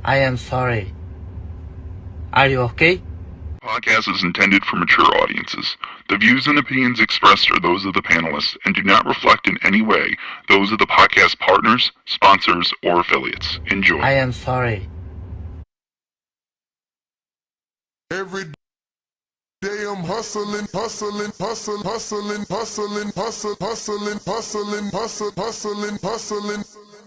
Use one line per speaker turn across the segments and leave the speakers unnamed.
I am sorry. Are you okay?
Podcast is intended for mature audiences. The views and opinions expressed are those of the panelists and do not reflect in any way those of the podcast partners, sponsors, or affiliates. Enjoy.
I am sorry.
Every day I'm hustling, hustling, hustling, hustling, hustling, hustling, hustling, hustling, hustling, hustling, hustling.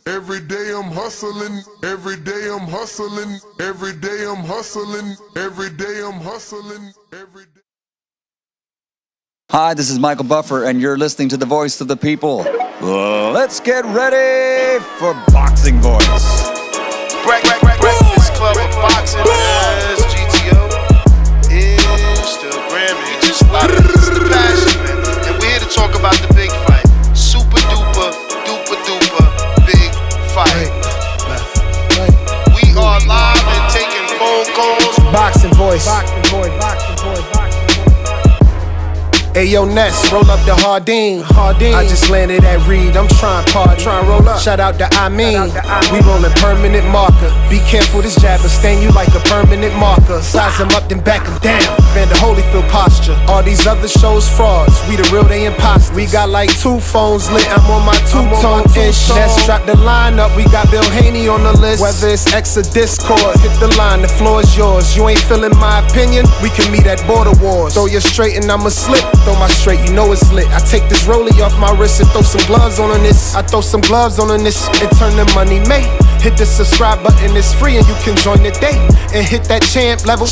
Every day I'm hustling, every day I'm hustling, every day I'm hustling, every day I'm hustling, every day.
Hi, this is Michael Buffer, and you're listening to the Voice of the People. Let's get ready for Boxing Voice.
Breakfast Club of Boxing as GTO, Instagram, we just spotted it's the passion, man. And we're here to talk about the big fight. Super duper, duper duper, big fight. We are live and taking phone calls.
Boxing Voice. Hey yo, Ness, roll up the Hardin. I just landed at Reed, I'm trying party. Roll up. Shout out to I mean. We rollin' permanent marker. Be careful, this jabber stain you like a permanent marker. Size them up, then back them down. Van the Holyfield posture. All these other shows frauds. We the real, they imposters. We got like 2 phones lit. I'm on my 2-tone-ish. Ness drop the line up. We got Bill Haney on the list. Whether it's X or Discord, hit the line, the floor is yours. You ain't feeling my opinion? We can meet at Border Wars. Throw you straight and I'ma slip. Throw my straight, you know it's lit. I take this rollie off my wrist and throw some gloves on this. I throw some gloves on this and turn the money made. Hit the subscribe button, it's free and you can join the day. And hit that champ level.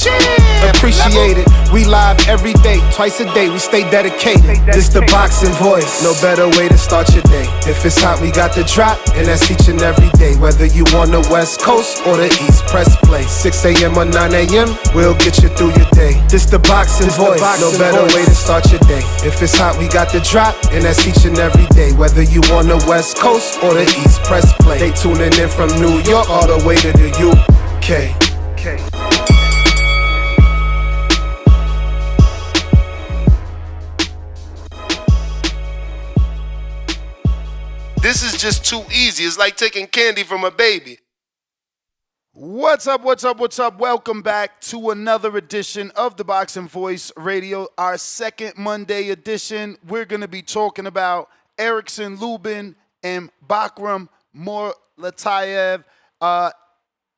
Appreciate it. We live every day, twice a day. We stay dedicated. This the Boxing Voice. No better way to start your day. If it's hot, we got the drop, and that's each and every day. Whether you on the West Coast or the East, press play. 6 a.m. or 9 a.m., we'll get you through your day. This the Boxing Voice. No better way to start your day. If it's hot, we got the drop, and that's each and every day. Whether you on the West Coast or the East, press play. They tuning in from New York all the way to the UK.
This is just too easy. It's like taking candy from a baby. What's up? Welcome back to another edition of the Boxing Voice Radio, our second Monday edition. We're going to be talking about Erickson Lubin and Bakram Murtazaliev.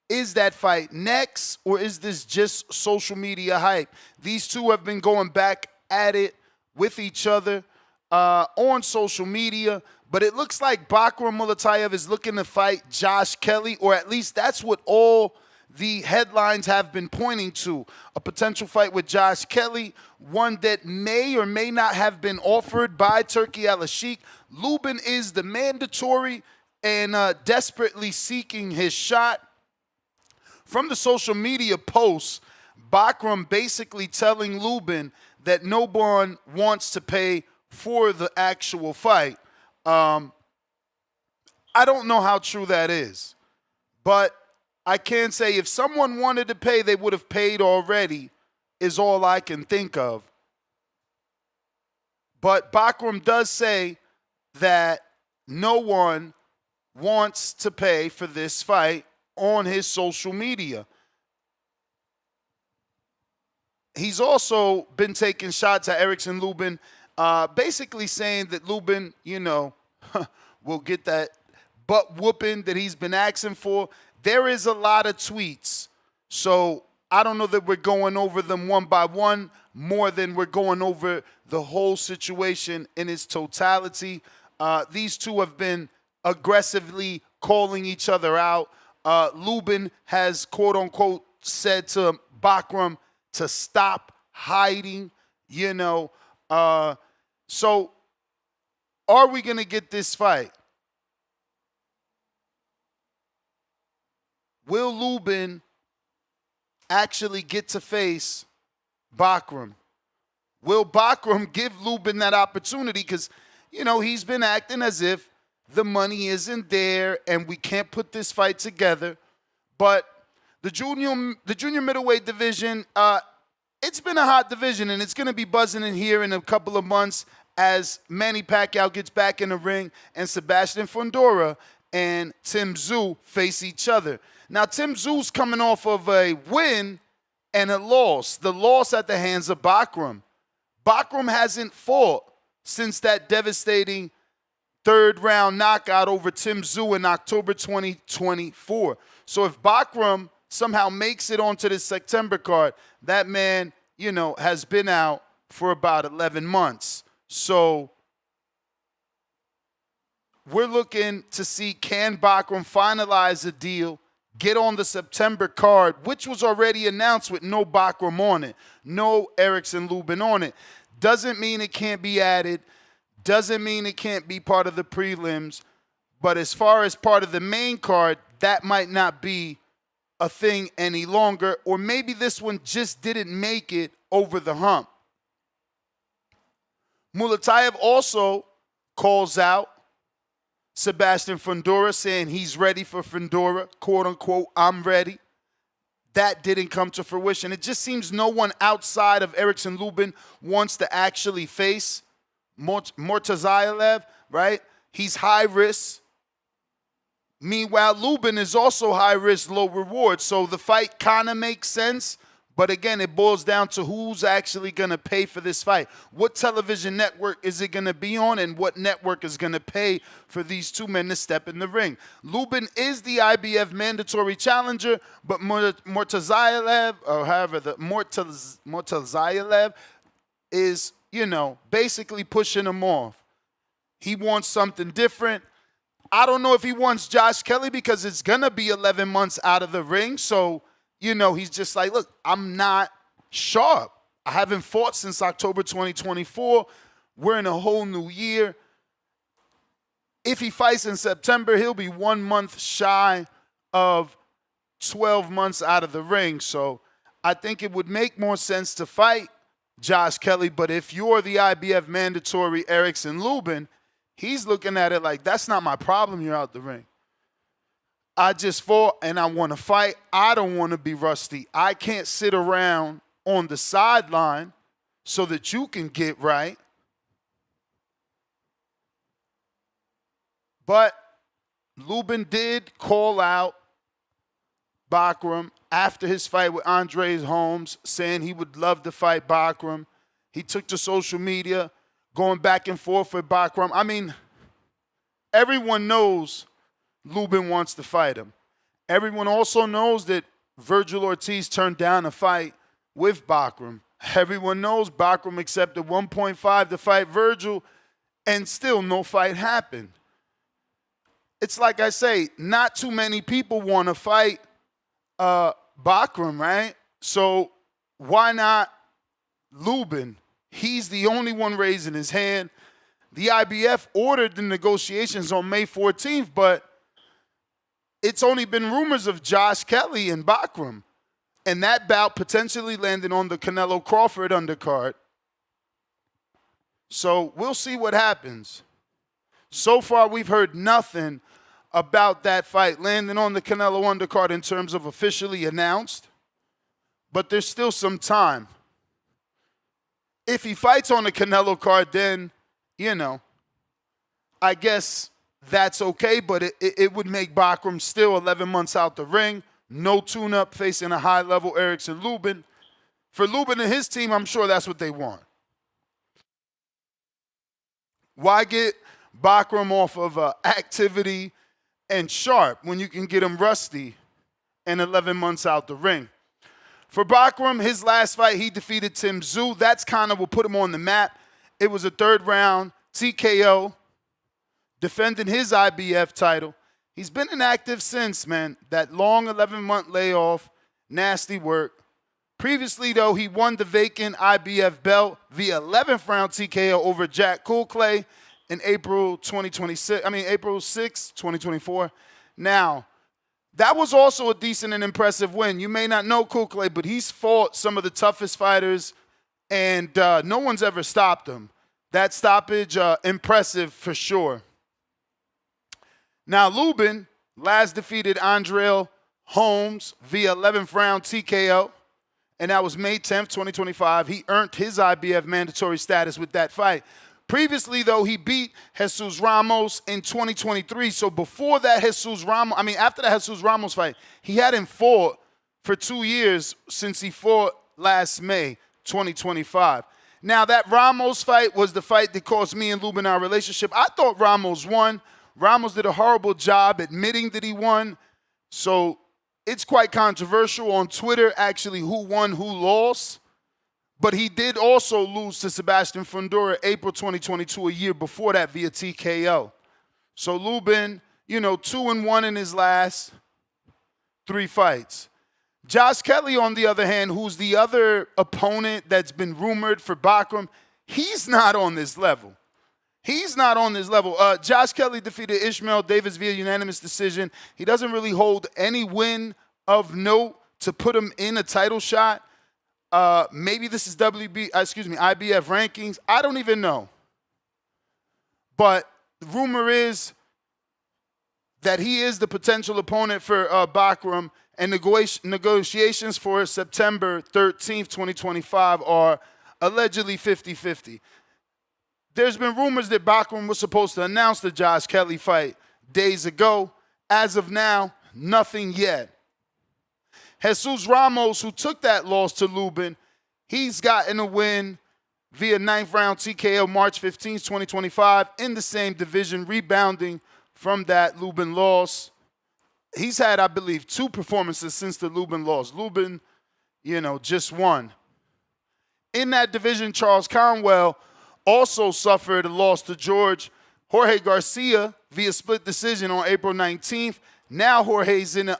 Is that fight next, or is this just social media hype? These two have been going back at it with each other on social media, but it looks like Bakram Murtazaliev is looking to fight Josh Kelly, or at least that's what all the headlines have been pointing to. A potential fight with Josh Kelly, one that may or may not have been offered by Turki Al-Sheikh. Lubin is the mandatory and desperately seeking his shot. From the social media posts, Bakram basically telling Lubin that no one wants to pay for the actual fight. I don't know how true that is, but I can say if someone wanted to pay, they would have paid already, is all I can think of. But Bakram does say that no one wants to pay for this fight on his social media. He's also been taking shots at Erickson Lubin, basically saying that Lubin, will get that butt whooping that he's been asking for. There is a lot of tweets, so I don't know that we're going over them one by one more than we're going over the whole situation in its totality. These two have been aggressively calling each other out. Lubin has, quote-unquote, said to Bakram to stop hiding, So are we going to get this fight? Will Lubin actually get to face Bakram? Will Bakram give Lubin that opportunity? Because, he's been acting as if the money isn't there and we can't put this fight together. But the junior middleweight division, it's been a hot division, and it's going to be buzzing in here in a couple of months as Manny Pacquiao gets back in the ring and Sebastian Fundora and Tim Tszyu face each other. Now, Tim Tszyu's coming off of a win and a loss. The loss at the hands of Bakram. Bakram hasn't fought since that devastating third-round knockout over Tim Tszyu in October 2024. So if Bakram somehow makes it onto the September card, that man, has been out for about 11 months. So we're looking to see, can Bakram finalize a deal, get on the September card, which was already announced with no Bakram on it, no Erickson Lubin on it. Doesn't mean it can't be added. Doesn't mean it can't be part of the prelims. But as far as part of the main card, that might not be a thing any longer. Or maybe this one just didn't make it over the hump. Murtazaliev also calls out Sebastian Fundora, saying he's ready for Fundora, quote unquote, I'm ready. That didn't come to fruition. It just seems no one outside of Erickson Lubin wants to actually face Murtazaliev, right? He's high risk. Meanwhile, Lubin is also high risk, low reward. So the fight kind of makes sense. But again, it boils down to who's actually going to pay for this fight. What television network is it going to be on, and what network is going to pay for these two men to step in the ring? Lubin is the IBF mandatory challenger, but Murtazaliev, or however, the Murtazaliev is, basically pushing him off. He wants something different. I don't know if he wants Josh Kelly because it's going to be 11 months out of the ring, so he's just like, look, I'm not sharp. I haven't fought since October 2024. We're in a whole new year. If he fights in September, he'll be 1 month shy of 12 months out of the ring. So I think it would make more sense to fight Josh Kelly. But if you're the IBF mandatory Erickson Lubin, he's looking at it like, that's not my problem. You're out the ring. I just fought and I want to fight. I don't want to be rusty. I can't sit around on the sideline so that you can get right. But Lubin did call out Bakram after his fight with Andres Holmes, saying he would love to fight Bakram. He took to social media, going back and forth with Bakram. I mean, everyone knows Lubin wants to fight him. Everyone also knows that Virgil Ortiz turned down a fight with Bakram. Everyone knows Bakram accepted 1.5 to fight Virgil, and still no fight happened. It's like I say, not too many people want to fight Bakram, right? So why not Lubin? He's the only one raising his hand. The IBF ordered the negotiations on May 14th, but it's only been rumors of Josh Kelly and Bakram. And that bout potentially landed on the Canelo Crawford undercard. So we'll see what happens. So far, we've heard nothing about that fight landing on the Canelo undercard in terms of officially announced. But there's still some time. If he fights on the Canelo card, then, I guess that's okay, but it would make Bakram still 11 months out the ring. No tune-up, facing a high-level Erickson Lubin. For Lubin and his team, I'm sure that's what they want. Why get Bakram off of activity and sharp when you can get him rusty and 11 months out the ring? For Bakram, his last fight, he defeated Tim Tszyu. That's kind of what put him on the map. It was a third-round TKO, defending his IBF title. He's been inactive since, man. That long 11-month layoff, nasty work. Previously, though, he won the vacant IBF belt via 11th round TKO over Jack Coolclay in April 6, 2024. Now, that was also a decent and impressive win. You may not know Coolclay, but he's fought some of the toughest fighters, and no one's ever stopped him. That stoppage, impressive for sure. Now, Lubin last defeated Andrel Holmes via 11th round TKO, and that was May 10th, 2025. He earned his IBF mandatory status with that fight. Previously, though, he beat Jesus Ramos in 2023. So before that after the Jesus Ramos fight, he hadn't fought for 2 years since he fought last May 2025. Now, that Ramos fight was the fight that cost me and Lubin our relationship. I thought Ramos won. Ramos did a horrible job admitting that he won. So it's quite controversial on Twitter, actually, who won, who lost. But he did also lose to Sebastian Fundora April 2022, a year before that, via TKO. So Lubin, 2-1 in his last 3 fights. Josh Kelly, on the other hand, who's the other opponent that's been rumored for Bakram, he's not on this level. Josh Kelly defeated Ishmael Davis via unanimous decision. He doesn't really hold any win of note to put him in a title shot. Maybe this is IBF rankings. I don't even know. But the rumor is that he is the potential opponent for Bakram, and negotiations for September 13th, 2025 are allegedly 50-50. There's been rumors that Bakram was supposed to announce the Josh Kelly fight days ago. As of now, nothing yet. Jesus Ramos, who took that loss to Lubin, he's gotten a win via 9th round TKO March 15th, 2025 in the same division, rebounding from that Lubin loss. He's had, I believe, 2 performances since the Lubin loss. Lubin, just won. In that division, Charles Conwell also suffered a loss to Jorge Garcia via split decision on April 19th. Now Jorge's in a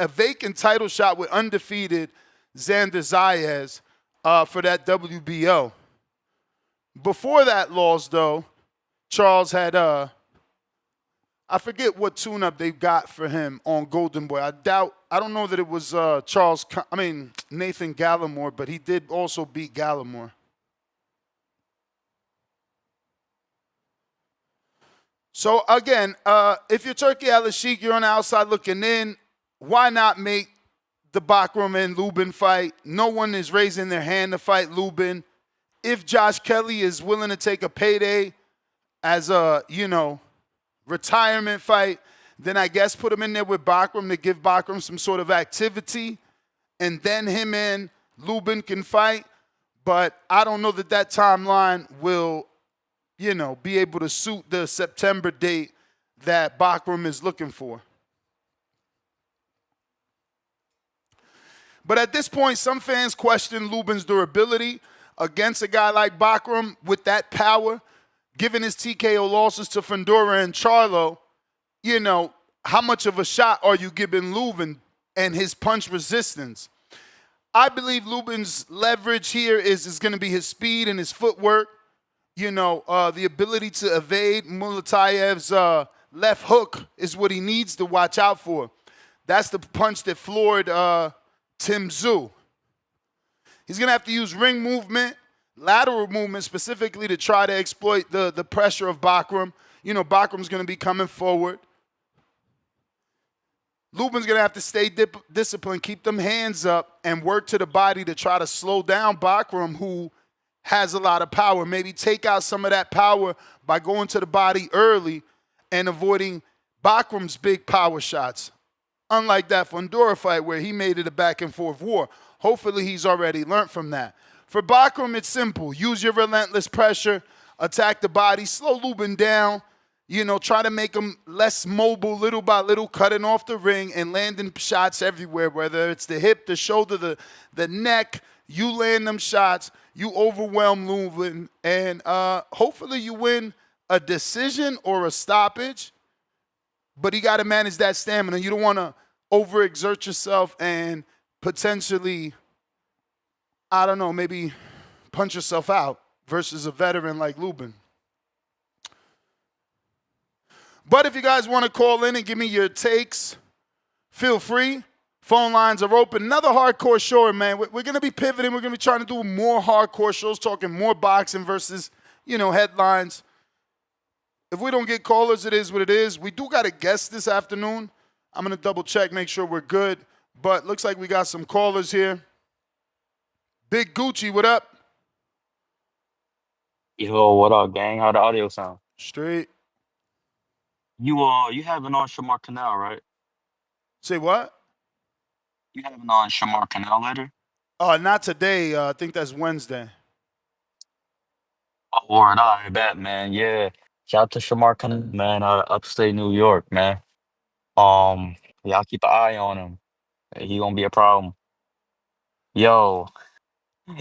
vacant title shot with undefeated Xander Zayas for that WBO. Before that loss, though, Charles had I forget what tune-up they got for him on Golden Boy. I don't know that it was Nathan Gallimore, but he did also beat Gallimore. So again, if you're Turki Al-Sheikh, you're on the outside looking in, why not make the Bakram and Lubin fight? No one is raising their hand to fight Lubin. If Josh Kelly is willing to take a payday as a, retirement fight, then I guess put him in there with Bakram to give Bakram some sort of activity, and then him and Lubin can fight. But I don't know that timeline will, be able to suit the September date that Bakram is looking for. But at this point, some fans question Lubin's durability against a guy like Bakram with that power. Given his TKO losses to Fundora and Charlo, how much of a shot are you giving Lubin and his punch resistance? I believe Lubin's leverage here is going to be his speed and his footwork. The ability to evade Murtazaliev's left hook is what he needs to watch out for. That's the punch that floored Tim Tszyu. He's going to have to use ring movement, lateral movement specifically, to try to exploit the pressure of Bakram. Bakram's going to be coming forward. Lubin's going to have to stay disciplined, keep them hands up, and work to the body to try to slow down Bakram, who has a lot of power. Maybe take out some of that power by going to the body early and avoiding Bakram's big power shots. Unlike that Fundora fight where he made it a back-and-forth war. Hopefully he's already learned from that. For Bakram, it's simple. Use your relentless pressure, attack the body, slow Lubin down, try to make him less mobile little by little, cutting off the ring and landing shots everywhere, whether it's the hip, the shoulder, the neck. You land them shots, you overwhelm Lubin, and hopefully you win a decision or a stoppage, but you got to manage that stamina. You don't want to overexert yourself and potentially, maybe punch yourself out versus a veteran like Lubin. But if you guys want to call in and give me your takes, feel free. Phone lines are open. Another hardcore show, man. We're going to be pivoting. We're going to be trying to do more hardcore shows, talking more boxing versus, headlines. If we don't get callers, it is what it is. We do got a guest this afternoon. I'm going to double check, make sure we're good. But looks like we got some callers here. Big Gucci, what up?
Yo, what up, gang? How the audio sound?
Straight.
You having on Shamar Canal, right?
Say what?
You having on Shamar Canal later?
Not today. I think that's Wednesday.
Oh, word, I bet, man. Yeah. Shout out to Shamar Canal, man, out of upstate New York, man. Um, y'all keep an eye on him. He gonna be a problem. Yo,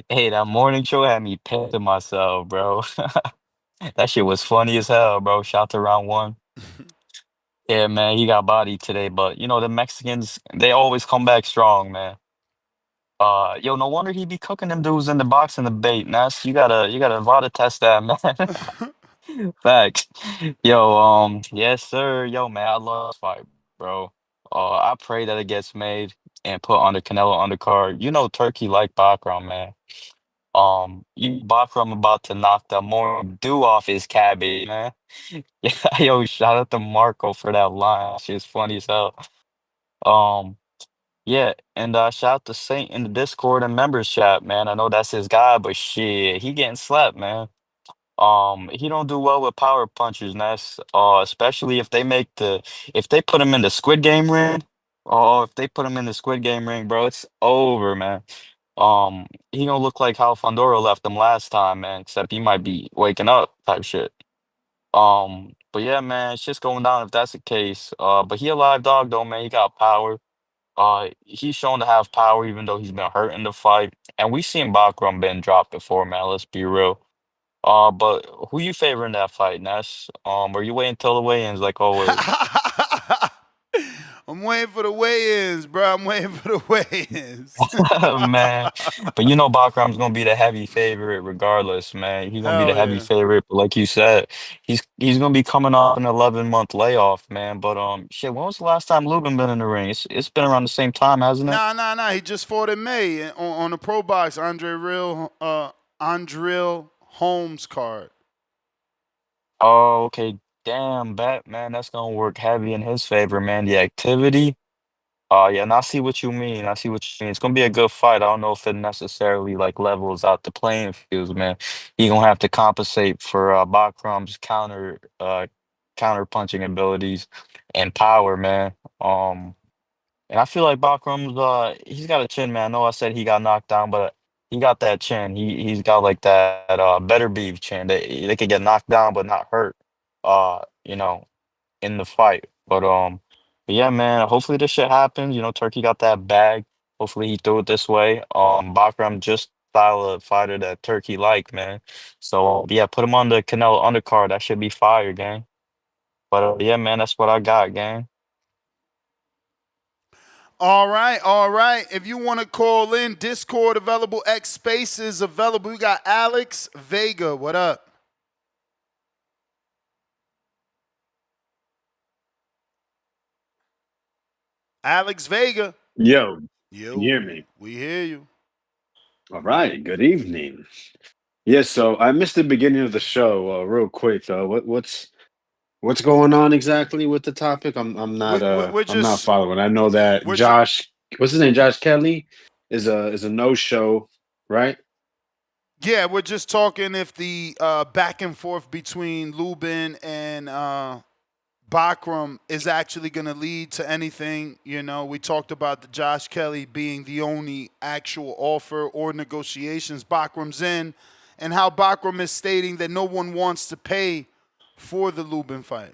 hey, that morning show had me pissing myself, bro. That shit was funny as hell, bro. Shout out to round one. Yeah, man, he got bodied today, but you know the Mexicans, they always come back strong, man. Yo, no wonder he be cooking them dudes in the box in the bait, Ness. You gotta VADA test that, man. Facts. Yo, yes, sir. Yo, man, I love this fight, bro. I pray that it gets made and put on the Canelo undercard. You know, Turkey like Bakram, man. Bakram about to knock the more dew off his cabbage, man. Yeah, yo, shout out to Marco for that line. Shit's funny as hell. Um, yeah, and shout out to Saint in the Discord and members chat, man. I know that's his guy, but shit, he getting slapped, man. He don't do well with power punchers, Ness. Especially if they put him in the Squid Game ring. Oh, if they put him in the Squid Game ring, bro, it's over, man. He gonna look like how Fandora left him last time, man. Except he might be waking up type shit. But yeah, man, it's just going down if that's the case. But he a live dog though, man. He got power. He's shown to have power even though he's been hurt in the fight. And we seen Bakram been dropped before, man. Let's be real. But who you favoring that fight, Ness? Or you waiting till the weigh-ins like always?
I'm waiting for the weigh-ins, bro. I'm waiting for the weigh-ins.
Man, but you know Bakram's gonna be the heavy favorite regardless, man. He's gonna be the
Hell
heavy
yeah.
favorite, but like you said, he's gonna be coming off an 11-month layoff, man. But shit, when was the last time Lubin been in the ring? It's been around the same time, hasn't it?
Nah. He just fought in May on the Pro Box Andre Holmes card.
Oh, okay. Damn, bet, man, that's gonna work heavy in his favor, man. The activity. Yeah, and I see what you mean. I see what you mean. It's gonna be a good fight. I don't know if it necessarily like levels out the playing fields, man. He gonna have to compensate for Bakram's counter punching abilities and power, man. And I feel like Bakram's he's got a chin, man. I know I said he got knocked down, but he got that chin. He's got like that better beef chin. They could get knocked down but not hurt. You know, in the fight. But yeah, man, hopefully this shit happens. You know, Turkey got that bag. Hopefully he threw it this way. Bakram just style of fighter that Turkey like, man. So yeah, put him on the Canelo undercard. That should be fire, gang. But yeah, man, that's what I got, gang.
All right. If you want to call in, Discord available, X Spaces available. We got Alex Vega. What up? Alex Vega.
Yo, can you hear
Yo,
me?
we hear you.
All right, good evening. Yes, so I missed the beginning of the show, real quick. What's going on exactly with the topic?
We're
I'm not
just
following. I know that
we're ju-
Josh, what's his name? Josh Kelly is a no show, right?
yeah, we're just talking if the back and forth between Lubin and Bakram is actually going to lead to anything. You know, we talked about the Josh Kelly being the only actual offer or negotiations Bakram's in, and how Bakram is stating that no one wants to pay for the Lubin fight.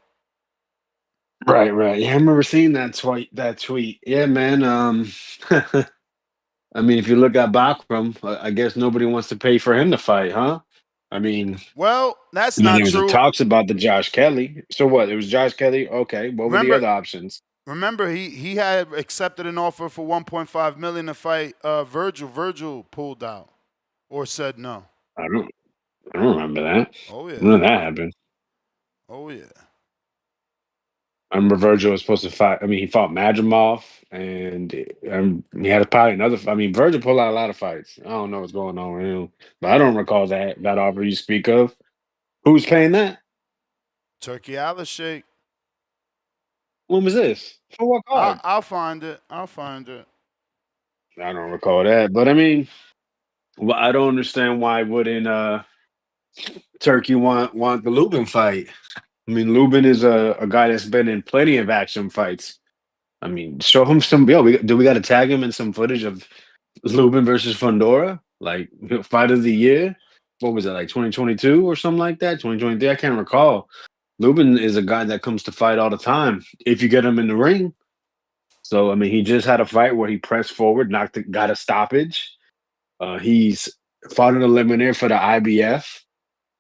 Right. Yeah, I remember seeing that tweet. That tweet. Yeah, man. I mean, if you look at Bakram, I guess nobody wants to pay for him to fight, huh? I mean,
Well, that's
and then
not
there was the
true.
talks about the Josh Kelly. So what? It was Josh Kelly. Okay. What were the
Remember,
other options?
remember, he had accepted an offer for 1.5 million to fight Virgil. Virgil pulled out or said no.
I don't. I don't remember that.
Oh
When
yeah.
did that happen?
Oh yeah.
I remember Virgil was supposed to fight. I mean, he fought Madrimov, and he had probably another. I mean, Virgil pulled out a lot of fights. I don't know what's going on with him, but I don't recall that offer you speak of. Who's paying that?
Turkey Alice Shake.
When was this? For what card?
I'll find it. I'll find it.
I don't recall that. But I mean, well, I don't understand why wouldn't Turkey want the Lubin fight. I mean, Lubin is a guy that's been in plenty of action fights. I mean, show him some. Yo, we got to tag him in some footage of Lubin versus Fundora, like fight of the year. What was it, like 2022 or something like that? 2023, I can't recall. Lubin is a guy that comes to fight all the time if you get him in the ring. So I mean, he just had a fight where he pressed forward, got a stoppage. He's fought an eliminator for the IBF.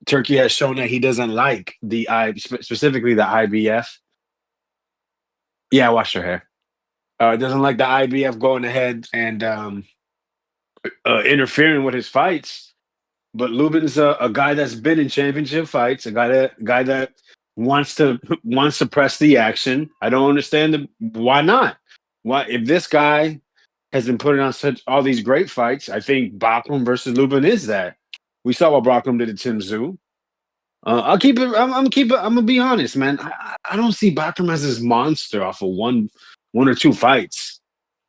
Turkey has shown that he doesn't like specifically the IBF. Yeah, I washed her hair. Doesn't like the IBF going ahead and interfering with his fights. But Lubin's a guy that's been in championship fights, a guy that wants to wants to press the action. I don't understand why not. Why if this guy has been putting on such all these great fights, I think Bachman versus Lubin is that. We saw what Bachman did to Tim Tszyu. I'll keep it. I'm keep it. I'm gonna be honest, man. I don't see Bachman as this monster off of one or two fights.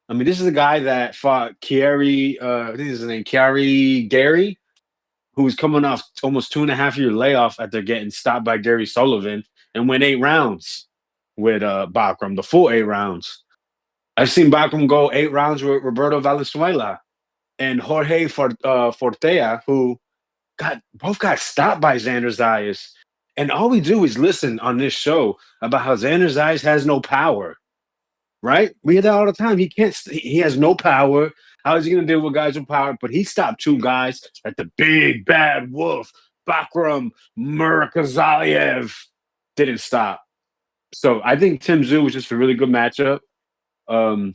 I mean, this is a guy that fought Kieri. I think his name Kieri Gary, who was coming off almost 2.5 year layoff after getting stopped by Gary Sullivan and went 8 rounds with Bachram, the full 8 rounds. I've seen Bachram go 8 rounds with Roberto Valenzuela and Jorge Fortea, who both got stopped by Xander Zayas. And all we do is listen on this show about how Xander Zayas has no power, right? We hear that all the time. He can't. He has no power. How is he going to deal with guys with power? But he stopped two guys at the big bad wolf, Bakram Murtazaliev, didn't stop. So I think Tim Tszyu was just a really good matchup. Um,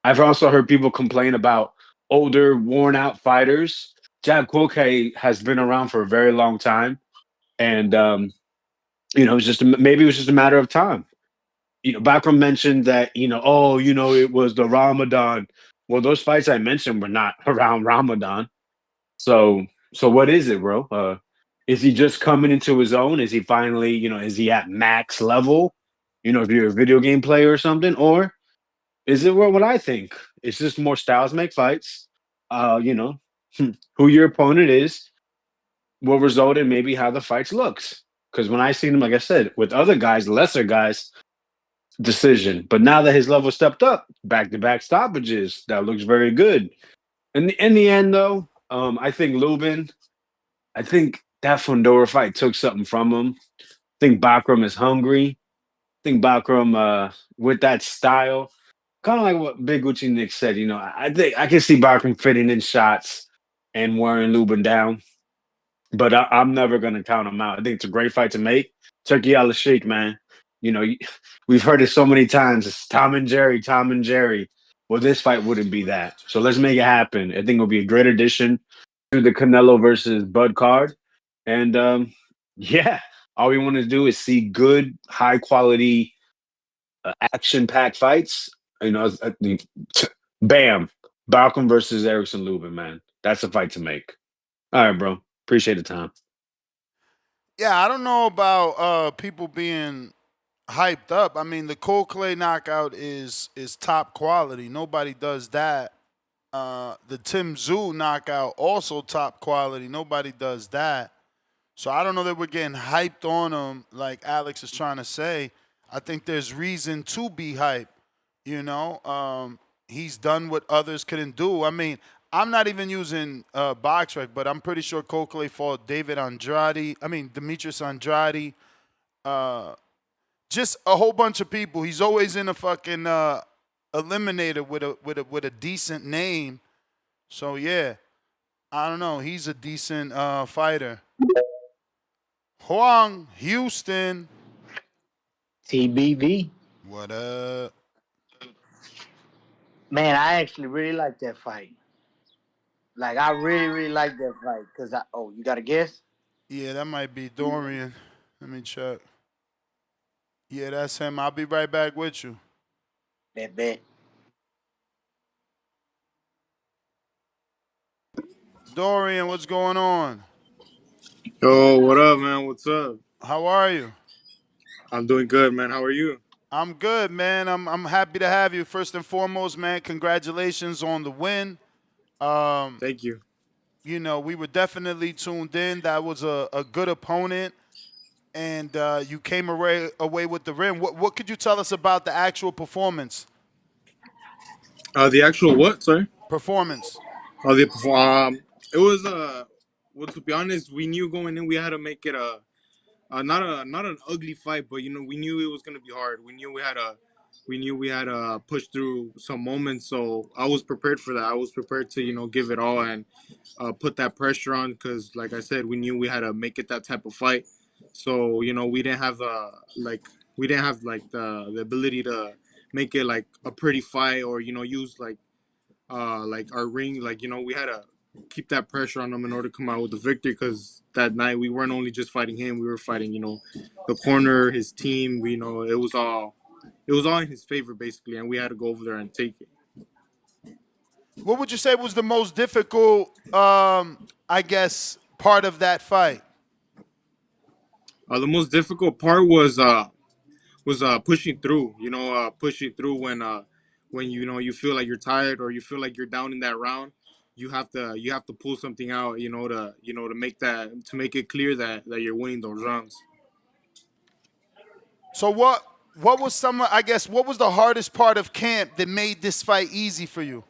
I've also heard people complain about older, worn out fighters. Jab Koke has been around for a very long time, and maybe it was just a matter of time. Bakram mentioned that it was the Ramadan. Well, those fights I mentioned were not around Ramadan. So what is it, bro? Is he just coming into his own? Is he finally, is he at max level? If you're a video game player or something, or is it what I think? It's just more styles make fights. Who your opponent is will result in maybe how the fights looks. Because when I seen him, like I said, with other guys, lesser guys, decision. But now that his level stepped up, back-to-back stoppages, that looks very good. In the end, though, I think Lubin, I think that Fundora fight took something from him. I think Bakram is hungry. I think Bakram, with that style, kind of like what Big Gucci Nick said, I think I can see Bakram fitting in shots and wearing Lubin down. But I'm never going to count him out. I think it's a great fight to make. Turkey Al Sheikh, man. We've heard it so many times. It's Tom and Jerry, Tom and Jerry. Well, this fight wouldn't be that. So let's make it happen. I think it'll be a great addition to the Canelo versus Bud card. And yeah, all we want to do is see good, high quality, action packed fights. Bam, Balcom versus Erickson Lubin, man. That's a fight to make. All right, bro. Appreciate the time.
Yeah, I don't know about people being hyped up. I mean, the Cold Clay knockout is top quality. Nobody does that. The Tim Tszyu knockout also top quality. Nobody does that. So I don't know that we're getting hyped on him like Alex is trying to say. I think there's reason to be hyped. He's done what others couldn't do. I mean, I'm not even using BoxRec, but I'm pretty sure Cokley fought Demetrius Andrade. Just a whole bunch of people. He's always in a fucking eliminator with a decent name. So yeah, I don't know. He's a decent fighter. Huang Houston.
TBV.
What up?
Man, I actually really like that fight. Like, I really, really like that fight. You got a guess?
Yeah, that might be Dorian. Let me check. Yeah, that's him. I'll be right back with you.
Bet.
Dorian, what's going on?
Yo, what up, man? What's up?
How are you?
I'm doing good, man. How are you?
I'm good, man. I'm happy to have you. First and foremost, man, congratulations on the win.
Thank you.
we were definitely tuned in. That was a good opponent, and you came away with the win. What could you tell us about the actual performance?
The actual what? Sorry.
Performance.
The it was well, to be honest, we knew going in we had to make it not an ugly fight, but we knew it was gonna be hard. We knew we had to push through some moments. So I was prepared for that. I was prepared to give it all and put that pressure on because, like I said, we knew we had to make it that type of fight. So we didn't have the ability to make it like a pretty fight or use like our ring. Like we had to keep that pressure on him in order to come out with the victory because that night we weren't only just fighting him, we were fighting the corner, his team. It was all in his favor basically, and we had to go over there and take it.
What would you say was the most difficult, I guess, part of that fight?
The most difficult part was pushing through. Pushing through when you feel like you're tired or you feel like you're down in that round. You have to pull something out. To make it clear that you're winning those rounds.
So what was what was the hardest part of camp that made this fight easy for you?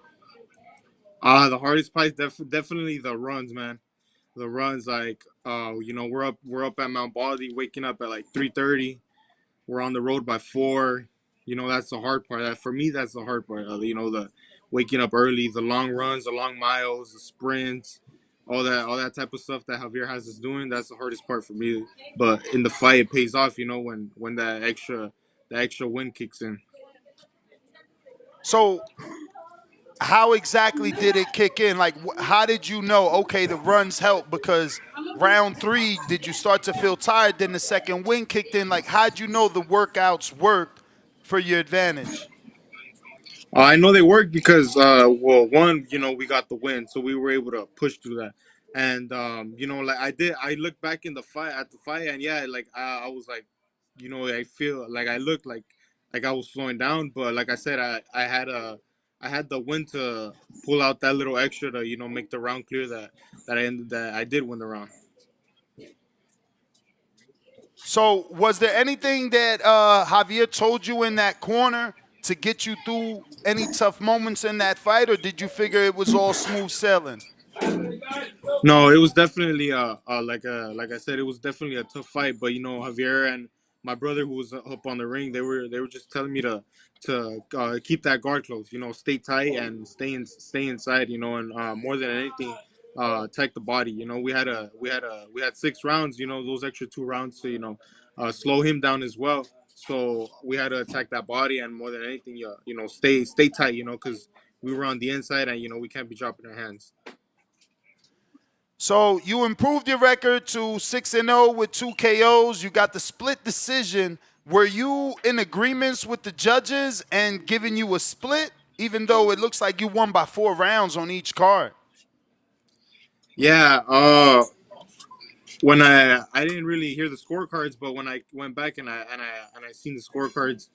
The hardest part is definitely the runs, man. The runs, like we're up at Mount Baldy, waking up at like 3:30. We're on the road by 4. That's the hard part. That for me, that's the hard part. The waking up early, the long runs, the long miles, the sprints, all that type of stuff that Javier has us doing. That's the hardest part for me. But in the fight, it pays off. When that extra win kicks in.
So how exactly did it kick in? Like, how did you know? Okay, the runs help because round 3, did you start to feel tired? Then the second win kicked in. Like, how'd you know the workouts worked for your advantage?
I know they worked because, well, one, we got the win, so we were able to push through that. And, like I looked back in at the fight, and yeah, like I was like, I feel like I looked like I was slowing down, but like I said, I had the win to pull out that little extra to, make the round clear that I did win the round.
So, was there anything that Javier told you in that corner to get you through any tough moments in that fight, or did you figure it was all smooth sailing?
No, it was definitely like I said, it was definitely a tough fight. But Javier and my brother who was up on the ring, they were just telling me to keep that guard close. Stay tight and stay inside. And more than anything, attack the body. We had 6 rounds. Those extra 2 rounds to slow him down as well. So we had to attack that body and more than anything, stay tight. Because we were on the inside and we can't be dropping our hands.
So you improved your record to 6-0 with 2 KOs. You got the split decision. Were you in agreements with the judges and giving you a split, even though it looks like you won by 4 rounds on each card?
Yeah, when I didn't really hear the scorecards, but when I went back and I seen the scorecards,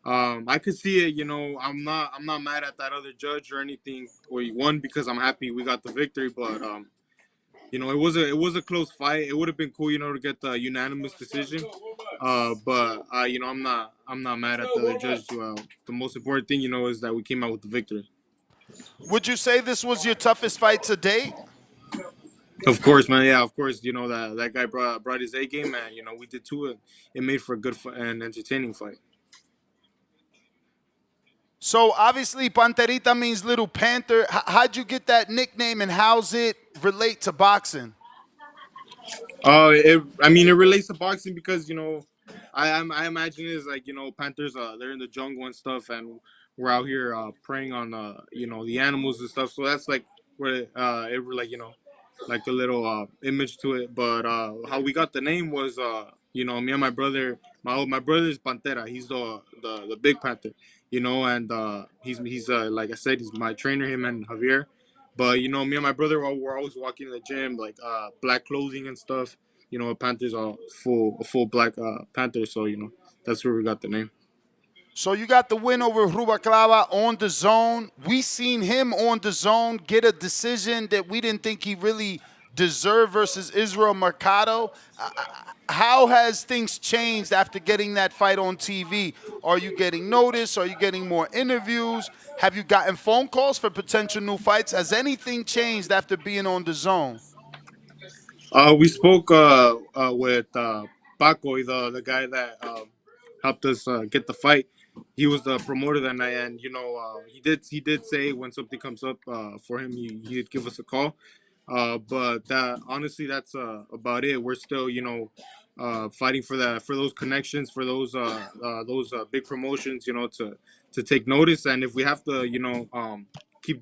I could see it. I'm not mad at that other judge or anything. Or one because I'm happy we got the victory, but it was a close fight. It would have been cool, to get the unanimous decision. But I'm not mad at the other judge. The most important thing, is that we came out with the victory.
Would you say this was your toughest fight to date?
Of course, man. Yeah, of course. That guy brought his A game, and we did too. It made for a good and entertaining fight.
So obviously Panterita means little panther. How'd you get that nickname and how's it relate to boxing?
I mean, it relates to boxing because I imagine it's like Panthers. They're in the jungle and stuff, and we're out here preying on the animals and stuff. So that's like where it like like a little image to it. But how we got the name was me and my brother. My brother is Pantera. He's the big panther. And he's like I said, he's my trainer. Him and Javier. But me and my brother were always walking in the gym like black clothing and stuff. Panthers are full black panther. So that's where we got the name.
So you got the win over Rubaclava on the zone. We seen him on the zone get a decision that we didn't think he really deserved versus Israel Mercado. How has things changed after getting that fight on TV? Are you getting noticed? Are you getting more interviews? Have you gotten phone calls for potential new fights? Has anything changed after being on the zone?
We spoke with Paco, the guy that helped us get the fight. He was the promoter that night, and he did say when something comes up for him, he'd give us a call. But that honestly, that's about it. We're still fighting for those connections, for those big promotions, to take notice, and if we have to, keep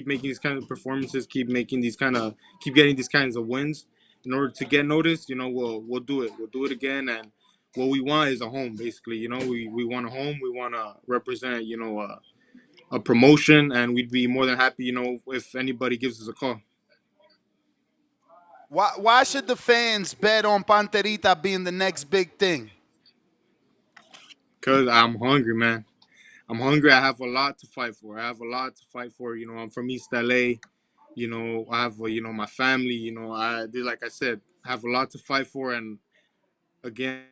making these kind of performances, keep getting these kinds of wins in order to get noticed, we'll do it. We'll do it again, and what we want is a home, basically. We want a home. We want to represent, a promotion, and we'd be more than happy, if anybody gives us a call.
Why should the fans bet on Panterita being the next big thing?
Cause I'm hungry, man. I'm hungry. I have a lot to fight for. I have a lot to fight for. I'm from East LA. I have my family. Like I said, I have a lot to fight for, and again,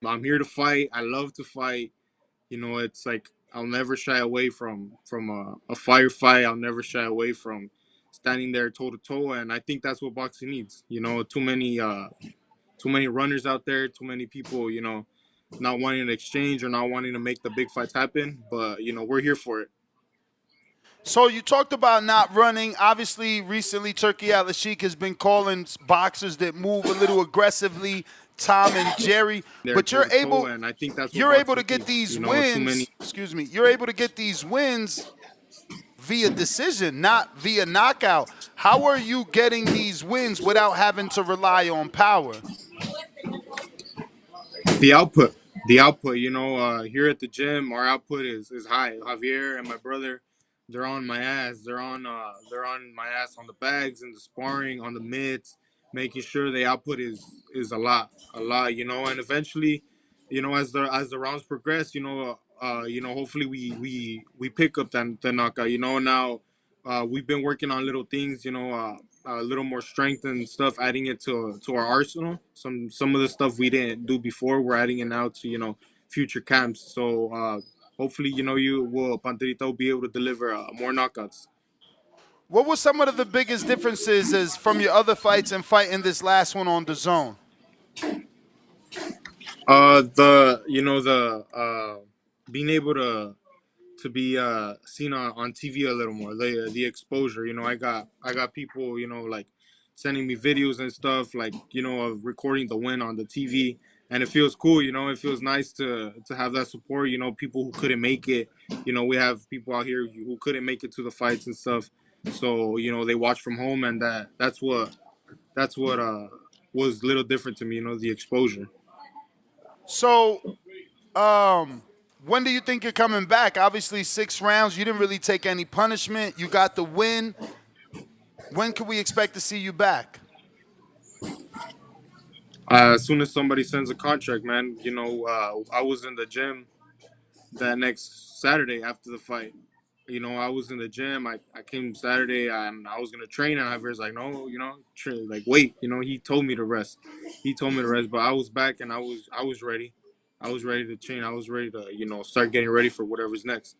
I'm here to fight. I love to fight. It's like I'll never shy away from a firefight. I'll never shy away from standing there toe to toe, and I think that's what boxing needs. Too many runners out there, too many people, not wanting to exchange or not wanting to make the big fights happen. But we're here for it.
So you talked about not running. Obviously, recently Turkey Al Sheikh has been calling boxers that move a little aggressively Tom and Jerry.
There
But
toe to toe, and I think that's what
you're able to
boxing
get
needs.
these
Too many.
wins. Excuse me. You're able to get these wins via decision, not via knockout. How are you getting these wins without having to rely on power?
the output here at the gym, our output is high. Javier and my brother, they're on my ass. They're on my ass on the bags and the sparring, on the mitts, making sure the output is a lot, and eventually, as the rounds progress, hopefully we pick up the knockout. Now we've been working on little things, a little more strength and stuff, adding it to our arsenal. Some of the stuff we didn't do before, we're adding it now to future camps. So hopefully, you will Panterita will be able to deliver more knockouts.
What were some of the biggest differences as from your other fights and fighting this last one on the zone?
The being able to be seen on TV a little more. The exposure. I got people like sending me videos and stuff like of recording the win on the TV, and it feels cool. It feels nice to have that support. People who couldn't make it. We have people out here who couldn't make it to the fights and stuff. So they watch from home, and that's what was a little different to me. The exposure.
So, when do you think you're coming back? Obviously, 6 rounds. You didn't really take any punishment. You got the win. When can we expect to see you back?
As soon as somebody sends a contract, man, I was in the gym that next Saturday after the fight. I was in the gym. I came Saturday and I was gonna train, and Javier's like, no, like wait. He told me to rest. He told me to rest, but I was back and I was ready. I was ready to train. I was ready to start getting ready for whatever's next.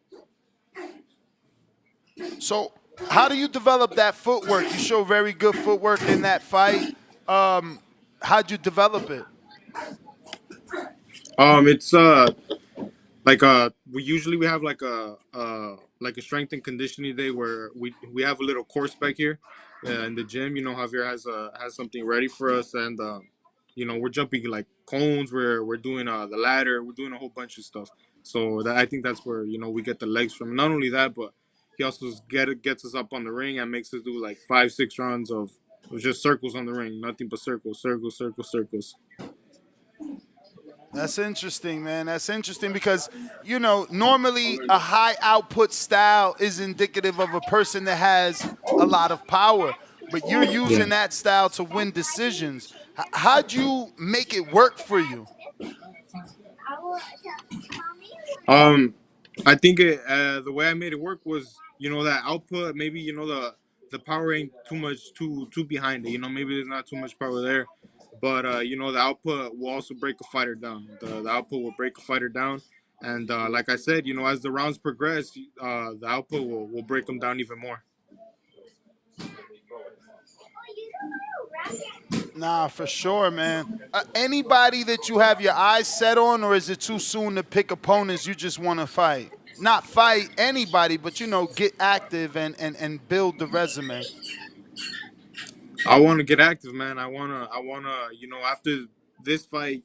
So, how do you develop that footwork? You show very good footwork in that fight. How'd you develop it?
It's like we have like a strength and conditioning day where we have a little course back here in the gym. Javier has something ready for us, and we're jumping like cones. We're doing the ladder. We're doing a whole bunch of stuff. So I think that's where we get the legs from. Not only that, but he also gets us up on the ring and makes us do like 5-6 rounds of just circles on the ring, nothing but circles, circles, circles, circles.
That's interesting, man. That's interesting because, normally a high output style is indicative of a person that has a lot of power, but you're
Yeah.
using that style to win decisions. How'd you make it work for you?
I think the way I made it work was, that output. Maybe the power ain't too behind it. Maybe there's not too much power there, but the output will also break a fighter down. The output will break a fighter down, and like I said, as the rounds progress, the output will break them down even more.
Nah, for sure, man. Anybody that you have your eyes set on, or is it too soon to pick opponents you just want to fight? Not fight anybody, but get active and build the resume.
I want to get active, man. I wanna. After this fight,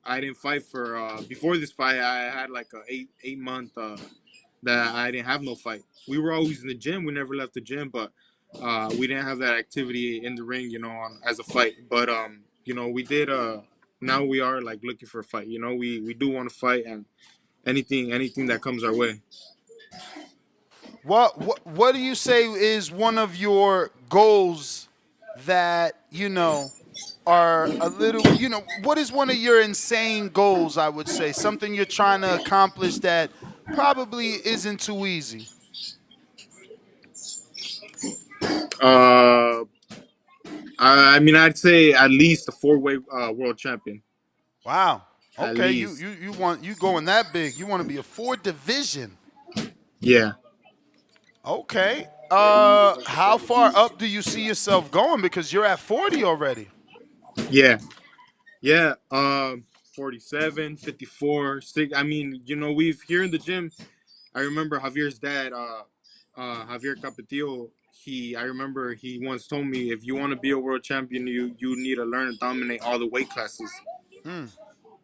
I didn't fight for. Before this fight, I had like a eight month that I didn't have no fight. We were always in the gym. We never left the gym, but we didn't have that activity in the ring, as a fight. But we did. Now we are like looking for a fight. We do want to fight, and anything that comes our way.
What do you say is one of your goals that are a little, what is one of your insane goals, I would say? Something you're trying to accomplish that probably isn't too easy.
Uh, I mean, I'd say at least a four-way world champion.
Wow.
At
Okay, you
least,
you you want you going that big. You want to be a four division.
yeah,
Okay. How far up do you see yourself going, because you're at 40 already?
yeah, yeah. 47, 54, 6. I mean, we've here in the gym. I remember Javier's dad, Javier Capetillo. I remember he once told me, if you want to be a world champion, you need to learn to dominate all the weight classes.
Mm.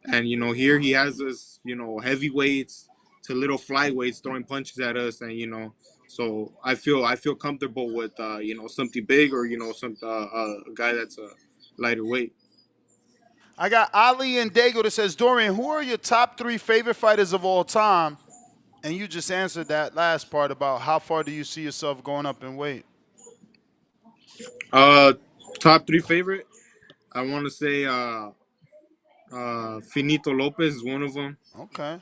And here he has us, heavyweights to little flyweights throwing punches at us, and so I feel comfortable with something big, or a guy that's a lighter weight.
I got Ali and Dago that says, Dorian, who are your top three favorite fighters of all time? And you just answered that last part about how far do you see yourself going up in weight.
Uh, Top three favorite. I want to say Finito Lopez is one of them.
Okay.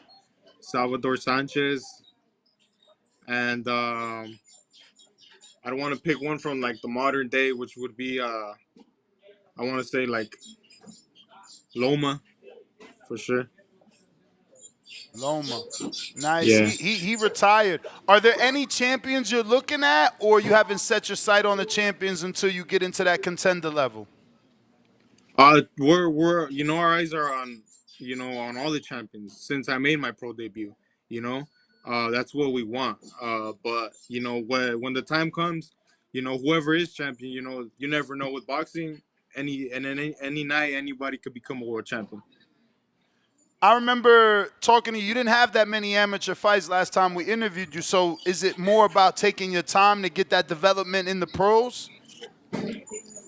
Salvador Sanchez, and I don't want to pick one from like the modern day, which would be I want to say like Loma for sure.
Loma. Nice.
Yeah.
He retired. Are there any champions you're looking at, or you haven't set your sight on the champions until you get into that contender level?
We're our eyes are on on all the champions since I made my pro debut. You know, that's what we want. But when the time comes, whoever is champion, you never know with boxing. Any night anybody could become a world champion.
I remember talking to you. You didn't have that many amateur fights last time we interviewed you. So is it more about taking your time to get that development in the pros?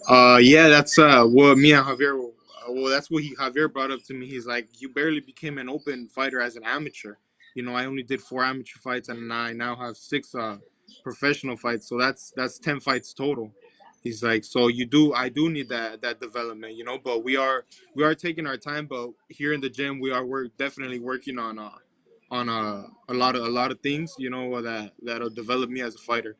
Yeah, that's what me and Javier. Well, that's what Javier brought up to me. He's like, you barely became an open fighter as an amateur. I only did 4 amateur fights, and I now have 6 professional fights. So that's 10 fights total. He's like, so I do need that development, But we are taking our time. But here in the gym, we're definitely working on a lot of things, that'll develop me as a fighter.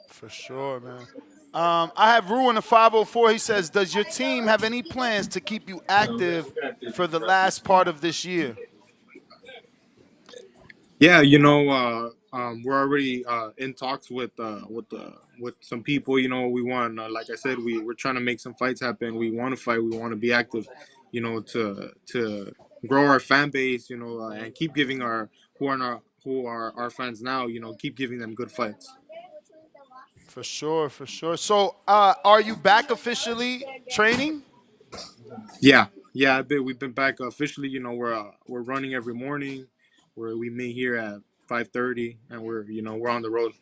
For sure, man. I have Ruin the 504. He says, does your team have any plans to keep you active for the last part of this year?
Yeah, we're already in talks with some people. We want, like I said, we're trying to make some fights happen. We want to fight. We want to be active. To grow our fan base. And keep giving our fans now. Keep giving them good fights.
For sure, for sure. So, are you back officially training?
Yeah, yeah. We've been back officially. We're running every morning. We meet here at 5:30, and we're on the road.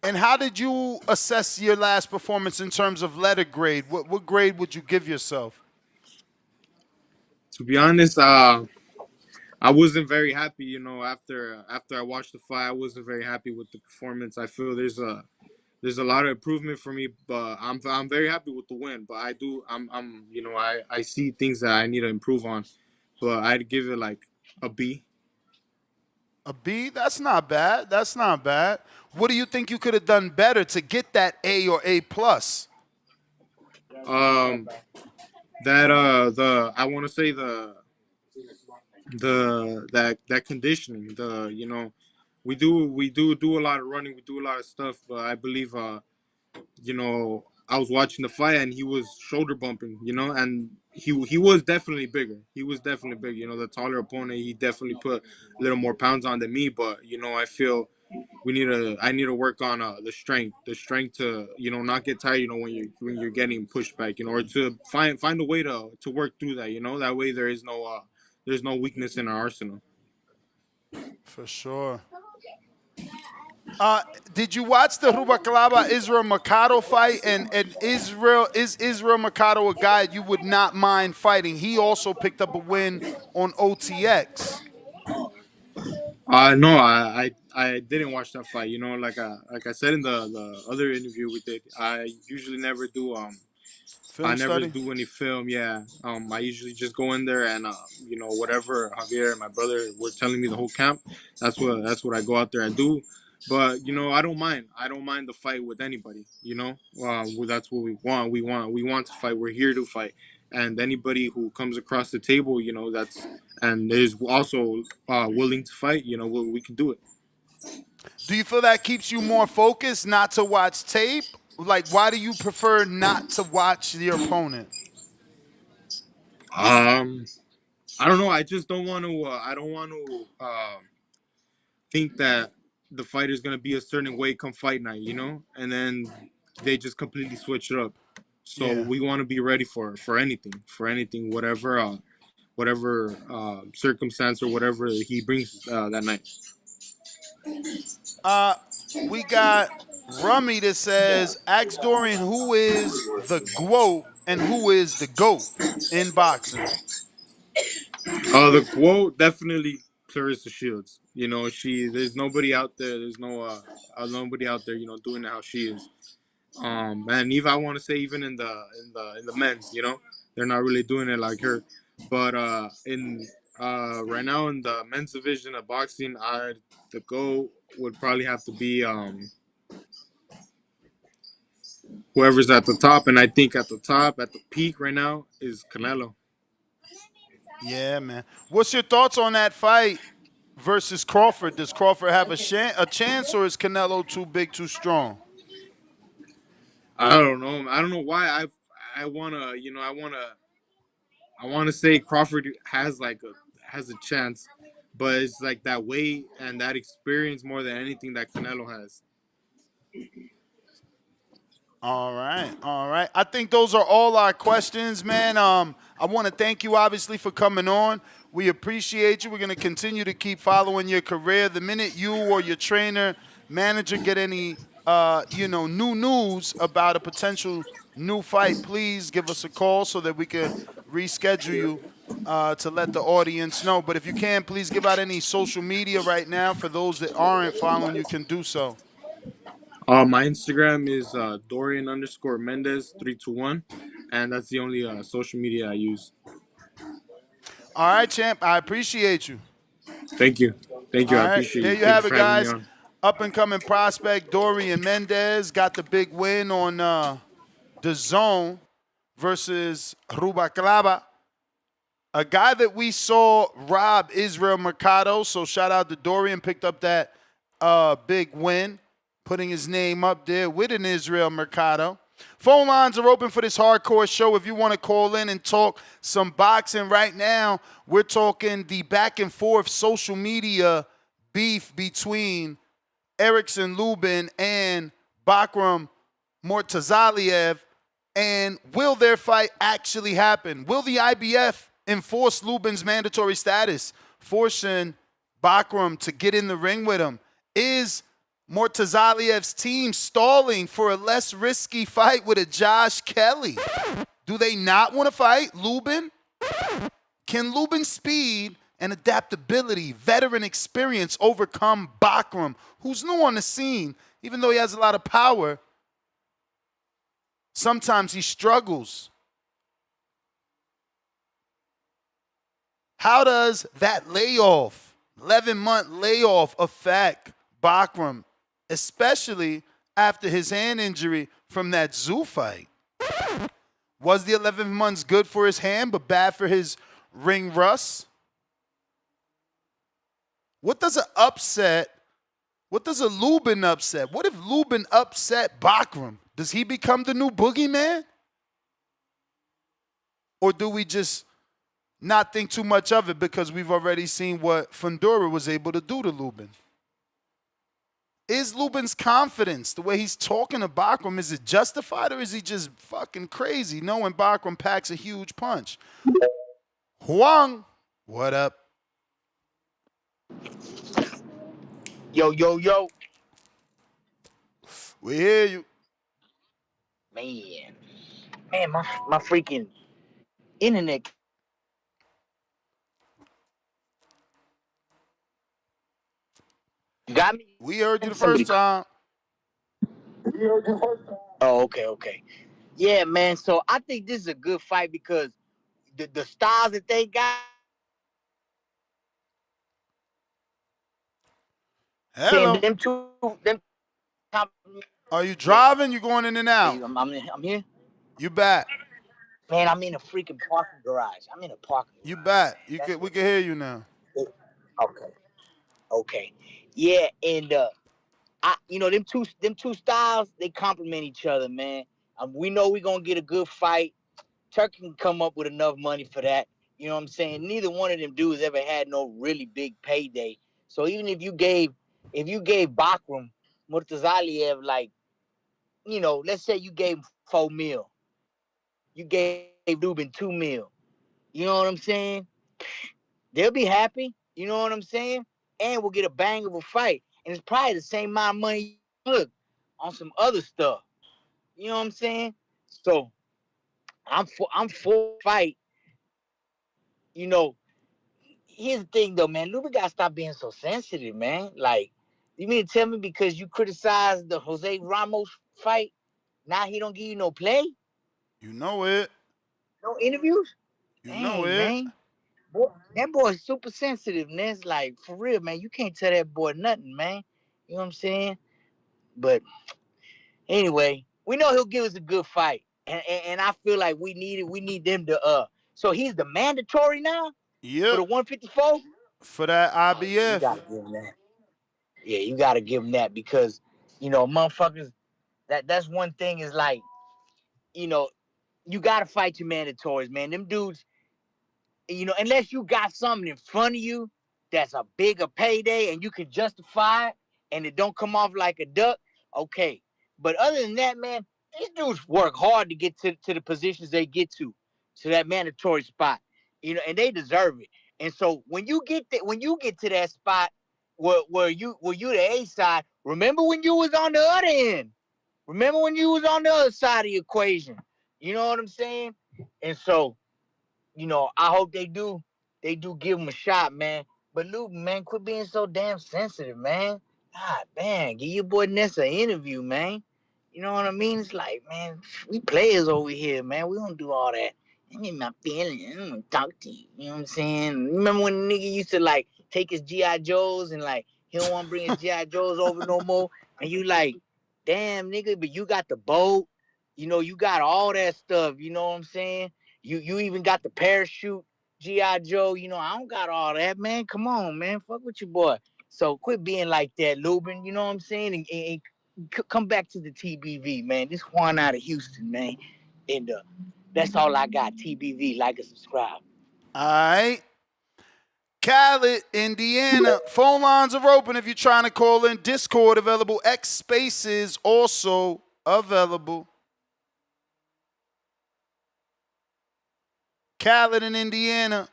And how did you assess your last performance in terms of letter grade? What grade would you give yourself?
To be honest, I wasn't very happy. After I watched the fight, I wasn't very happy with the performance. I feel there's a lot of improvement for me, but I'm very happy with the win. But I do I'm I see things that I need to improve on. but I'd give it like a B.
A B? That's not bad. That's not bad. What do you think you could have done better to get that A or A plus?
Um, that the I want to say that conditioning, the we do a lot of running, we do a lot of stuff, but I believe I was watching the fight and he was shoulder bumping, and he was definitely bigger. He was definitely big. The taller opponent, he definitely put a little more pounds on than me. But I feel I need to work on the strength to not get tired. When you're getting pushed back. Or to find a way to work through that. That way there's no weakness in our arsenal.
For sure. Uh, did you watch the Rubalcaba Israel Mercado fight? And Israel Mercado a guy you would not mind fighting? He also picked up a win on OTX.
No, I didn't watch that fight. Like I said in the other interview we did, I usually never do I
Film
never
study?
do any film. Yeah. I usually just go in there and whatever Javier and my brother were telling me the whole camp, that's what I go out there and do. But I don't mind. I don't mind the fight with anybody. That's what we want. We want to fight. We're here to fight. And anybody who comes across the table, that's and is also willing to fight, we can do it.
Do you feel that keeps you more focused not to watch tape? Like, why do you prefer not to watch your opponent?
Um, I don't know. I just don't want to. I don't want to think that the fight is gonna be a certain way come fight night, and then they just completely switch it up. So
Yeah.
we want to be ready for anything, whatever circumstance or whatever he brings that night.
Uh, we got Rummy that says, ask Dorian who is the GOAT and who is the GOAT in boxing.
The quote definitely Clarissa Shields. There's nobody out there. There's nobody out there. Doing it how she is. And even I want to say even in the men's, they're not really doing it like her. But in right now in the men's division of boxing, the goal would probably have to be whoever's at the top, and I think at the top, at the peak right now is Canelo.
Yeah, man. What's your thoughts on that fight versus Crawford? Does Crawford have a chance, or is Canelo too big, too strong?
I don't know. I don't know why I wanna say Crawford has a chance, but it's like that weight and that experience more than anything that Canelo has.
All right, all right. I think those are all our questions, man. I want to thank you, obviously, for coming on. We appreciate you. We're going to continue to keep following your career. The minute you or your trainer, manager get any, new news about a potential new fight, please give us a call so that we can reschedule you to let the audience know. But if you can, please give out any social media right now for those that aren't following. You can do so.
My Instagram is Dorian_Mendez321, and that's the only social media I use.
All right, champ. I appreciate you.
Thank you, thank
All
you. I
right,
appreciate
there
you.
you
Thank you
have it,
for having me
guys.
on.
Up and coming prospect Dorian Mendez got the big win on the zone versus Rubalcaba, a guy that we saw rob Israel Mercado. So shout out to Dorian, picked up that big win, putting his name up there with an Israel Mercado. Phone lines are open for this hardcore show. If you want to call in and talk some boxing right now, we're talking the back and forth social media beef between Erickson Lubin and Bakram Murtazaliev. And will their fight actually happen? Will the IBF enforce Lubin's mandatory status, forcing Bakram to get in the ring with him? Is Murtazaliev's team stalling for a less risky fight with a Josh Kelly? Do they not want to fight Lubin? Can Lubin's speed and adaptability, veteran experience overcome Bakram, who's new on the scene, even though he has a lot of power? Sometimes he struggles. How does that layoff, 11-month layoff, affect Bakram, especially after his hand injury from that zoo fight? Was the 11 months good for his hand but bad for his ring rust? What does a Lubin upset? What if Lubin upset Bakram? Does he become the new boogeyman? Or do we just not think too much of it because we've already seen what Fundora was able to do to Lubin? Is Lubin's confidence, the way he's talking to Bakram, is it justified or is he just fucking crazy knowing Bakram packs a huge punch? Huang, what up?
Yo, yo, yo.
We hear you.
Man. Man, my freaking internet got me.
We heard you the
Somebody.
first time.
Oh, okay. Yeah, man. So I think this is a good fight because the styles that they got. Saying
Hello.
them.
Are you driving? You going in and out?
I'm here.
You back.
Man, I'm in a freaking parking garage. I'm in a parking
You
garage,
back.
man. That's
We
what.
can hear you now.
Okay. Yeah, and them two styles, they complement each other, man. We know we're gonna get a good fight. Turkey can come up with enough money for that. You know what I'm saying? Neither one of them dudes ever had no really big payday. So even if you gave Bakram Murtazaliev, like, let's say you gave him 4 mil, you gave Lubin 2 mil. You know what I'm saying? They'll be happy. You know what I'm saying? And we'll get a bang of a fight. And it's probably the same amount of money you look on some other stuff. You know what I'm saying? So I'm for fight. You know, here's the thing though, man. Lubin gotta stop being so sensitive, man. Like, you mean to tell me because you criticized the Jose Ramos fight, now he don't give you no play?
You know it.
No interviews?
You know
Dang,
it.
man. Boy, that boy's super sensitive, man. It's like, for real, man. You can't tell that boy nothing, man. You know what I'm saying? But anyway, we know he'll give us a good fight. And I feel like we need them to so he's the mandatory now for
Yep.
the 154?
For that
Oh yeah, you
IBF.
gotta give him that. Yeah, you gotta give him that because, motherfuckers, that's one thing is like, you know, you gotta fight your mandatories, man. Them dudes, unless you got something in front of you that's a bigger payday and you can justify it and it don't come off like a duck, okay. But other than that, man, these dudes work hard to get to the positions they get to that mandatory spot, and they deserve it. And so when you get to that spot where you the A side, remember when you was on the other end. Remember when you was on the other side of the equation. You know what I'm saying? And so, I hope they do give him a shot, man. But Lubin, man, quit being so damn sensitive, man. God, man, give your boy Ness an interview, man. You know what I mean? It's like, man, we players over here, man. We don't do all that. I need my feelings. I don't want to talk to you. You know what I'm saying? Remember when the nigga used to, like, take his G.I. Joes and, like, he don't want to bring his G.I. Joes over no more? And you like, damn, nigga, but you got the boat. You got all that stuff. You know what I'm saying? You even got the parachute, G.I. Joe. I don't got all that, man. Come on, man. Fuck with your boy. So quit being like that, Lubin. You know what I'm saying? And come back to the TBV, man. This Juan out of Houston, man. And that's all I got. TBV, like and subscribe.
All right. Khaled, Indiana. Phone lines are open if you're trying to call in. Discord available. X Spaces also available. Khaled in Indiana.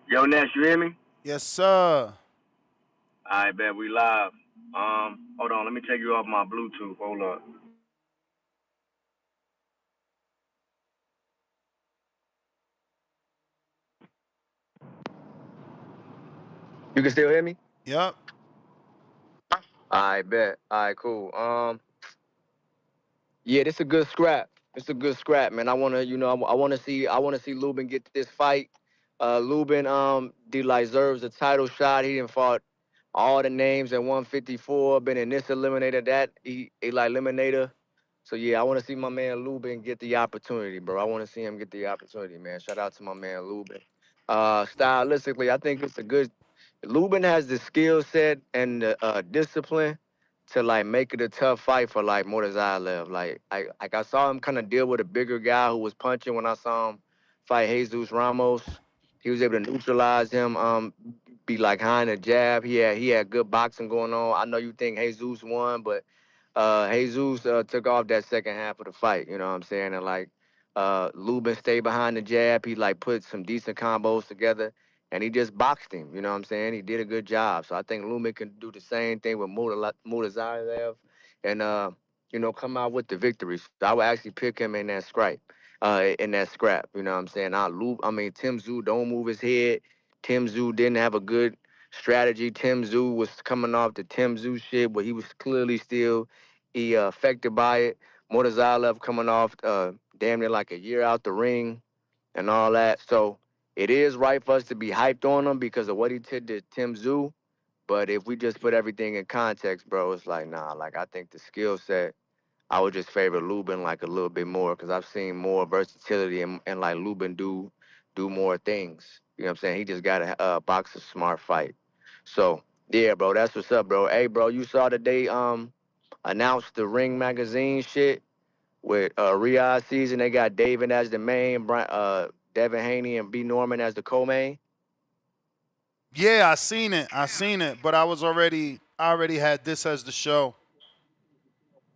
Yo, Nash, you hear me?
Yes, sir.
I bet we live. Hold on, let me take you off my Bluetooth. Hold up. You can still hear me?
Yep.
I bet. All right, cool. Yeah, this a good scrap.
It's a good scrap, man. I wanna, I wanna see Lubin get this fight. Lubin, deserves a title shot. He didn't fought all the names at 154. Been in this eliminator, that like eliminator. So yeah, I want to see my man Lubin get the opportunity, bro. I want to see him get the opportunity, man. Shout out to my man Lubin. Stylistically, I think it's a good. Lubin has the skill set and the discipline to like make it a tough fight for like Murtazaliev. I saw him kind of deal with a bigger guy who was punching when I saw him fight Jesus Ramos. He was able to neutralize him, be like high in a jab. He had good boxing going on. I know you think Jesus won, but Jesus took off that second half of the fight. You know what I'm saying? And like Lubin stayed behind the jab. He like put some decent combos together, and he just boxed him. You know what I'm saying? He did a good job. So I think Lubin can do the same thing with Murtazaliev, and come out with the victory. So I would actually pick him in that scrap. In that scrap, you know what I'm saying? Tim Tszyu don't move his head. Tim Tszyu didn't have a good strategy. Tim Tszyu was coming off the Tim Tszyu shit, but he was clearly still affected by it. Murtazaliev coming off damn near like a year out the ring and all that. So it is right for us to be hyped on him because of what he did to Tim Tszyu. But if we just put everything in context, bro, it's like, nah, like I think the skill set, I would just favor Lubin like a little bit more because I've seen more versatility and like Lubin do more things. You know what I'm saying? He just got to box a smart fight. So yeah, bro, that's what's up, bro. Hey, bro, you saw that they announced the Ring magazine shit with Riyadh season. They got David as the main, Devin Haney and B Norman as the co-main.
Yeah, I seen it. But I already had this as the show.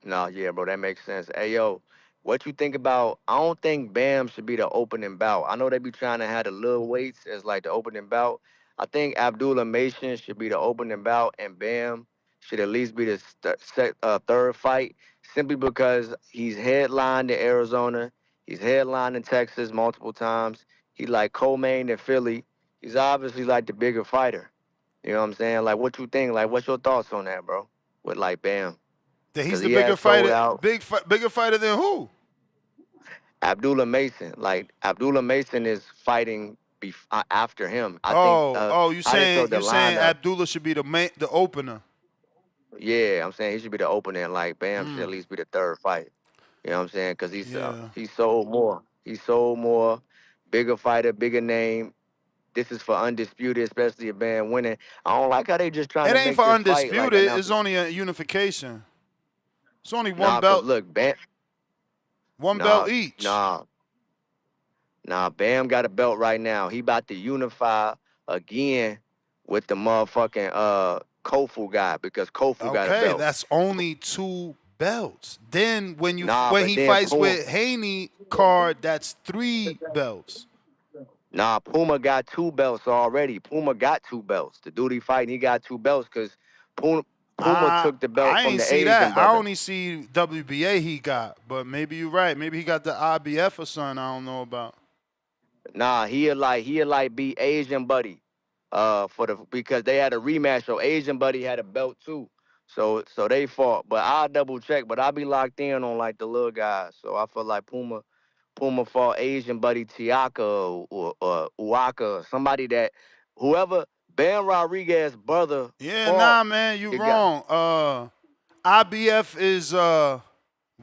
No, yeah, bro, that makes sense. Hey, yo, what you think about? I don't think Bam should be the opening bout. I know they be trying to have the little weights as like the opening bout. I think Abdullah Mason should be the opening bout, and Bam should at least be the third fight, simply because he's headlined in Arizona, he's headlined in Texas multiple times. He like co-main in Philly. He's obviously like the bigger fighter. You know what I'm saying? Like, what you think? Like, what's your thoughts on that, bro? With like Bam,
That he's
because
the
he
bigger
has sold
fighter,
out.
bigger fighter than who?
Abdullah Mason. Like Abdullah Mason is fighting after him. I think
Oh, you
how they showed the
saying
lineup.
Abdullah should be the opener.
Yeah, I'm saying he should be the opener. Like Bam should at
Mm,
least be the third fight. You know what I'm saying? Because
yeah.
he sold more. He sold more. Bigger fighter, bigger name. This is for undisputed, especially if Bam winning. I don't like how they just trying
It
to
ain't
make
for
this fight like
undisputed.
announce
It's
it.
only a unification. It's only
Nah, cause look, Bam.
one belt
Nah,
each.
nah. Nah, Bam got a belt right now. He about to unify again with the motherfucking Kofu guy because Kofu got a
Okay,
belt.
that's only two belts. Then
Nah,
when
but
he
then
fights with Haney card, that's three belts.
Puma got two belts already. Puma got two belts. The dude he fighting, he got two belts because Puma took the belt
I
from
ain't
the
see
Asian
that. I
brother.
only see WBA he got, but maybe you're right. Maybe he got the IBF or something I don't know about.
Nah, he'll like be Asian buddy. For the because they had a rematch, so Asian buddy had a belt too. So they fought. But I'll double check, but I'll be locked in on like the little guys. So I feel like Puma fought Asian buddy Tiaka or Uwaka, somebody that whoever Ben Rodriguez's brother
Yeah,
fought,
nah, man, you
it got
wrong. IBF is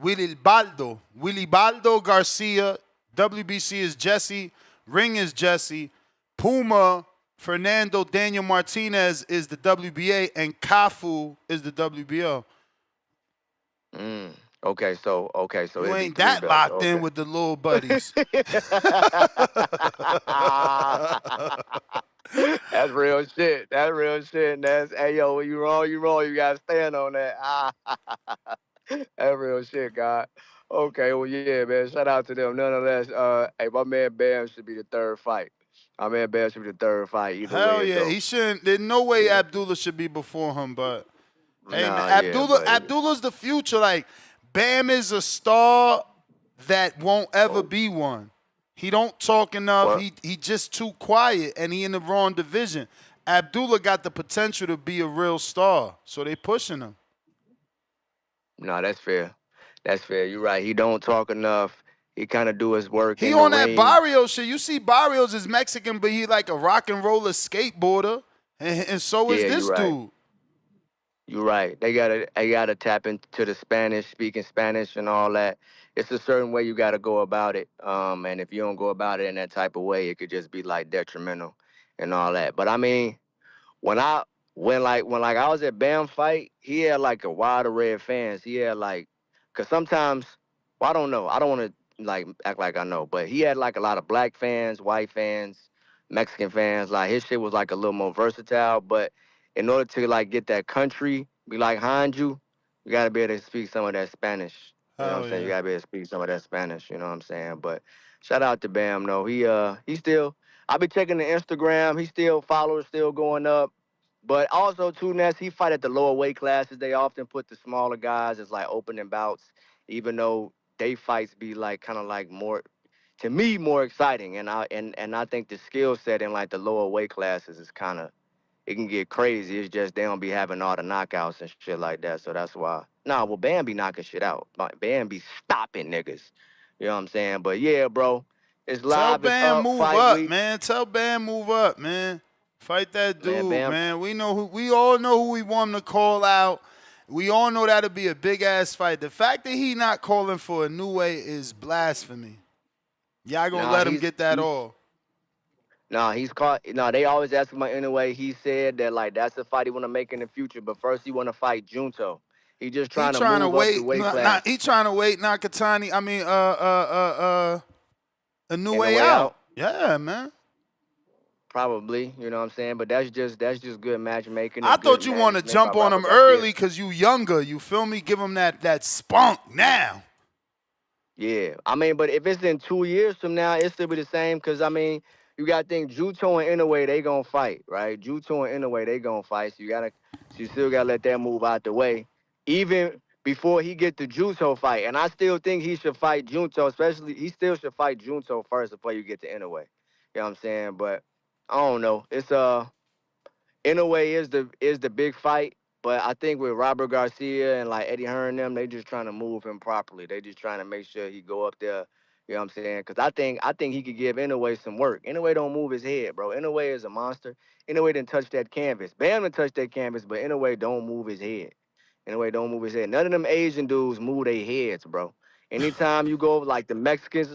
Willy Baldo. Willy Baldo Garcia. WBC is Jesse. Ring is Jesse. Puma, Fernando Daniel Martinez is the WBA, and Kafu is the WBO.
mm, okay, so
You
it'd be
ain't
three
that
belts.
locked in
Okay.
with the little buddies.
That's real shit. That's real shit. And that's hey yo, when you wrong, you wrong. You gotta stand on that. That's real shit, God. Okay, well yeah, man. Shout out to them. Nonetheless, hey, my man Bam should be the third fight. My man Bam should be the third fight. Either way
Hell
it
yeah,
go.
he shouldn't. There's no way
Yeah.
Abdullah should be before him, but hey man,
Nah, yeah, but
Abdullah's the future. Like Bam is a star that won't ever
oh,
be one. He don't talk enough.
what?
He just too quiet, and he in the wrong division. Abdullah got the potential to be a real star, so they pushing him.
No, that's fair. That's fair. You're right. He don't talk enough. He kind of do his work
He
in the
on that
ring.
Barrios shit. You see, Barrios is Mexican, but he like a rock and roller skateboarder, and so is
Yeah, you're
this
right.
dude.
You're right. They gotta tap into the Spanish, speaking Spanish and all that. It's a certain way you gotta go about it. And if you don't go about it in that type of way, it could just be like detrimental and all that. But I mean, when I when I was at Bam fight, he had like a wide array of fans. He had like, cause sometimes, well, I don't know. I don't want to like act like I know, but he had like a lot of black fans, white fans, Mexican fans. Like his shit was like a little more versatile. But in order to like get that country be like behind you, you gotta be able to speak some of that Spanish. You know what
Hell
I'm saying? You
yeah.
gotta be able to speak some of that Spanish. You know what I'm saying? But shout out to Bam. No, he still. I be checking the Instagram. He still followers still going up. But also too, Ness, he fight at the lower weight classes. They often put the smaller guys as like opening bouts, even though they fights be like kind of like more, to me, more exciting. And I think the skill set in like the lower weight classes is kind of, it can get crazy. It's just they don't be having all the knockouts and shit like that. So that's why. Nah, well, Bam be knocking shit out. Bam be stopping niggas. You know what I'm saying? But yeah, bro, it's
Tell
live. It's
Bam
up.
move
Fight
up,
week.
man. Tell Bam move up, man. Fight that
Man,
dude,
Bam.
man. We all know who we want him to call out. We all know that'll be a big ass fight. The fact that he not calling for a new way is blasphemy. Y'all gonna
Nah,
let him get that
he's
all.
Nah, he's caught. Nah, they always ask him anyway. He said that like that's the fight he want to make in the future, but first he want to fight Junto. He just
He
trying to
trying to
move up the
wait,
weight class
he trying to wait Nakatani. I mean, a new
and the
way
way
out.
out.
Yeah, man.
Probably, you know what I'm saying. But that's just good matchmaking
I
and good
thought you want to
management by
jump on
Robert
him
Garcia.
early because you younger. You feel me? Give him that spunk now.
Yeah, I mean, but if it's in 2 years from now, it still be the same. Cause I mean, you got to think Juto and Inoue they gonna fight, right? Juto and Inoue they gonna fight. So you still gotta let that move out the way, even before he get the Juto fight. And I still think he should fight Junto, especially he still should fight Junto first before you get to Inoue. You know what I'm saying? But I don't know. It's in a way is the big fight. But I think with Robert Garcia and like Eddie Hearn and them, they just trying to move him properly. They just trying to make sure he go up there. You know what I'm saying? Because I think he could give Inoue some work. Inoue don't move his head, bro. Inoue is a monster. Inoue didn't touch that canvas. Bam didn't touch that canvas, but Inoue don't move his head. Inoue don't move his head. None of them Asian dudes move their heads, bro. Anytime you go over like the Mexicans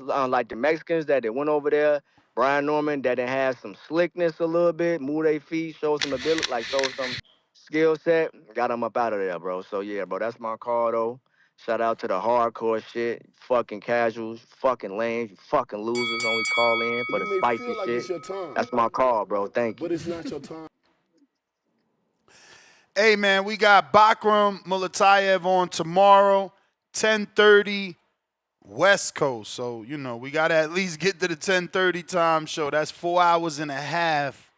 that they went over there, Brian Norman that it has some slickness a little bit, move their feet, show some ability, like show some skill set, got him up out of there, bro. So yeah, bro, that's my call though. Shout out to the hardcore shit, fucking casuals, fucking lames, you fucking losers. Only call in for
You
the
may
spicy
feel like it's
shit.
your time,
That's my call, bro. Thank
but
you.
it's not your time.
Hey, man, we got Bakram Mulatayev on tomorrow, 10:30 West Coast. So, we got to at least get to the 10:30 time show. That's 4 hours and a half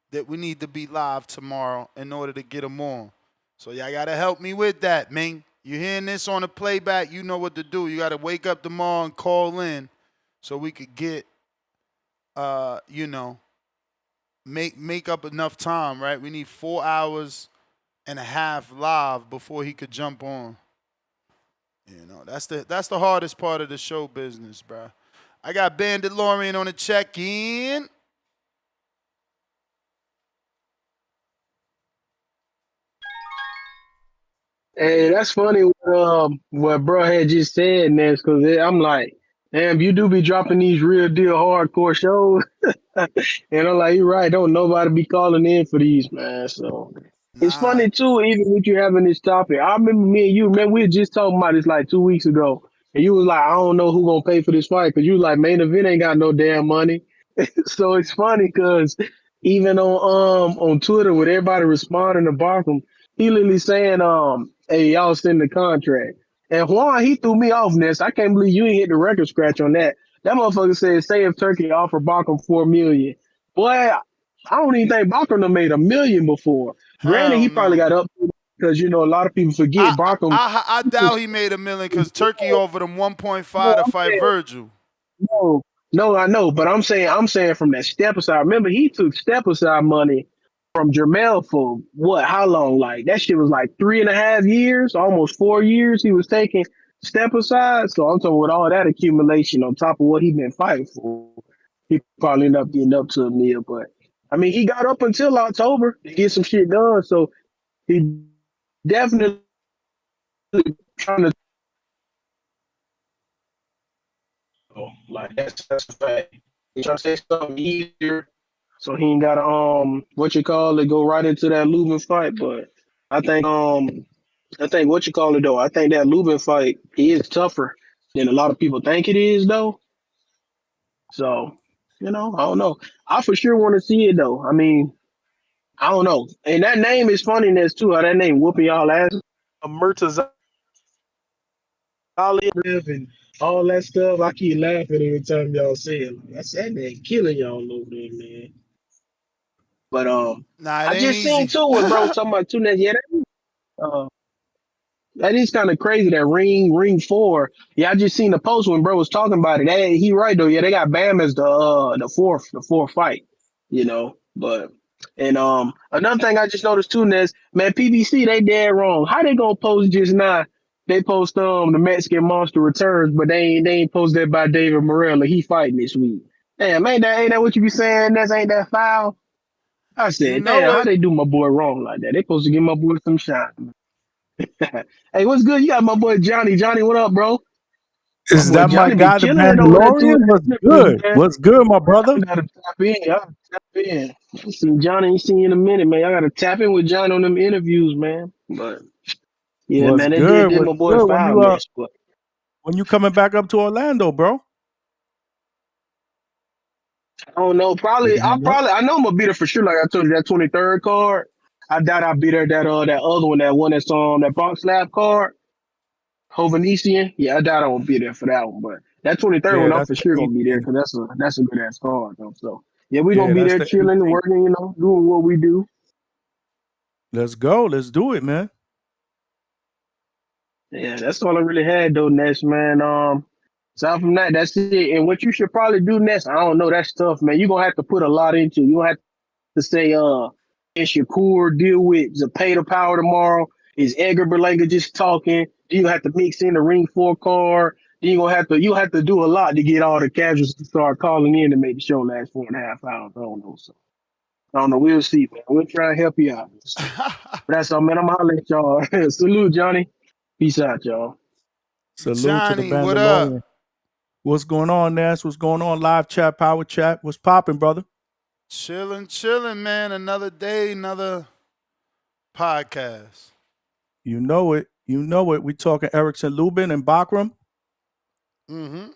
that we need to be live tomorrow in order to get them on. So, y'all got to help me with that, Ming. You hearing this on the playback, you know what to do. You got to wake up tomorrow and call in so we could get, make up enough time, right? We need 4 hours and a half live before he could jump on. That's the hardest part of the show business, bro. I got Bandit Lorian on the check-in.
Hey, that's funny what bro had just said, Ness, because I'm like, damn, you do be dropping these real deal hardcore shows. And I'm like, you're right, don't nobody be calling in for these, man. So it's
Nah,
funny too, even with you having this topic. I remember me and you, man, we were just talking about this like 2 weeks ago. And you was like, I don't know who gonna pay for this fight, because you was like, main event ain't got no damn money. So it's funny because even on Twitter with everybody responding to Barkham, he literally saying, hey, y'all send the contract. And Juan, he threw me off, Ness. I can't believe you ain't hit the record scratch on that. That motherfucker said, say if Turkey offer Barkham 4 million. Boy, I don't even think Barkham done made 1 million before. Granted,
hell
he probably
no.
got up because a lot of people forget
I
Barkham.
I, I doubt he made 1 million because Turkey offered him 1.5
No,
to
I'm
fight
saying
Virgil.
no, no, I know, but I'm saying from that step aside. Remember, he took step aside money from Jermel for what? How long? Like that shit was like 3.5 years, almost 4 years. He was taking step aside. So I'm talking with all that accumulation on top of what he been fighting for, he probably end up getting up to a meal. But I mean, he got up until October to get some shit done. So he definitely trying to like that's a fact. He trying to say something easier, so he ain't got to what you call it go right into that Lubin fight. But I think I think what you call it though. I think that Lubin fight is tougher than a lot of people think it is though. So I don't know. I for sure want to see it though. I mean, I don't know. And that name is funniness too. How that name whooping y'all ass. Murtazaliev and all that stuff. I keep laughing every time y'all say it. That's that name killing y'all over there, man. But
Nah, it
I
ain't
just seen
easy.
too when bro was talking about two next. Yeah, uh, that is kind of crazy. That ring 4. Yeah, I just seen the post when bro was talking about it. He right though. Yeah, they got Bam as the fourth fight. But and another thing I just noticed too, Ness, man, PBC they dead wrong. How they gonna post just now? They post the Mexican Monster returns, but they ain't post that by David Morrell. He fighting this week. Damn, ain't that what you be saying? Ness ain't that foul? I
You
said,
know
damn, how
it.
they do my boy wrong like that? They supposed to give my boy some shine. Hey, what's good? You got my boy Johnny. Johnny, what up, bro? My
Is
boy
that my
Johnny be
guy, the
killing it over there too in
Mandalorian? What's
the interviews,
good?
man.
What's good, my brother?
I gotta tap in. I gotta tap in. I seen Johnny, ain't seen you in a minute, man. I gotta tap in with Johnny on them interviews, man. But yeah,
What's
man, they did
good?
my
What's
boy
good?
foulness. But
When you coming back up to Orlando, bro?
I don't know.
You
I know I'm gonna be there for sure. Like I told you, that 23rd card. I doubt I'll be there. That other one, that one that's on that box lab card. Hovenizian, yeah, I doubt I won't be there for that one, but that 23rd
Yeah,
one, I'm
that's
for
the
sure gonna be there
18th.
because that's a good ass card though. So yeah, we gonna
Yeah,
be
that's
there
the
chilling,
18th.
working, doing what we do.
Let's go. Let's do it, man.
Yeah, that's all I really had though, Ness, man. Aside from that, that's it. And what you should probably do next, I don't know, that's tough, man. You're gonna have to put a lot into it. You gonna have to say, is Shakur deal with Zapata Power tomorrow? Is Edgar Berlanga just talking? Do you have to mix in the ring 4 card? You'll have to do a lot to get all the casuals to start calling in to make the show last 4.5 hours. I don't know. So I don't know. We'll see, man. We'll try and help you out. So, but that's all, man. I'm gonna holler at y'all. Salute, Johnny. Peace out, y'all.
Salute to the
Johnny, what up?
Mandalorian. What's going on, Nas? What's going on? Live chat, power chat. What's popping, brother?
Chilling, man. Another day, another podcast.
You know it. You know it. We talking Erickson Lubin and Bakram.
Mm-hmm.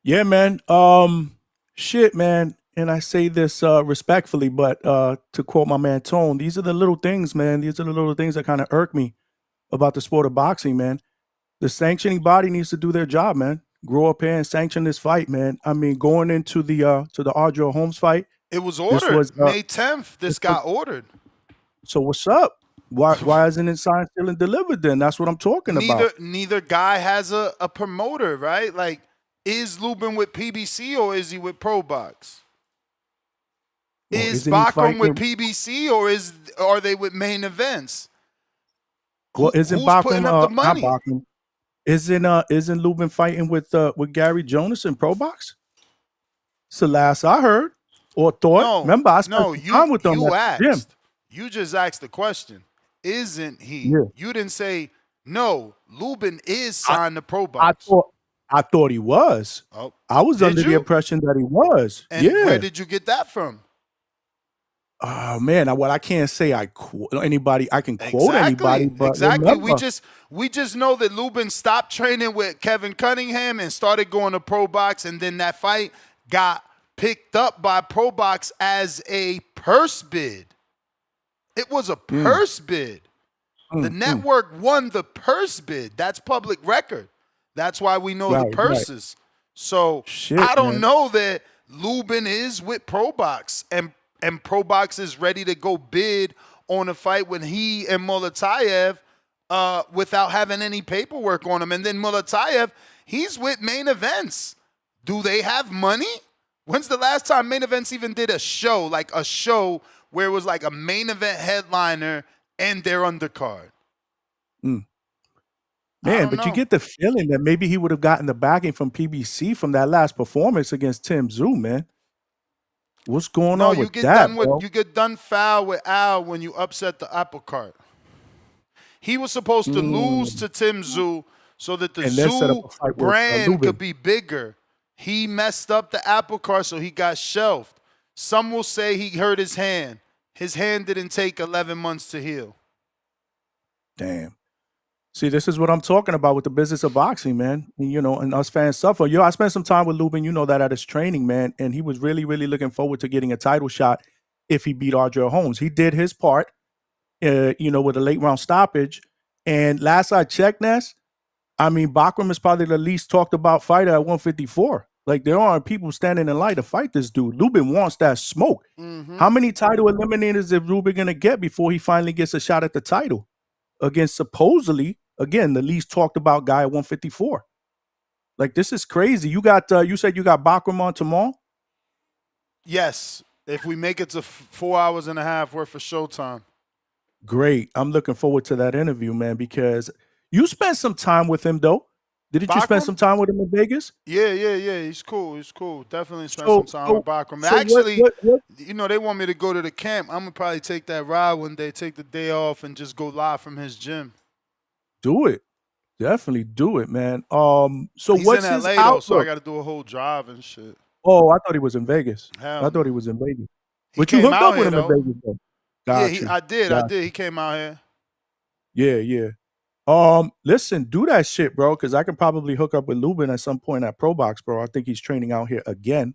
Yeah, man. Shit, man. And I say this respectfully, but to quote my man Tone, these are the little things, man. These are the little things that kind of irk me about the sport of boxing, man. The sanctioning body needs to do their job, man. Grow up here and sanction this fight, man. I mean, going into the Ardrell Holmes fight,
It was
this
ordered
was
May 10th.
this
This
was
got ordered.
so what's up? Why isn't it signed, sealed, and delivered then? That's what I'm talking about.
Neither guy has a promoter, right? Like, is Lubin with PBC or is he with ProBox?
Well,
Is
isn't he
Bakram with
fighting?
PBC or are they with main events?
Well, isn't
Who's putting
Bachman
up the
not
money?
Bachman? Isn't Lubin fighting with Gary Jonas in Pro Box? It's the last I heard or thought.
No,
Remember, I spent
no,
some time with them
you
at the gym.
asked. You just asked the question. Isn't he?
Yeah.
You didn't say no. Lubin is
I,
signed to Pro
I
Box.
thought I thought he was.
Oh,
I was
did
under the
you?
impression that he was.
And where
Yeah.
did you get that from?
Oh man, I can't say I quote anybody. I can quote anybody,
Exactly.
but
Exactly. We
remember,
just know that Lubin stopped training with Kevin Cunningham and started going to Pro Box, and then that fight got picked up by Pro Box as a purse bid. It was a purse bid. The
mm.
network won the purse bid. That's public record. That's why we know the
Right.
purses. So
Shit,
I don't
man.
know that Lubin is with ProBox and ProBox is ready to go bid on a fight when he and Murtazaliev without having any paperwork on him. And then Murtazaliev, he's with main events. Do they have money? When's the last time main events even did a show, like a show where it was like a main event headliner and their undercard? I
Man,
don't
but you
know.
get the feeling that maybe he would have gotten the backing from PBC from that last performance against Tim Zoo, man. What's going
No,
on with that, bro?
you get done foul with Al when you upset the apple cart. He was supposed to lose
Mm.
to Tim Zoo so that the
And then set up
Zoo
a fight with
brand could
Lubin.
be bigger. He messed up the apple cart, so he got shelved. Some will say he hurt his hand. His hand didn't take 11 months to heal.
Damn. See, this is what I'm talking about with the business of boxing, man. And, you know, and us fans suffer. I spent some time with Lubin, you know that, at his training, man, and he was really, really looking forward to getting a title shot if he beat Ardrell Holmes. He did his part, you know, with a late round stoppage. And last I checked, Ness, I mean, Bakram is probably the least talked about fighter at 154. Like, there aren't people standing in line to fight this dude. Lubin wants that smoke. How many title eliminators is Lubin going to get before he finally gets a shot at the title against supposedly, again, the least talked about guy at 154? Like, this is crazy. You got, you said you got Bakram on tomorrow?
Yes, if we make it to 4 hours and a half worth of showtime.
Great. I'm looking forward to that interview, man, because you spent some time with him, though. Didn't you spend
Bakram?
some time with him in Vegas?
Yeah. He's cool. He's cool. Definitely spent some
So,
time
so,
with Bakram.
so what,
Actually,
what?
you know, they want me to go to the camp. I'm gonna probably take that ride one day, take the day off, and just go live from his gym.
Do it. Definitely do it, man. So
He's
what's
in
his
LA though, so I
outlook?
got to do a whole drive and shit.
Oh, I thought he was in Vegas.
Hell
I thought he
no.
was in Vegas.
He
But you
came
hooked
out
up with
here
him in
though.
Vegas, though.
Yeah,
Got you.
I did.
Got
He came out here.
you. Yeah. Listen, do that shit, bro, because I can probably hook up with Lubin at some point at Pro Box, bro. I think he's training out here again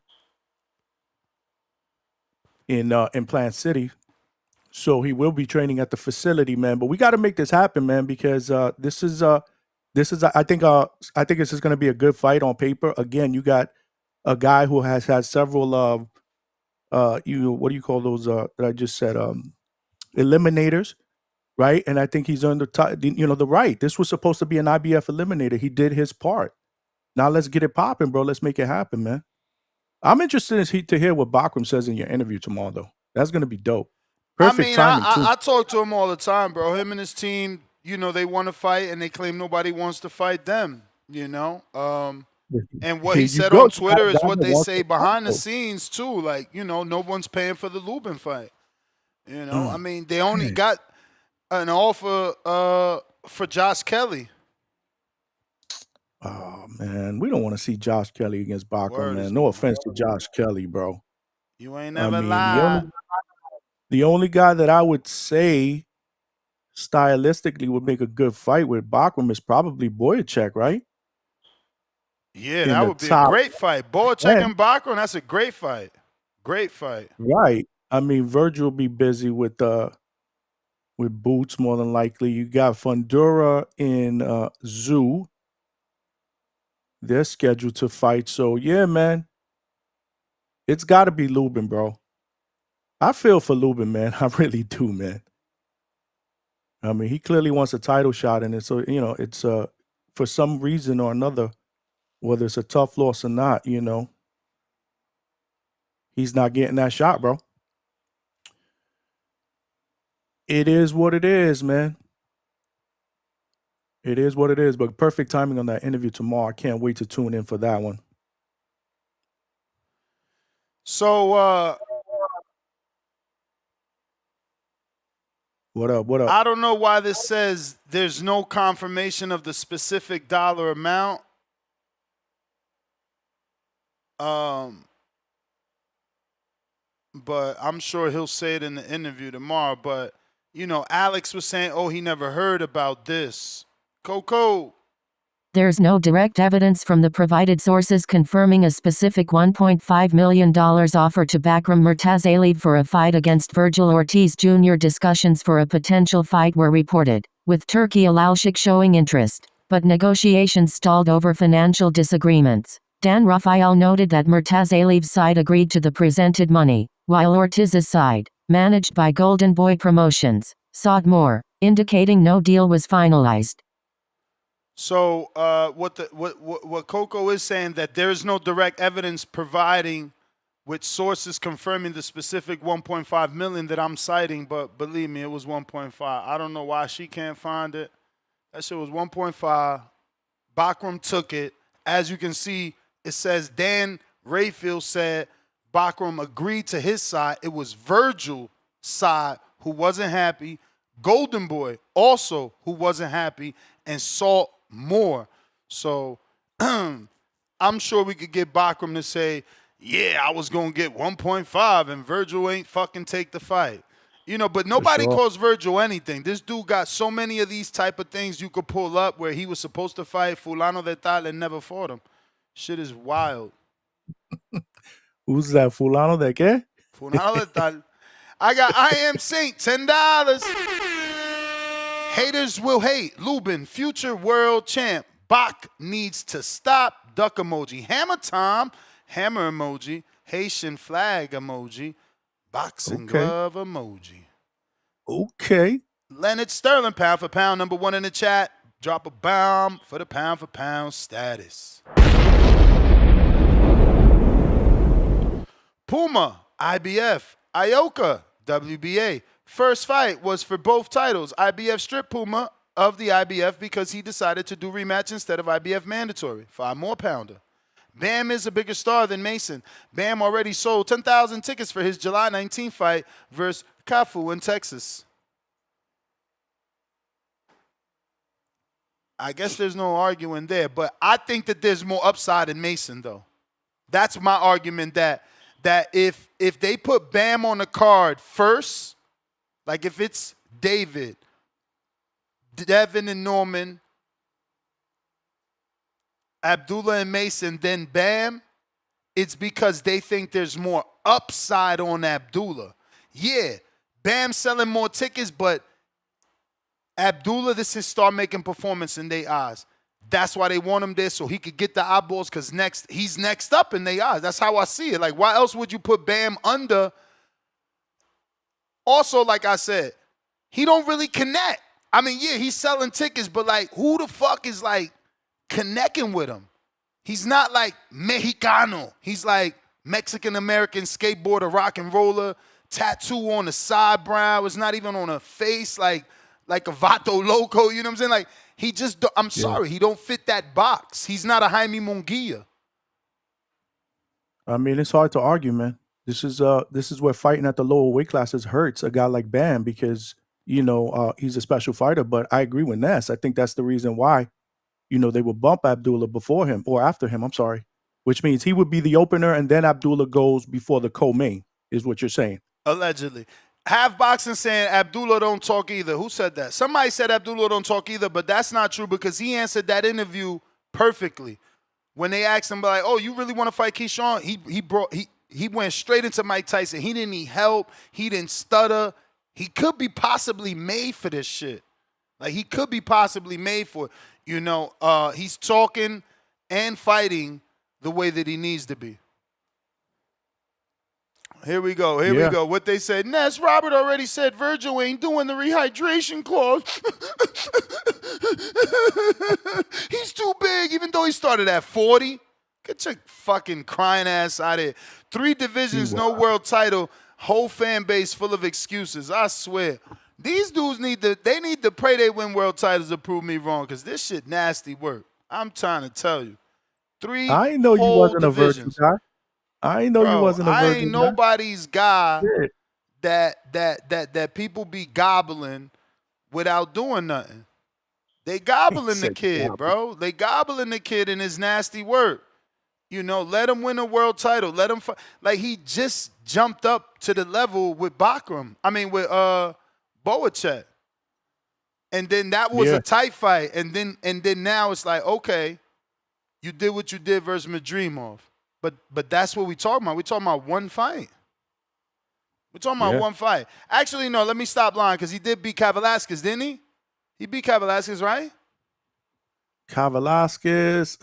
in Plant City. So he will be training at the facility, man. But we got to make this happen, man, because this is I think this is going to be a good fight on paper. Again, you got a guy who has had several you know, what do you call those that I just said, eliminators, right? And I think he's on the right. This was supposed to be an IBF eliminator. He did his part. Now let's get it popping, bro. Let's make it happen, man. I'm interested to hear what Bakram says in your interview tomorrow, though. That's going to be dope. Perfect timing, too.
I talk to him all the time, bro. Him and his team, you know, they want to fight and they claim nobody wants to fight them, you know? And what
Here
he
you
said
go.
on
You got
Twitter
a
is
guy
what
that
they
wants
say
to fight,
behind the
though.
scenes, too. Like, you know, no one's paying for the Lubin fight. You know, I
Mm.
mean, they only
Man.
got an offer for Josh Kelly.
Oh, man. We don't want to see Josh Kelly against Bakram,
Word is
man. No
born.
offense to Josh Kelly, bro.
You ain't
I
never
mean,
lied.
the only guy that I would say stylistically would make a good fight with Bakram is probably Boyacek, right?
Yeah,
In
that
the
would be a
top
great fight. Boacek
10.
and Bakram, that's a great fight. Great fight.
Right. I mean, Virgil will be busy with Boots more than likely. You got Fundura and Zoo. They're scheduled to fight. So yeah, man. It's gotta be Lubin, bro. I feel for Lubin, man. I really do, man. I mean, he clearly wants a title shot, and it's it's for some reason or another, whether it's a tough loss or not, you know, he's not getting that shot, bro. It is what it is, man. It is what it is, but perfect timing on that interview tomorrow. I can't wait to tune in for that one.
So
What up? What up?
I don't know why this says there's no confirmation of the specific dollar amount. But I'm sure he'll say it in the interview tomorrow. But, you know, Alex was saying, oh, he never heard about this. Coco.
There's no direct evidence from the provided sources confirming a specific $1.5 million offer to Bakram Murtazaliev for a fight against Virgil Ortiz Jr. Discussions for a potential fight were reported, with Turki Alalshik showing interest, but negotiations stalled over financial disagreements. Dan Rafael noted that Murtazaliev's side agreed to the presented money, while Ortiz's side, managed by Golden Boy Promotions, sought more, indicating no deal was finalized.
So what Coco is saying, that there is no direct evidence providing with sources confirming the specific 1.5 million that I'm citing, but believe me, it was 1.5. I don't know why she can't find it. That shit was 1.5. Bakram took it. As you can see, it says Dan Rayfield said Bakram agreed to his side. It was Virgil's side who wasn't happy. Golden Boy also who wasn't happy, and Salt Moore. So I'm sure we could get Bakram to say, yeah, I was going to get 1.5 and Virgil ain't fucking take the fight. You know, but nobody
sure.
calls Virgil anything. This dude got so many of these type of things you could pull up where he was supposed to fight Fulano de Tal and never fought him. Shit is wild.
Who's that? Fulano de qué?
Fulano de Tal. I got I Am Saint, $10. Haters will hate. Lubin, future world champ. Bach needs to stop. Duck emoji. Hammer time. Hammer emoji. Haitian flag emoji. Boxing glove emoji.
Okay.
Leonard Sterling, pound for pound, number one in the chat. Drop a bomb for the pound for pound status. Puma, IBF. Ioka, WBA. First fight was for both titles. IBF stripped Puma of the IBF because he decided to do rematch instead of IBF mandatory. 5 more pounder. Bam is a bigger star than Mason. Bam already sold 10,000 tickets for his July 19th fight versus Cafu in Texas. I guess there's no arguing there, but I think that there's more upside in Mason, though. That's my argument that if they put Bam on the card first, like if it's David, Devin and Norman, Abdullah and Mason, then Bam, it's because they think there's more upside on Abdullah. Yeah, Bam selling more tickets, but Abdullah, this is star-making performance in their eyes. That's why they want him there, so he could get the eyeballs, because he's next up in their eyes. That's how I see it. Like, why else would you put Bam under? Also, like I said, he don't really connect. I mean, yeah, he's selling tickets, but, like, who the fuck is, like, connecting with him? He's not, like, Mexicano. He's, like, Mexican-American skateboarder, rock and roller, tattoo on the side brow. It's not even on a face, like a Vato Loco, you know what I'm saying? Like, he just, I'm sorry, he don't fit that box. He's not a Jaime Munguia.
I mean, it's hard to argue, man. This is where fighting at the lower weight classes hurts a guy like Bam because, he's a special fighter. But I agree with Ness. I think that's the reason why, they would bump Abdullah before him or after him. I'm sorry. Which means he would be the opener and then Abdullah goes before the co-main, is what you're saying.
Allegedly. Half Boxing saying Abdullah don't talk either. Who said that? Somebody said Abdullah don't talk either, but that's not true because he answered that interview perfectly. When they asked him, like, oh, you really want to fight Keyshawn? He went straight into Mike Tyson. He didn't need help. He didn't stutter. He could be possibly made for this shit. Like, he could be possibly made for it. He's talking and fighting the way that he needs to be. Here we go. Here we go. What they said. Ness, Robert already said Virgil ain't doing the rehydration clause. He's too big, even though he started at 40. Get your fucking crying ass out of here. 3 divisions, no world title. Whole fan base full of excuses. I swear. These dudes need to pray they win world titles to prove me wrong, because this shit nasty work. I'm trying to tell you. 3
I ain't know you wasn't
divisions.
a virgin guy. I ain't know you wasn't a virgin.
I ain't nobody's guy that people be gobbling without doing nothing. They gobbling the kid, bro. They gobbling the kid in his nasty work. Let him win a world title. Let him like he just jumped up to the level with Bakram. I mean with Boachet. And then that was a tight fight. And then now it's like, okay, you did what you did versus Madrimov. But that's what we talking about. We're talking about one fight. We're talking about one fight. Actually, no, let me stop lying, because he did beat Kavalasquez, didn't he? He beat Kavalasquez, right?
Kavalasquez,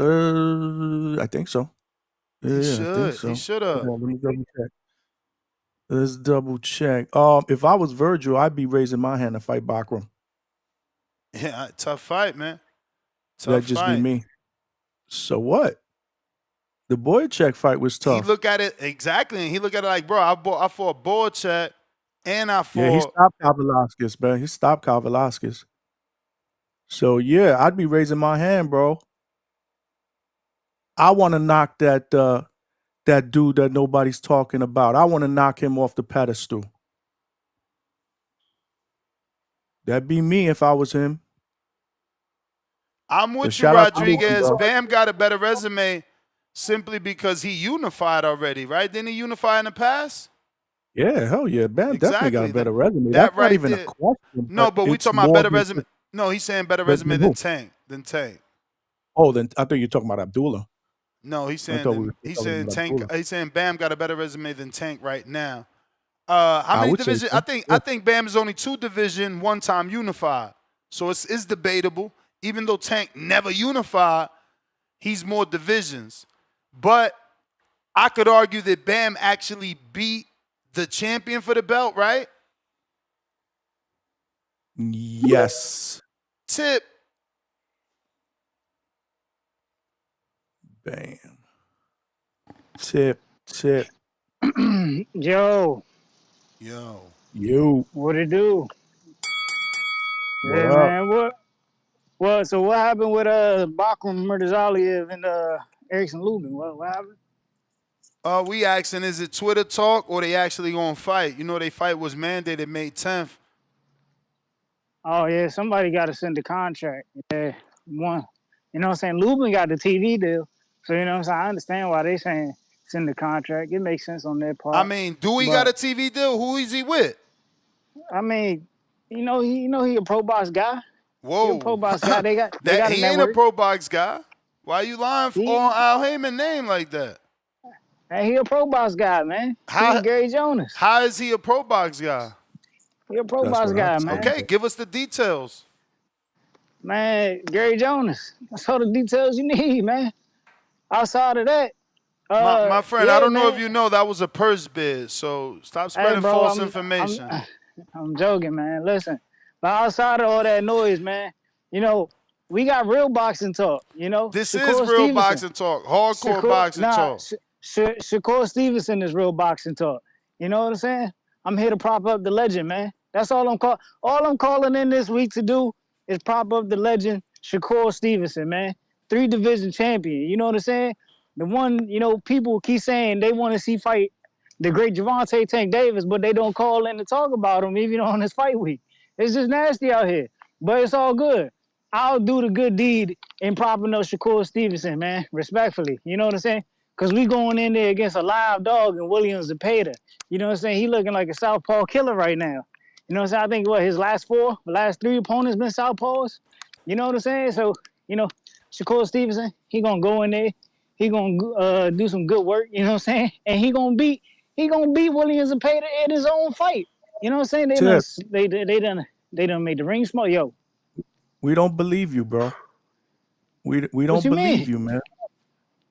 I think so.
He should.
So.
He should have.
Let me double check. Let's double check. If I was Virgil, I'd be raising my hand to fight Bakram.
Yeah, tough fight, man.
That'd just be me. So what? The Boychek fight was tough.
He look at it exactly. He look at it like, bro, I fought Boychek and I fought.
Yeah, he stopped Kavalasquez, man. He stopped Kavalasquez. So yeah, I'd be raising my hand, bro. I want to knock that dude that nobody's talking about. I want to knock him off the pedestal. That'd be me if I was him.
I'm
But
with you,
shout out to Lubin,
Rodriguez.
bro.
Bam got a better resume simply because he unified already, right? Didn't he unify in the past?
Yeah, hell yeah. Bam definitely got a
Exactly.
better resume. That's
That
not
right
even a
there.
question,
No,
but
but we
it's
talking about
more
better
than
resume.
just
No, he's saying better
than
resume than
who?
Tank.
Oh, then I think you're talking about Abdullah.
No,
I thought we were
he's
talking
saying
about
Tank.
Abdullah.
He's saying Bam got a better resume than Tank right now. How
I
many
would say
divisions?
so.
I
Yeah.
think Bam is only 2 division, 1 time unified. So it's debatable. Even though Tank never unified, he's more divisions. But I could argue that Bam actually beat the champion for the belt, right?
Yes.
Tip.
Bam. Tip.
Yo,
Yo.
You.
what it do?
What
Yeah,
up?
man. So what happened with Bakram Murtazaliev and Erickson Lubin? What happened?
We asking, is it Twitter talk or they actually gonna fight? You know, they fight was mandated May 10th.
Oh yeah, somebody got to send the contract. Yeah, one. You know what I'm saying? Lubin got the TV deal, so you know what I'm saying. I understand why they saying send the contract. It makes sense on their
I
part,
mean, do he got
but
a TV deal? Who is he with?
I mean, he a pro box guy. He a pro
Whoa.
box guy. They
That
got a
he ain't a
network.
pro box guy. Why you lying on
He
Al Heyman name like that?
he a pro box guy, man. He
How
and Gary Jonas.
how is he a pro box guy?
He a pro
That's
box
what I'm
guy,
saying.
man.
Okay, give us the details.
Man, Gary Jonas. That's all the details you need, man. Outside of that,
My friend, I
yeah,
don't know if
man.
you know that was a purse bid, so stop
Hey,
spreading
bro,
false
I'm
information.
I'm joking, man. Listen, but outside of all that noise, man, you know, we got real boxing talk. You know,
This is
Shakur
real
Stevenson.
boxing talk, hardcore
Shakur,
boxing
nah,
talk.
Shakur Stevenson is real boxing talk. You know what I'm saying? I'm here to prop up the legend, man. That's all I'm call. All I'm calling in this week to do is prop up the legend, Shakur Stevenson, man. 3 division champion. You know what I'm saying? The one, people keep saying they want to see fight the great Javante Tank Davis, but they don't call in to talk about him even on his fight week. It's just nasty out here. But it's all good. I'll do the good deed in propping up Shakur Stevenson, man, respectfully. You know what I'm saying? Because we going in there against a live dog in Williams Zepeda. You know what I'm saying? He looking like a southpaw killer right now. You know what I'm saying? I think, his last 3 opponents been southpaws? You know what I'm saying? So, Shakur Stevenson, he going to go in there. He going to do some good work, you know what I'm saying? And he gonna beat Williams Zepeda in his own fight. You know what I'm saying?
Tip.
They done made the ring small. Yo,
We don't believe you, bro. We
what
don't
you
believe
mean?
you, man.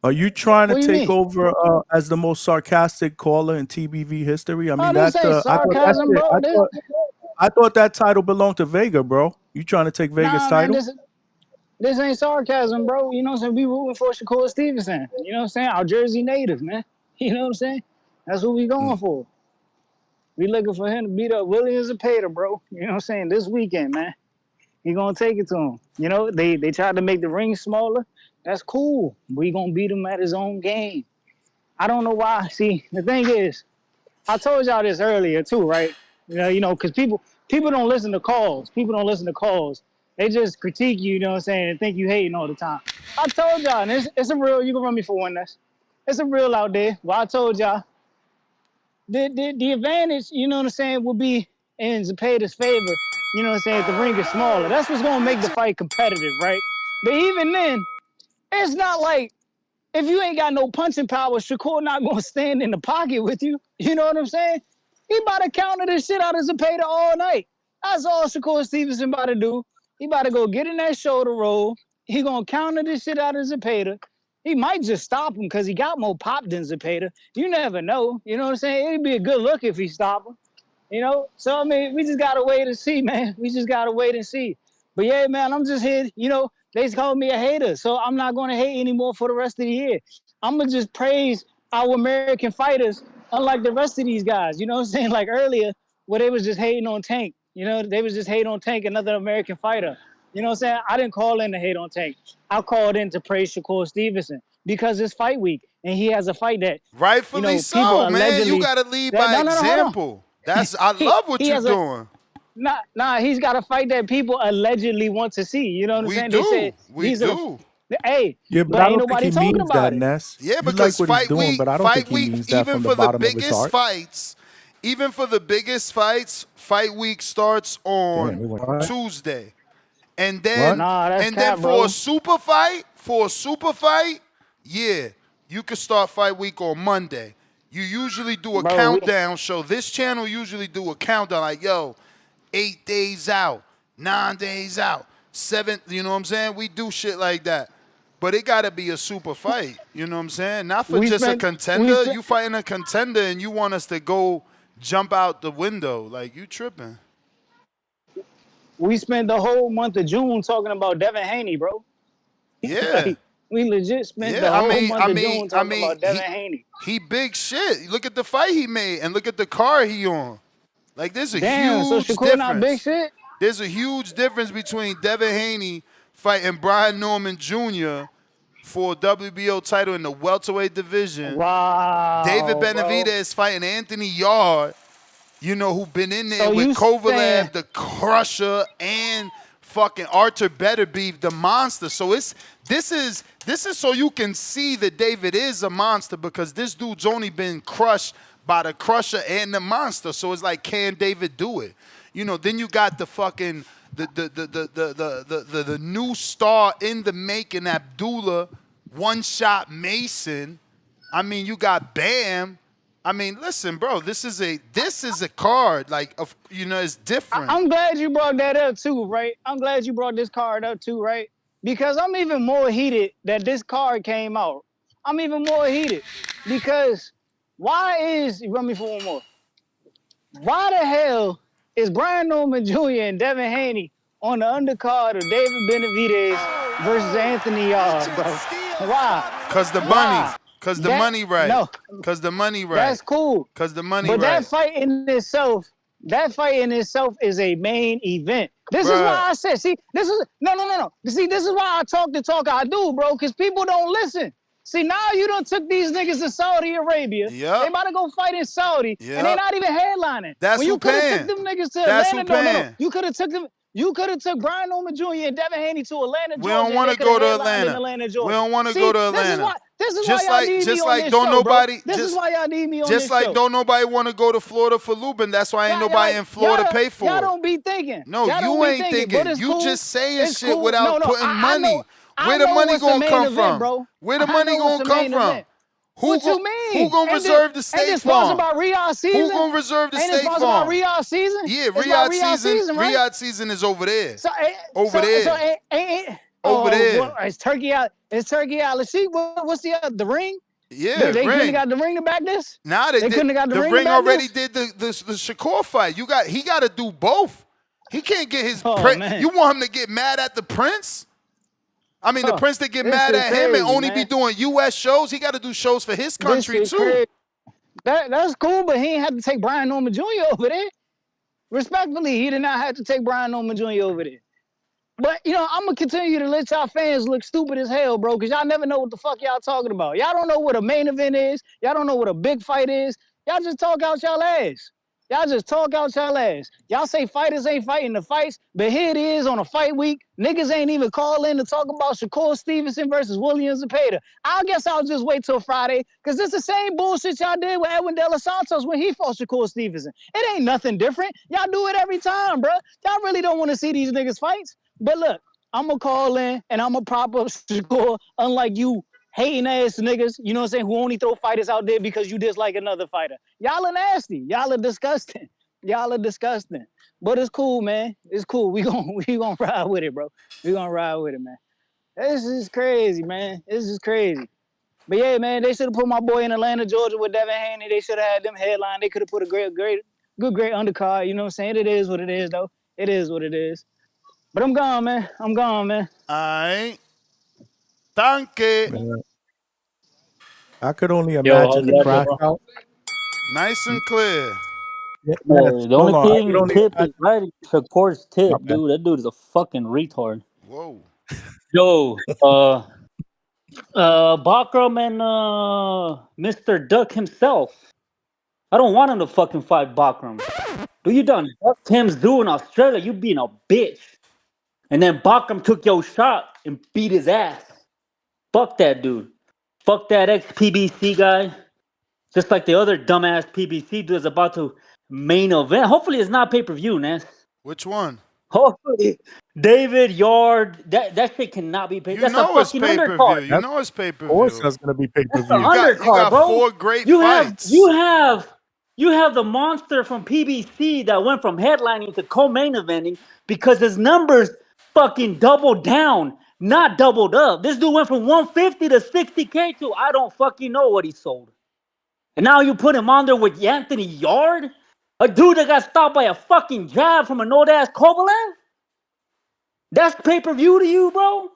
Are you trying to
What do you
take
mean?
over as the most sarcastic caller in TBV history? I
Oh,
mean
this
that
ain't
I thought that's
sarcasm,
it.
bro.
I thought that title belonged to Vega, bro. You trying to take Vega's
Nah, man,
title?
this ain't sarcasm, bro. You know what I'm saying? We rooting for Shakur Stevenson. You know what I'm saying? Our Jersey native, man. You know what I'm saying? That's what we going for. We looking for him to beat up Williams Zepeda, bro. You know what I'm saying? This weekend, man. He gonna take it to him. You know, they tried to make the ring smaller. That's cool. We gonna beat him at his own game. I don't know why. See, the thing is, I told y'all this earlier too, right? Because people don't listen to calls. People don't listen to calls. They just critique you, you know what I'm saying, and think you hating all the time. I told y'all, and it's a real. You can run me for one. It's a real out there. Well, I told y'all the advantage, you know what I'm saying, will be in Zepeda's favor. You know what I'm saying? If the ring is smaller, that's what's gonna make the fight competitive, right? But even then, it's not like if you ain't got no punching power, Shakur not gonna stand in the pocket with you. You know what I'm saying? He about to counter the shit out of Zepeda all night. That's all Shakur Stevenson about to do. He about to go get in that shoulder roll. He gonna counter the shit out of Zepeda. He might just stop him because he got more pop than Zepeda. You never know. You know what I'm saying? It'd be a good look if he stopped him. So I mean, we just gotta wait and see, man. We just gotta wait and see. But yeah, man, I'm just here. They call me a hater, so I'm not gonna hate anymore for the rest of the year. I'm gonna just praise our American fighters, unlike the rest of these guys. You know what I'm saying? Like earlier, where they was just hating on Tank. They was just hating on Tank, another American fighter. You know what I'm saying? I didn't call in to hate on Tank. I called in to praise Shakur Stevenson because it's fight week and he has a fight that, you
Rightfully
know, people
so, man. You
allegedly
got to lead
that
by
no, hold on.
example. I love what
He
you're
has a
doing.
he's got a fight that people allegedly want to see. You know what I'm
We
saying? They said
do. We
these are
do.
hey,
Yeah, but
but
I
ain't
don't think
nobody
he
talking
means that,
about it.
Ness.
Yeah,
You like
because
what he's doing, but I don't think he means that
even
from the
for the
bottom of his
biggest
heart.
fights, even for the biggest fights, fight week starts
Damn,
on
it went
Tuesday. And
what?
then
Nah, that's
and then
cap, bro.
for a super fight, yeah, you could start fight week on Monday. You usually do a
Bro,
countdown show. This channel usually do a countdown like, yo, 8 days out, 9 days out, 7, you know what I'm saying? We do shit like that. But it gotta be a super fight, you know what I'm saying? Not for
we
just a
spent we
contender.
spent
You fighting a contender and you want us to go jump out the window. Like, you tripping.
we spent the whole month of June talking about Devin Haney, bro.
Yeah.
Like we legit spent
Yeah,
the whole month of June talking about Devin
he
Haney.
he big shit. Look at the fight he made and look at the car he on. Like, there's a
Damn, so
huge
Shakur not big
difference.
shit?
There's a huge difference between Devin Haney fighting Brian Norman Jr. for a WBO title in the welterweight division. David
Wow, bro.
Benavidez fighting Anthony Yard, you know, who been in there
So
with
you saying
Kovalev, the Crusher, and fucking Arthur Betterbeef, the monster. So this is so you can see that David is a monster because this dude's only been crushed by the Crusher and the monster. So it's like, can David do it? You know, then you got the fucking the new star in the making, Abdullah, one shot Mason. I mean, you got Bam. I mean, listen, bro. This is a card. Like, you know, it's different.
I'm glad you brought that up too, right? I'm glad you brought this card up too, right? Because I'm even more heated that this card came out. I'm even more heated because why is run me for one more? Why the hell is Brian Norman Jr. and Devin Haney on the undercard of David Benavidez versus Anthony Yard, bro? Why?
Cause the money.
Why?
Cause the
That
money right.
no,
Cause the money right.
that's cool.
Cause the money
But
right.
that fight in itself is a main event. This is
Bruh.
why I said, see, this is no. See, this is why I talk the talk I do, bro, because people don't listen. See, now you done took these niggas to Saudi Arabia. They
Yep.
about to go fight in Saudi, and they
Yep.
not even headlining.
That's
When
who
you could have took
paying.
them niggas to
That's
Atlanta,
who
no.
paying.
You could have took them. You could have took Brian Norman Jr. and Devin Haney to Atlanta,
We
Georgia,
don't
and
want
they
to
could have
go to
headlined in
Atlanta.
Atlanta,
We
Georgia.
don't want to go
See,
to Atlanta.
this is why y'all need me
Just
on
like
this
don't
show, bro.
nobody
This is why y'all need me on
just
this
like
show.
don't nobody want to go to Florida for Lubin. That's why ain't nobody in Florida pay for
y'all
it.
don't be thinking.
No,
Y'all don't
you
be
ain't
thinking, but
thinking.
it's
You
cool.
just saying
It's
shit
cool. No,
without putting
I
money.
know.
Where
I
the
know
money
what's the
gonna
main
come
event,
from?
bro.
Where the
I
money
know what's
gonna
the
come
main
from?
event. What you
Who
mean?
gonna reserve the
Ain't
State
this sponsored
Farm?
by Riyadh
Who
season?
gonna reserve the
Ain't it
State
sponsored by
Farm?
Riyadh season?
Yeah,
It's by
Riyadh
Riyadh
season.
season, right?
Riyadh season is over there.
So,
Over there. Over
well,
there.
is Turkey out? Is Turkey out? Let's see. What's the ring?
Yeah,
They couldn't have
ring.
got the ring to back this.
Now they
They
did.
couldn't have got the
The
ring to
ring
back
already
this.
did the Shakur fight. He got to do both. He can't get his.
Oh man.
You want him to get mad at the Prince? I mean, the
Huh.
Prince to get
This
mad
shit
at him and
crazy,
only be
man.
doing U.S. shows. He got to do shows for his
This
country
shit
too.
crazy. That's cool, but he ain't had to take Brian Norman Jr. over there. Respectfully, he did not have to take Brian Norman Jr. over there. But, I'm going to continue to let y'all fans look stupid as hell, bro, because y'all never know what the fuck y'all talking about. Y'all don't know what a main event is. Y'all don't know what a big fight is. Y'all just talk out y'all ass. Y'all just talk out y'all ass. Y'all say fighters ain't fighting the fights, but here it is on a fight week. Niggas ain't even call in to talk about Shakur Stevenson versus William Zepeda. I guess I'll just wait till Friday, because it's the same bullshit y'all did with Edwin De Los Santos when he fought Shakur Stevenson. It ain't nothing different. Y'all do it every time, bro. Y'all really don't want to see these niggas fights. But look, I'm going to call in and I'm going to prop up Shakur, unlike you hating ass niggas, you know what I'm saying, who only throw fighters out there because you dislike another fighter. Y'all are nasty. Y'all are disgusting. Y'all are disgusting. But it's cool, man. It's cool. We gonna ride with it, bro. We gonna ride with it, man. This is crazy, man. This is crazy. But yeah, man, they should have put my boy in Atlanta, Georgia with Devin Haney. They should have had them headline. They could have put a great undercard. You know what I'm saying? It is what it is, though. It is what it is. But I'm gone, man. I'm gone, man.
All right. Thank you.
Man, I could only
Yo,
imagine
how's
the
that,
crash
bro?
out.
Nice and clear.
Yeah,
Yeah,
Ness,
the
hold
only
on. We
thing
don't need
Tip
that.
is right supports
My
Tip,
bad.
dude. That dude is a fucking retard.
Whoa.
Yo, Bakram and Mr. Duck himself. I don't want him to fucking fight Bakram. Dude, you done ducked him zoo in Australia. You being a bitch. And then Bakram took your shot and beat his ass. Fuck that dude. Fuck that ex-PBC guy. Just like the other dumbass PBC dude is about to main event. Hopefully it's not pay-per-view, Ness.
Which one?
Hopefully. David Yard. That shit cannot be paid.
You
That's a
know it's
fucking
pay per view.
undercard.
You
That's,
know it's pay
of
per
course
view.
that's gonna be pay per
That's the
view.
You
undercard,
got
bro.
4 great
You have
fights.
you have you have the monster from PBC that went from headlining to co-main eventing because his numbers fucking doubled down, not doubled up. This dude went from 150 to 60K to I don't fucking know what he sold. And now you put him on there with Anthony Yard? A dude that got stopped by a fucking jab from an old ass Kovalev? That's pay-per-view to you, bro?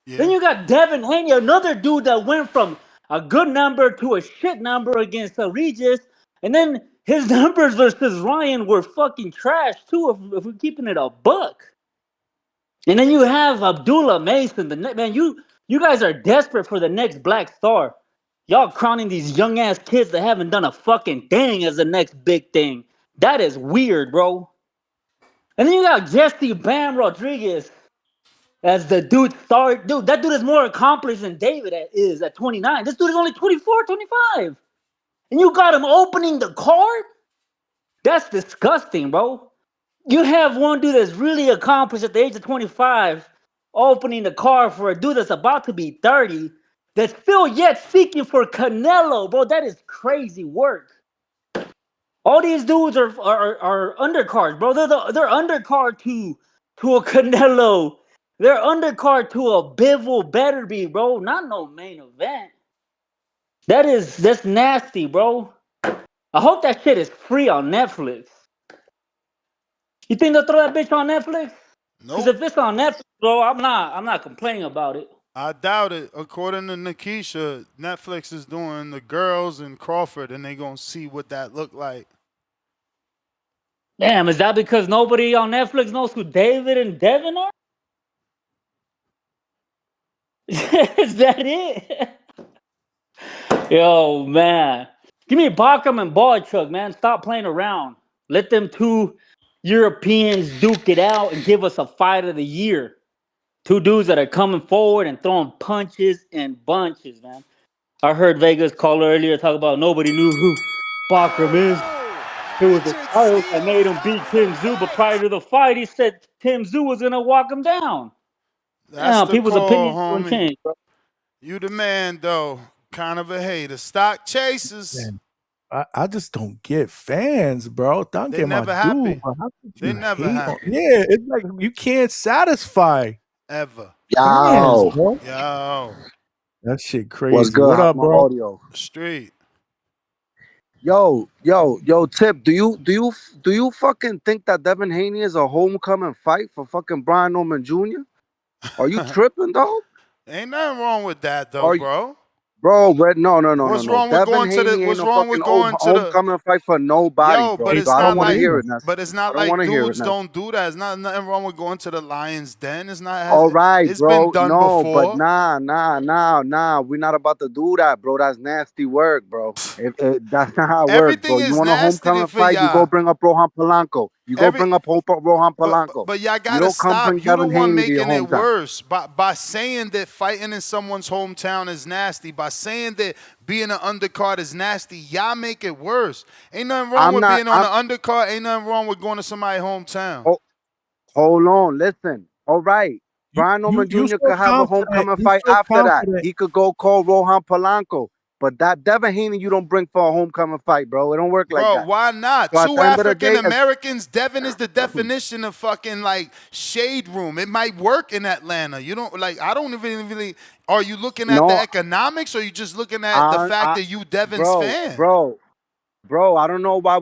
Then
Yeah.
you got Devin Haney, another dude that went from a good number to a shit number against Regis. And then his numbers versus Ryan were fucking trash too, if we're keeping it a buck. And then you have Abdullah Mason. Man, you guys are desperate for the next Black Star. Y'all crowning these young ass kids that haven't done a fucking thing as the next big thing. That is weird, bro. And then you got Jesse Bam Rodriguez as the dude start. Dude, that dude is more accomplished than David is at 29. This dude is only 24, 25. And you got him opening the card? That's disgusting, bro. You have one dude that's really accomplished at the age of 25 opening the card for a dude that's about to be 30 that's still yet seeking for Canelo, bro. That is crazy work. All these dudes are undercards, bro. They're undercard to a Canelo. They're undercard to a Bivol Betterby, bro. Not no main event. That's nasty, bro. I hope that shit is free on Netflix. You think they'll throw that bitch on Netflix? Because
Nope.
if it's on Netflix, bro, I'm not complaining about it.
I doubt it. According to Nikisha, Netflix is doing the girls and Crawford, and they gonna see what that look like.
Damn, is that because nobody on Netflix knows who David and Devin are? Is that it? Yo, man. Give me Bacham and Boychuk, man. Stop playing around. Let them two Europeans duke it out and give us a fight of the year. Two dudes that are coming forward and throwing punches in bunches, man. I heard Vegas caller earlier talk about nobody knew who Bacham is. It was the title that made him beat Tim Tszyu, but prior to the fight, he said Tim Tszyu was gonna walk him down.
That's
Yeah,
the
people's
call,
opinions don't
homie.
change, bro.
You the man, though. Kind of a hater. Stock chasers.
Man, I just don't get fans, bro. Don't
They
get my
never
dude,
happy.
bro. How could
They
you
never
hate on?
happy.
Yeah, it's like you can't satisfy
Ever.
fans,
Yo,
bro.
Yo.
That shit
what's
crazy.
good?
What
How's
up,
my
bro?
audio?
Street.
Yo, Tip. Do you fucking think that Devin Haney is a homecoming fight for fucking Brian Norman Jr.? Are you tripping, dog?
Ain't nothing wrong with that, though,
Are
bro.
Bro, no.
What's wrong with
Devin
going to the?
Haney ain't
What's
no
wong
fucking
with going to the?
homecoming fight for nobody,
Yo, but
bro.
Hey,
So
it's
I don't
not
want to
like.
hear
Carlito.
it, Ness.
But it's
I
not
don't want
like
to hear it,
dudes
Ness.
don't do that. It's not nothing wrong with going to the Lions Den. It's not.
All right,
It's been
bro.
done
No, but
before.
nah. We're not about to do that, bro. That's nasty work, bro. That's not how it works,
Everything
bro. You
is
want a
nasty
homecoming
for
fight? You go
y'all.
bring up Rohan Polanco. You go
Every
bring up Rohan
but
Polanco.
but y'all
You
gotta
don't come
stop.
bring
You the
Devin
one
Haney to your
making it
hometown.
worse by saying that fighting in someone's hometown is nasty. By saying that being an undercard is nasty, y'all make it worse. Ain't nothing wrong
I'm
with
not.
being on an undercard. Ain't nothing wrong with going to somebody's hometown.
Oh, hold on. Listen. All right. Brian
You
Norman
you
Jr.
so
could have a
confident.
homecoming
You
fight
so
after that.
confident.
He could go call Rohan Polanco. But that Devin Haney you don't bring for a homecoming fight, bro. It don't work like
Bro,
that.
why not?
So at
Two
the end of the
African
day,
Americans, Devin is the definition of fucking like shade room. It might work in Atlanta. You don't like I don't even really are you looking at the
no,
economics or are you just looking at the fact
I,
that you Devin's
bro,
fan?
bro, bro. I don't know why are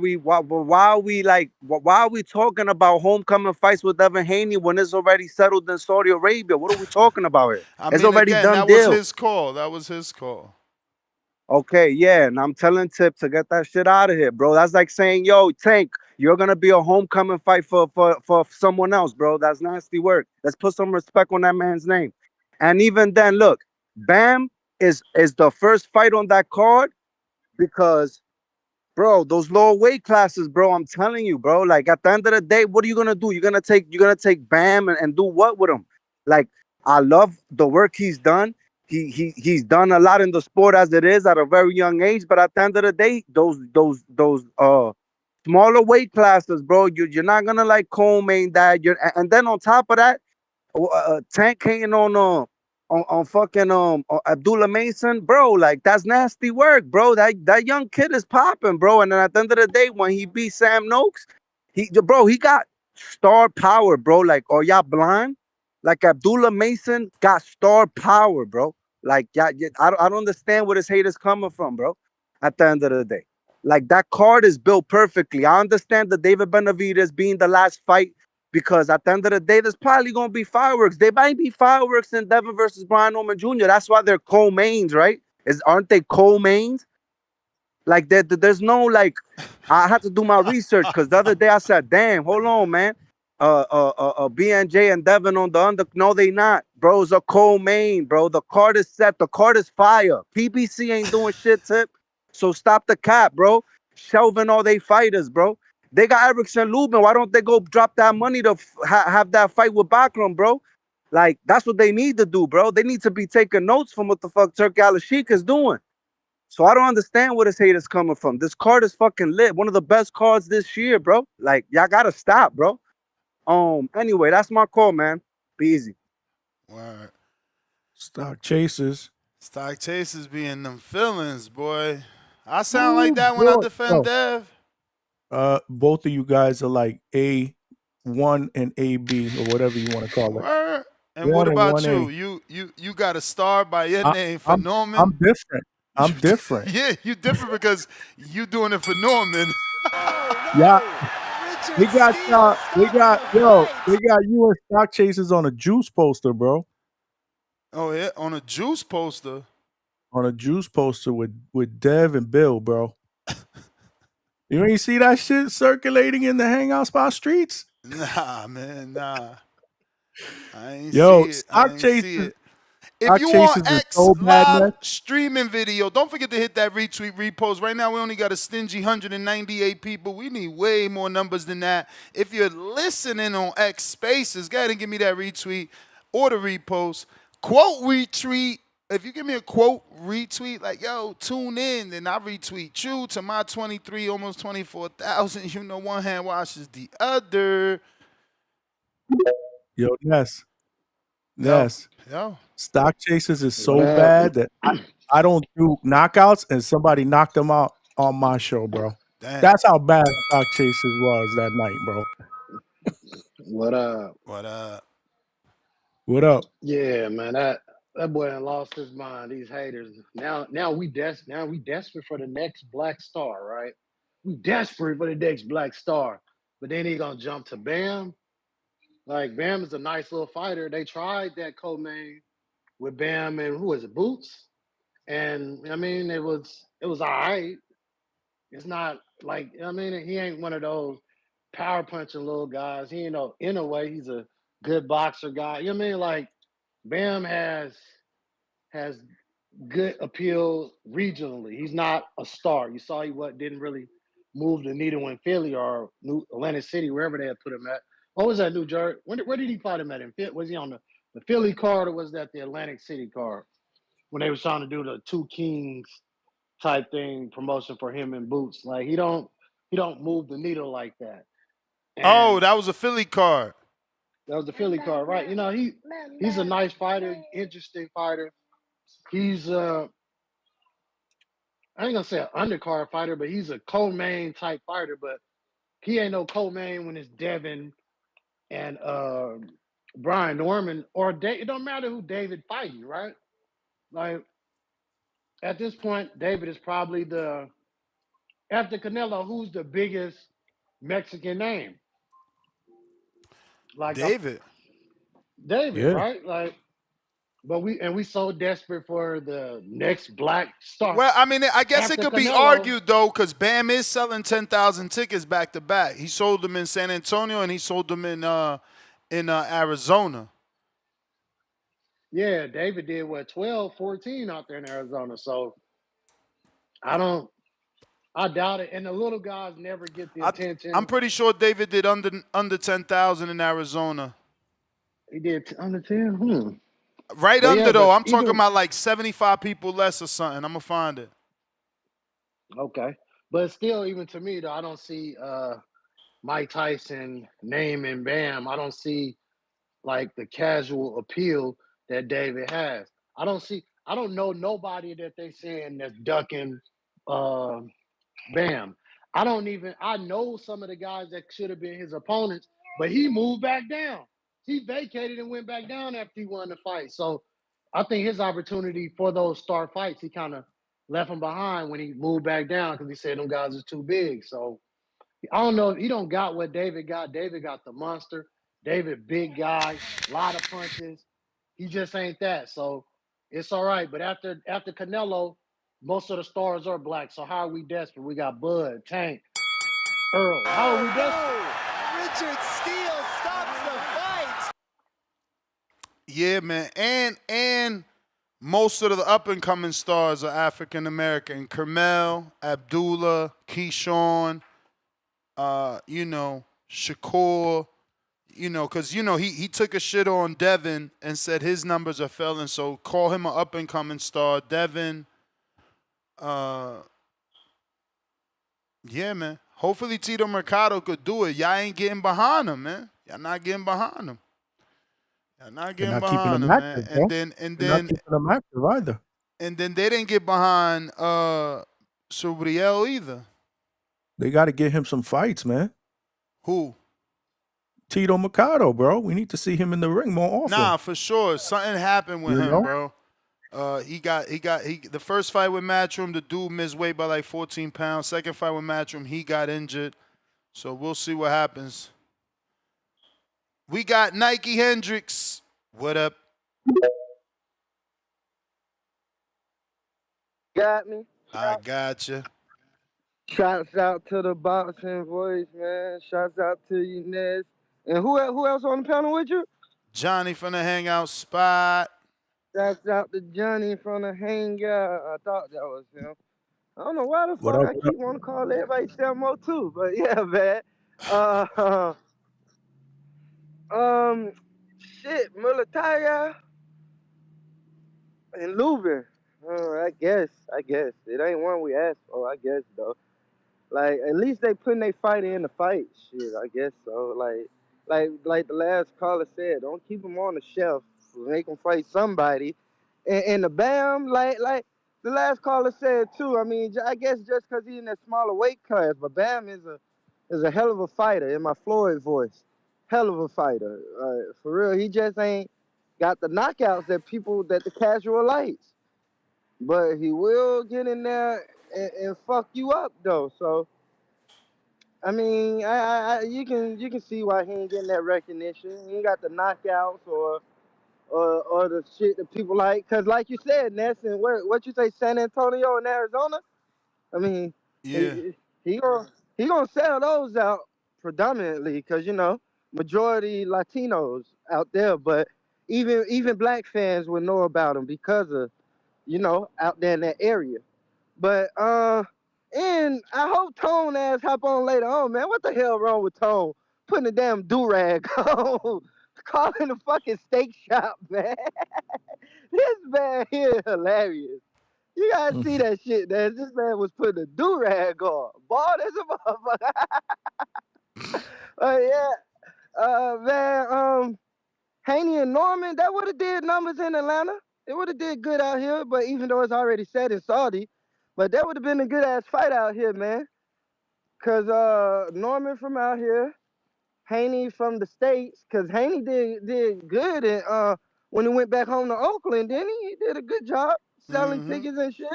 we like why are we talking about homecoming fights with Devin Haney when it's already settled in Saudi Arabia? What are we talking about here?
I
It's
mean
already
again,
done
that was
deal.
his call. That was his call.
Okay, yeah, and I'm telling Tip to get that shit out of here, bro. That's like saying, yo, Tank, you're gonna be a homecoming fight for someone else, bro. That's nasty work. Let's put some respect on that man's name. And even then, look, Bam is the first fight on that card because bro, those lower weight classes, bro. I'm telling you, bro. Like at the end of the day, what are you gonna do? You're gonna take Bam and do what with him? Like I love the work he's done. He's done a lot in the sport as it is at a very young age. But at the end of the day, those smaller weight classes, bro. You're not gonna like co-main that. And then on top of that, Tank hating on fucking Abdullah Mason, bro. Like that's nasty work, bro. That young kid is popping, bro. And then at the end of the day, when he beat Sam Noakes, he got star power, bro. Like, are y'all blind? Like Abdullah Mason got star power, bro. Like, yeah, I don't understand where this hate is coming from, bro. At the end of the day, like that card is built perfectly. I understand the David Benavidez being the last fight because at the end of the day, there's probably gonna be fireworks. They might be fireworks in Devin versus Brian Norman Jr. That's why they're co-mains, right? Aren't they co-mains? Like there's no like. I had to do my research because the other day I said, "Damn, hold on, man." BNJ and Devin on the under. No, they not, bro. It's a co-main, bro. The card is set. The card is fire. PBC ain't doing shit, Tip. So stop the cap, bro. Shelving all they fighters, bro. They got Erickson Lubin. Why don't they go drop that money to have that fight with Bakram, bro? Like that's what they need to do, bro. They need to be taking notes from what the fuck Turk Al-Sheikh is doing. So I don't understand where this hate is coming from. This card is fucking lit. One of the best cards this year, bro. Like y'all gotta stop, bro. Anyway, that's my call, man. Be easy.
Word.
Stock chasers.
Stock chasers be in them feelings, boy. I sound like
Ooh,
that when I
boy.
defend
Yo,
Dev.
both of you guys are like A1 and AB or whatever you want to call it.
Word. And what
One and
about
one
you?
A.
You got a star by your
I,
name for
I'm I'm
Norman.
different. I'm different.
Yeah, you different because you doing it for Norman.
Yeah, we got you and stock chasers on a juice poster, bro.
Oh yeah, on a juice poster.
On a juice poster with Dev and Bill, bro. You ain't see that shit circulating in the hangout spot streets?
Nah, man, nah. I ain't
Yo,
see it. I ain't see it. If
stock
you want
chasers is
X
so bad,
live
man.
streaming video, don't forget to hit that retweet, repost. Right now, we only got a stingy 198 people. We need way more numbers than that. If you're listening on X Spaces, go ahead and give me that retweet or the repost. Quote retweet. If you give me a quote retweet, like, yo, tune in, then I retweet you to my 23, almost 24,000. You know, one hand washes the other.
Yo, Ness.
Yo,
Ness.
yo.
Stock chasers is
What
so
up?
bad that I don't do knockouts and somebody knocked them out on my show, bro.
Damn.
That's how bad stock chasers was that night, bro.
What up?
What up?
What up?
Yeah, man. That boy done lost his mind. These haters. Now we desperate for the next black star, right? We desperate for the next black star. But then he gonna jump to Bam. Like Bam is a nice little fighter. They tried that co-main with Bam and who was it, Boots? And I mean it was all right. It's not like I mean he ain't one of those power punching little guys. He ain't no in a way he's a good boxer guy. You know what I mean? Like Bam has good appeal regionally. He's not a star. You saw didn't really move the needle in Philly or New Atlantic City, wherever they had put him at. What was that, New Jersey? Where did he fight him at? Was he on the Philly card or was that the Atlantic City card? When they was trying to do the two kings type thing promotion for him and Boots. Like he don't move the needle like that.
Oh,
And
that was a Philly card.
that was the Philly card, right? You know, he's a nice fighter, interesting fighter. He's I ain't gonna say an undercard fighter, but he's a co-main type fighter. But he ain't no co-main when it's Devin and Brian Norman or it don't matter who David fighting, right? Like at this point, David is probably after Canelo, who's the biggest Mexican name? Like
David.
David,
Yeah.
right? Like But we so desperate for the next black star
Well, I mean, I guess it
after
could be
Canelo.
argued though, because Bam is selling 10,000 tickets back to back. He sold them in San Antonio and he sold them in Arizona.
Yeah, David did what 12, 14 out there in Arizona. So I don't. I doubt it. And the little guys never get the
I'm
attention.
pretty sure David did under 10,000 in Arizona.
He did under 10.
Right
But yeah,
under though.
but
I'm talking
either
about like 75 people less or something. I'm gonna find it.
okay. But still, even to me though, I don't see Mike Tyson name and bam. I don't see like the casual appeal that David has. I don't know nobody that they saying that's ducking uh, Bam. I know some of the guys that should have been his opponents, but he moved back down. He vacated and went back down after he won the fight. So I think his opportunity for those star fights, he kind of left him behind when he moved back down because he said them guys are too big. So I don't know. He don't got what David got. David got the monster. David, big guy, lot of punches. He just ain't that. So it's all right. But after Canelo, most of the stars are black. So how are we desperate? We got Bud, Tank, Earl. How are we desperate?
Richard Steele stops the fight.
Yeah, man. And most of the up and coming stars are African American. Kermel, Abdullah, Keyshawn, Shakur, because he took a shit on Devin and said his numbers are failing, so call him an up and coming star. Devin, uh, yeah, man. Hopefully Tito Mercado could do it. Y'all ain't getting behind him, man. Y'all not getting behind him. Y'all not
They're
getting
not keeping
behind
them
him, man.
active,
And
bro.
then and
They're not
then
keeping them active either.
and then they didn't get behind Subriel either.
They got to get him some fights, man.
Who?
Tito Mercado, bro. We need to see him in the ring more often.
Nah, for sure. Something happened with
You
him,
know?
bro. The first fight with Matchroom, the dude missed weight by like 14 pounds. Second fight with Matchroom, he got injured. So we'll see what happens. We got Nike Hendricks. What up?
Got me.
I got you.
Shouts out to the boxing voice, man. Shouts out to you, Ness. And who else on the panel with you?
Johnny from the Hangout Spot.
Shouts out to Johnny from the hangout. I thought that was him. I don't know why the
What
fuck
up?
I
What up?
keep wanting to call everybody Selmo too, but yeah, man. Uh, shit, Mulataya and Lubin. I guess it ain't one we asked for. I guess though. Like at least they putting their fight in the fight. Shit, I guess so. Like the last caller said, don't keep them on the shelf. Make them fight somebody. And the Bam, like the last caller said too. I mean, I guess just because he's in that smaller weight class, but Bam is a hell of a fighter. In my Floyd voice, hell of a fighter. For real, he just ain't got the knockouts that the casual likes. But he will get in there and fuck you up though. So I mean, you can see why he ain't getting that recognition. He ain't got the knockouts or the shit that people like. Cause like you said, Ness, and what you say, San Antonio and Arizona. I mean,
Yeah.
he gonna sell those out predominantly, cause majority Latinos out there. But even black fans would know about him because of out there in that area. But and I hope Tone ass hop on later on, man. What the hell wrong with Tone? Putting a damn do-rag on. Calling the fucking steak shop, man. This man here hilarious. You gotta see that shit, man. This man was putting a do-rag on. Bald as a motherfucker. Yeah. Man, Haney and Norman, that would have did numbers in Atlanta. It would have did good out here, but even though it's already set in Saudi, but that would have been a good ass fight out here, man. Cause Norman from out here, Haney from the States, cause Haney did good and when he went back home to Oakland, didn't he? He did a good job selling
Mm-hmm.
tickets and shit.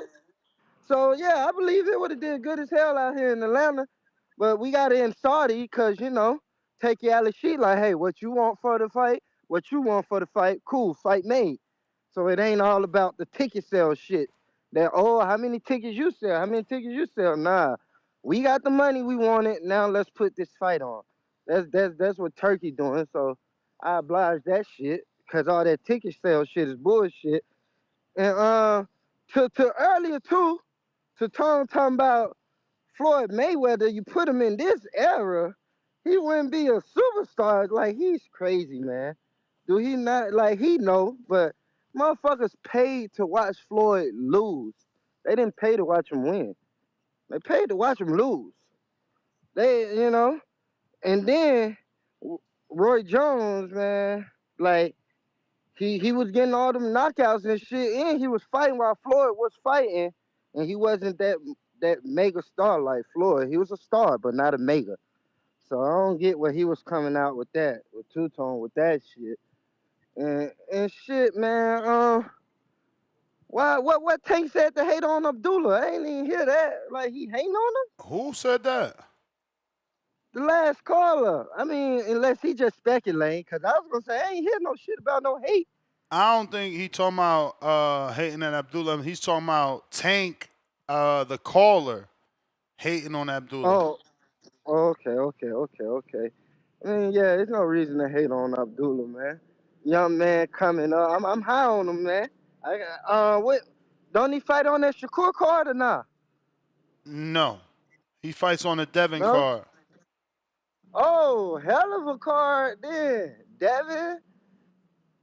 So yeah, I believe it would have did good as hell out here in Atlanta. But we got it in Saudi because, take your Alex sheet like, hey, what you want for the fight? What you want for the fight? Cool, fight made. So it ain't all about the ticket sale shit. That how many tickets you sell? How many tickets you sell? Nah, we got the money we wanted. Now let's put this fight on. That's what Turkey doing. So I oblige that shit because all that ticket sale shit is bullshit. And to earlier too, to talking about Floyd Mayweather, you put him in this era, he wouldn't be a superstar. Like, he's crazy, man. Do he not? Like, he know, but motherfuckers paid to watch Floyd lose. They didn't pay to watch him win. They paid to watch him lose. You know? And then Roy Jones, man, like, he was getting all them knockouts and shit, and he was fighting while Floyd was fighting, and he wasn't that mega star like Floyd. He was a star, but not a mega. So I don't get what he was coming out with that, with Two Tone, with that shit. And shit, man. What Tank said to hate on Abdullah? I ain't even hear that. Like, he hating on him?
Who said that?
The last caller. I mean, unless he just speculating, because I was gonna say I ain't hear no shit about no hate.
I don't think he talking about hating on Abdullah. He's talking about Tank, the caller, hating on Abdullah.
Oh, okay. I mean, yeah, there's no reason to hate on Abdullah, man. Young man coming up. I'm high on him, man. What? Don't he fight on that Shakur card or not?
No, he fights on the Devin
No.
card.
Oh, hell of a card then. Devin,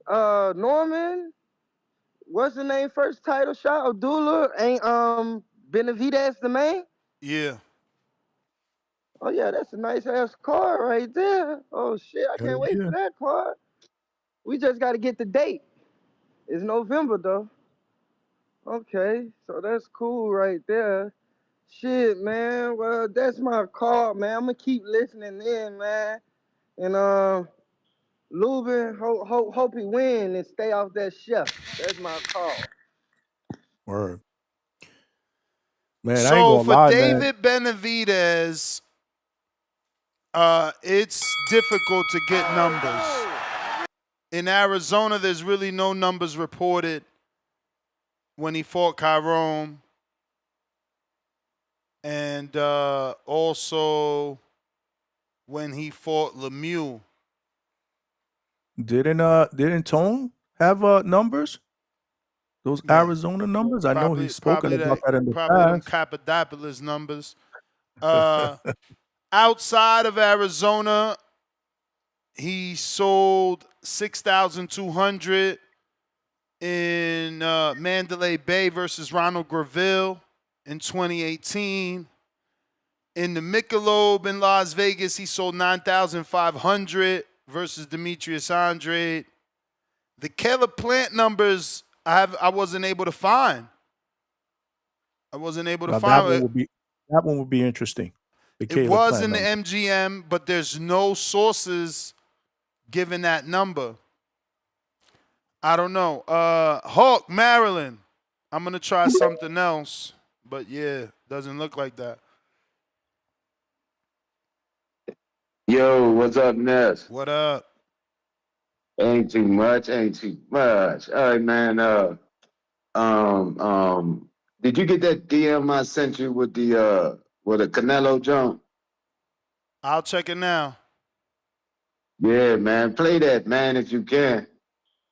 Norman, what's the name? First title shot. Abdullah ain't Benavidez the main.
Yeah.
Oh yeah, that's a nice ass card right there. Oh shit, I
Hell
can't wait
yeah.
for that card. We just got to get the date. It's November though. Okay, so that's cool right there. Shit, man. Well, that's my call, man. I'm gonna keep listening in, man. And Lubin, hope he win and stay off that chef. That's my call.
Word. Man, I ain't
So
gonna
for
lie, man.
David Benavidez, it's difficult to get numbers. In Arizona, there's really no numbers reported when he fought Chiron. And also when he fought Lemieux.
Didn't Tone have numbers? Those
Yeah,
Arizona numbers? I know he's spoken about that in the
probably them
past.
Capodiopoulos numbers. Outside of Arizona, he sold 6,200 in Mandalay Bay versus Ronald Graville in 2018. In the Michelob in Las Vegas, he sold 9,500 versus Demetrius Andrade. The Caleb Plant numbers I wasn't able to find. I wasn't able to
Now
find it.
that one would be interesting. The
It
Caleb
was
Plant
in the
number.
MGM, but there's no sources giving that number. I don't know. Hawk, Maryland. I'm gonna try something else, but yeah, doesn't look like that.
Yo, what's up, Ness?
What up?
Ain't too much, ain't too much. All right, man. Um, um, did you get that DM I sent you with the Canelo jump?
I'll check it now.
Yeah, man. Play that, man, if you can.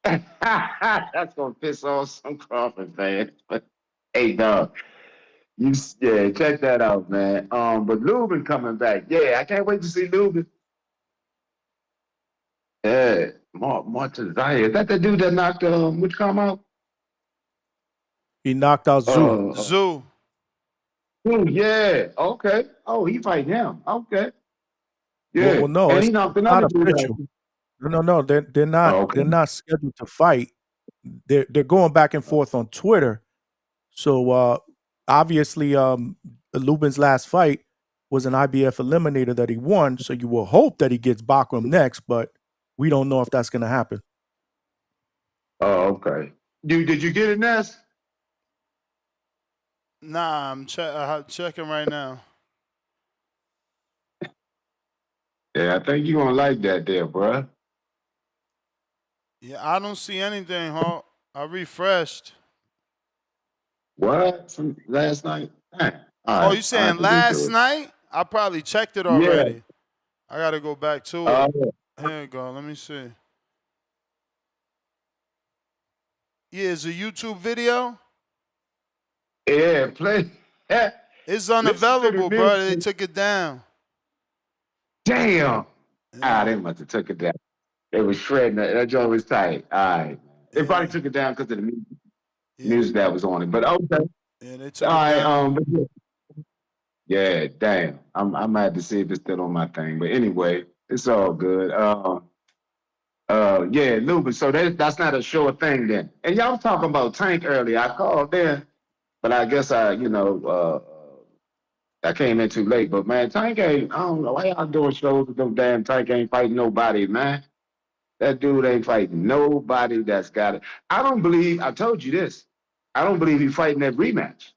That's gonna piss off some Crawford fans. But hey, dog, yeah, check that out, man. But Lubin coming back. Yeah, I can't wait to see Lubin. Yeah, Murtazaliev. Is that the dude that knocked which come out?
He knocked out Zoo.
Zoo.
Oh, yeah. Okay. Oh, he fight him. Okay.
Well,
Yeah.
no,
And
it's
he knocked
not
another dude out.
official. No. They're not.
Oh, okay.
They're not scheduled to fight. They're going back and forth on Twitter. So obviously, Lubin's last fight was an IBF eliminator that he won. So you will hope that he gets Bakram next, but we don't know if that's going to happen.
Oh, okay. Did you get it, Ness?
Nah, I'm checking right now.
Yeah, I think you're gonna like that there, bruh.
Yeah, I don't see anything, Hawk. I refreshed.
What from last night? Dang. All
Oh,
right,
you
I have
saying
to redo
last
it.
night? I probably checked it
Yeah.
already. I gotta go back to
Uh,
it. Here we go. Let me see. Yeah, it's a YouTube video.
yeah. Play.
It's
Listen to the
unavailable, bro. They
music.
took it down.
Damn. Ah,
Yeah,
they must have took it down. They was shredding that. That joint was tight. All right. They probably
yeah,
took it down because of the
yeah.
music that was on it. But okay. All
Yeah, they took it
right.
down.
But yeah, damn. I'm mad to see if it's still on my thing. But anyway, it's all good. Yeah, Lubin. So that's not a sure thing then. And y'all was talking about Tank earlier. I called there, but I guess I came in too late. But man, Tank ain't. I don't know why y'all doing shows with them damn Tank ain't fighting nobody, man. That dude ain't fighting nobody that's got it. I don't believe. I told you this. I don't believe he's fighting that rematch.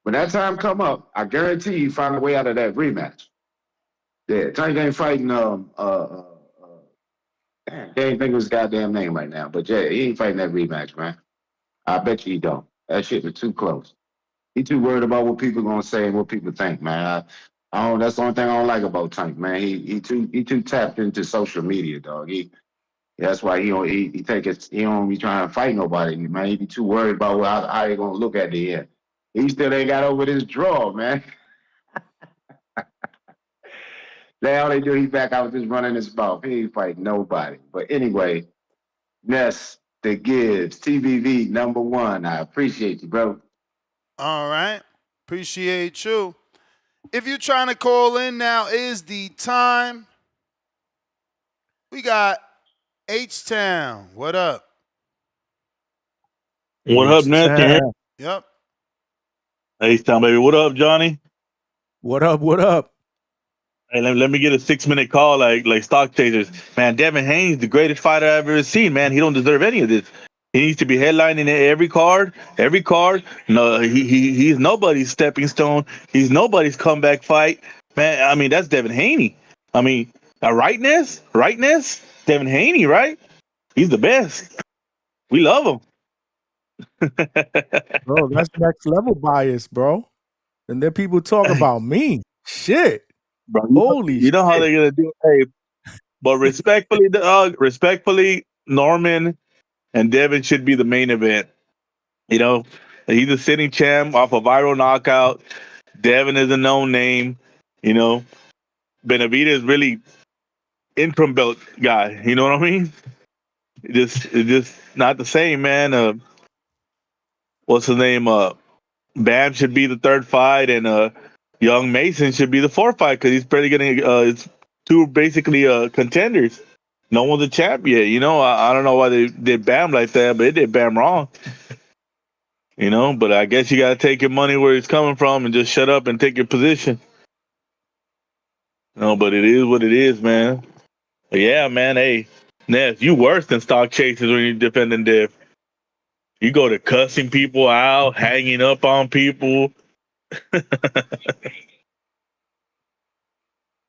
When that time come up, I guarantee you find a way out of that rematch. Yeah, Tank ain't fighting. Damn, can't think of his goddamn name right now. But yeah, he ain't fighting that rematch, man. I bet you he don't. That shit is too close. He too worried about what people gonna say and what people think, man. I don't. That's the only thing I don't like about Tank, man. He too tapped into social media, dog. That's why he take it. He don't be trying to fight nobody, man. He be too worried about how he gonna look at the end. He still ain't got over this draw, man. Now all they do, he back out just running his mouth. He ain't fighting nobody. But anyway, Ness, the Gibbs, TVV #1. I appreciate you, bro.
All right. Appreciate you. If you're trying to call in, now is the time. We got H-Town. What up?
What up, Ness? Can you hear?
H-Town.
Yep.
Hey, Tom, baby. What up, Johnny?
What up? What up?
Hey, let me get a 6 minute call like stock chasers. Man, Devin Haney, the greatest fighter I've ever seen, man. He don't deserve any of this. He needs to be headlining every card, every card. No, he's nobody's stepping stone. He's nobody's comeback fight. Man, I mean, that's Devin Haney. I mean, rightness? Devin Haney, right? He's the best. We love him.
Bro, that's next level bias, bro. And then people talk about me. Shit.
Bro,
Holy
you know how
shit.
they're gonna do it. Hey, but respectfully, Norman and Devin should be the main event. You know, he's a sitting champ off a viral knockout. Devin is a known name. You know, Benavidez is really interim belt guy. You know what I mean? It's just not the same, man. What's his name? Bam should be the third fight, and Young Mason should be the fourth fight because he's pretty getting it's two basically contenders. No one's a champ yet. You know, I don't know why they did Bam like that, but they did Bam wrong. You know, but I guess you got to take your money where it's coming from and just shut up and take your position. No, but it is what it is, man. But yeah, man. Hey, Ness, you worse than stock chasers when you're defending Dev. You go to cussing people out, hanging up on people.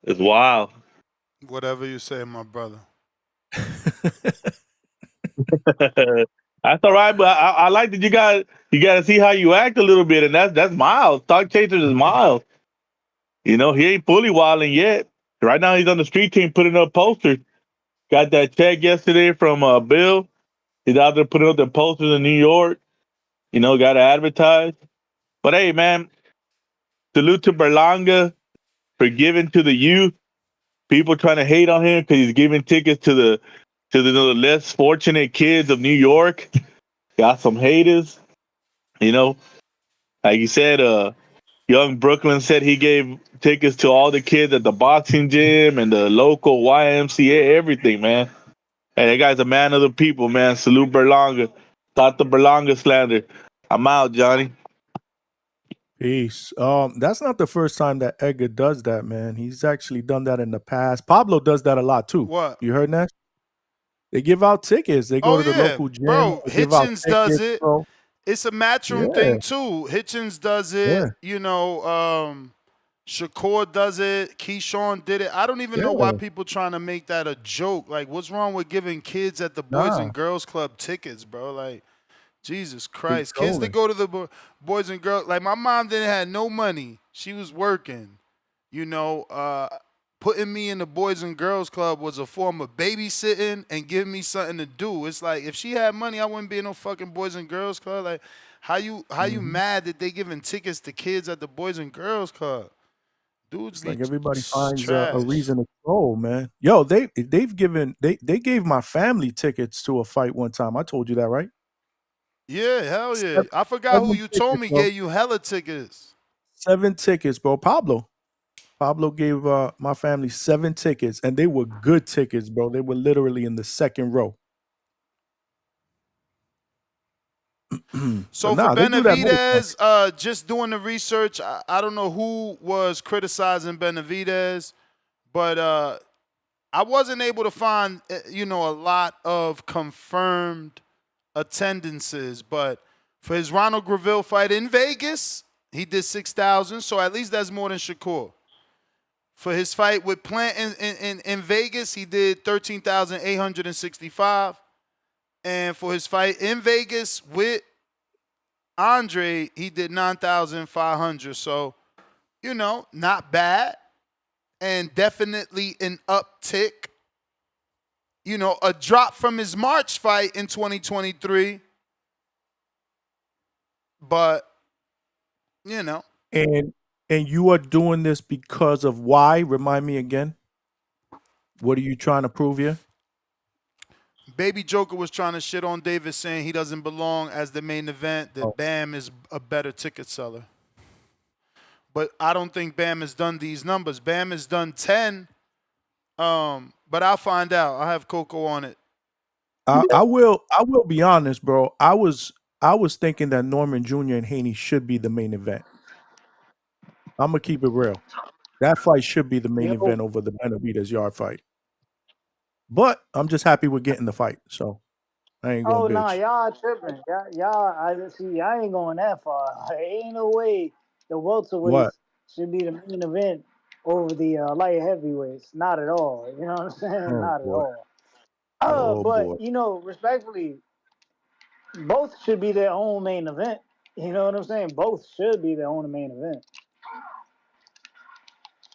It's wild.
Whatever you say, my brother.
That's all right, but I like that you got to see how you act a little bit, and that's mild. Stock chasers is mild. You know, he ain't fully wilding yet. Right now, he's on the street team putting up posters. Got that check yesterday from Bill. He's out there putting up the posters in New York. You know, got to advertise. But hey, man, salute to Berlanga for giving to the youth. People trying to hate on him because he's giving tickets to the less fortunate kids of New York. Got some haters. You know, like you said, young Brooklyn said he gave tickets to all the kids at the boxing gym and the local YMCA, everything, man. Hey, that guy's a man of the people, man. Salute Berlanga. Stop the Berlanga slander. I'm out, Johnny.
Peace. That's not the first time that Edgar does that, man. He's actually done that in the past. Pablo does that a lot too.
What?
You heard that? They give out tickets. They go
Oh
to the
yeah,
local gym.
bro.
They give out
Hitchens does
tickets,
it.
bro.
It's a
Yeah,
matchroom thing too. Hitchens does it.
yeah.
You know, Shakur does it. Keyshawn did it. I don't even know why
Yeah,
people trying to make that a joke. Like, what's wrong with giving kids at the Boys
nah,
and Girls Club tickets, bro? Like, Jesus
they
Christ. Kids that
trolling.
go to the Boys and Girls, like my mom didn't have no money. She was working. You know, putting me in the Boys and Girls Club was a form of babysitting and giving me something to do. It's like if she had money, I wouldn't be in no fucking Boys and Girls Club. Like, how you
Hmm.
mad that they giving tickets to kids at the Boys and Girls Club? Dudes
It's
be
like everybody finds a
trash.
reason to troll, man. Yo, they gave my family tickets to a fight one time. I told you that, right?
Yeah, hell yeah.
Seven,
I forgot who
seven
you told
tickets,
me
bro.
gave you hella tickets.
7 tickets, bro. Pablo gave my family 7 tickets, and they were good tickets, bro. They were literally in the second row. But
So for
nah, they do that all the time.
Benavidez, just doing the research, I don't know who was criticizing Benavidez, but I wasn't able to find a lot of confirmed attendances. But for his Ronald Graville fight in Vegas, he did 6,000, so at least that's more than Shakur. For his fight with Plant in Vegas, he did 13,865. And for his fight in Vegas with Andre, he did 9,500. So, not bad. And definitely an uptick. A drop from his March fight in 2023. But, you know,
And you are doing this because of why? Remind me again. What are you trying to prove here?
Baby Joker was trying to shit on Davis, saying he doesn't belong as the main event, that
Oh,
Bam is a better ticket seller. But I don't think Bam has done these numbers. Bam has done 10. But I'll find out. I'll have Coco on it.
I will be honest, bro. I was thinking that Norman Jr. and Haney should be the main event. I'm gonna keep it real. That fight should be the main
Yo,
event over the Benavidez Yard fight. But I'm just happy we're getting the fight, so I ain't gonna
oh nah,
bitch.
y'all tripping. Y'all, I see. I ain't going that far. Ain't no way the
What?
welterweights should be the main event over the light heavyweights. Not at all. You know what I'm saying?
Oh
Not at
boy.
all.
Oh
But
boy.
respectfully, both should be their own main event. You know what I'm saying? Both should be their own main event.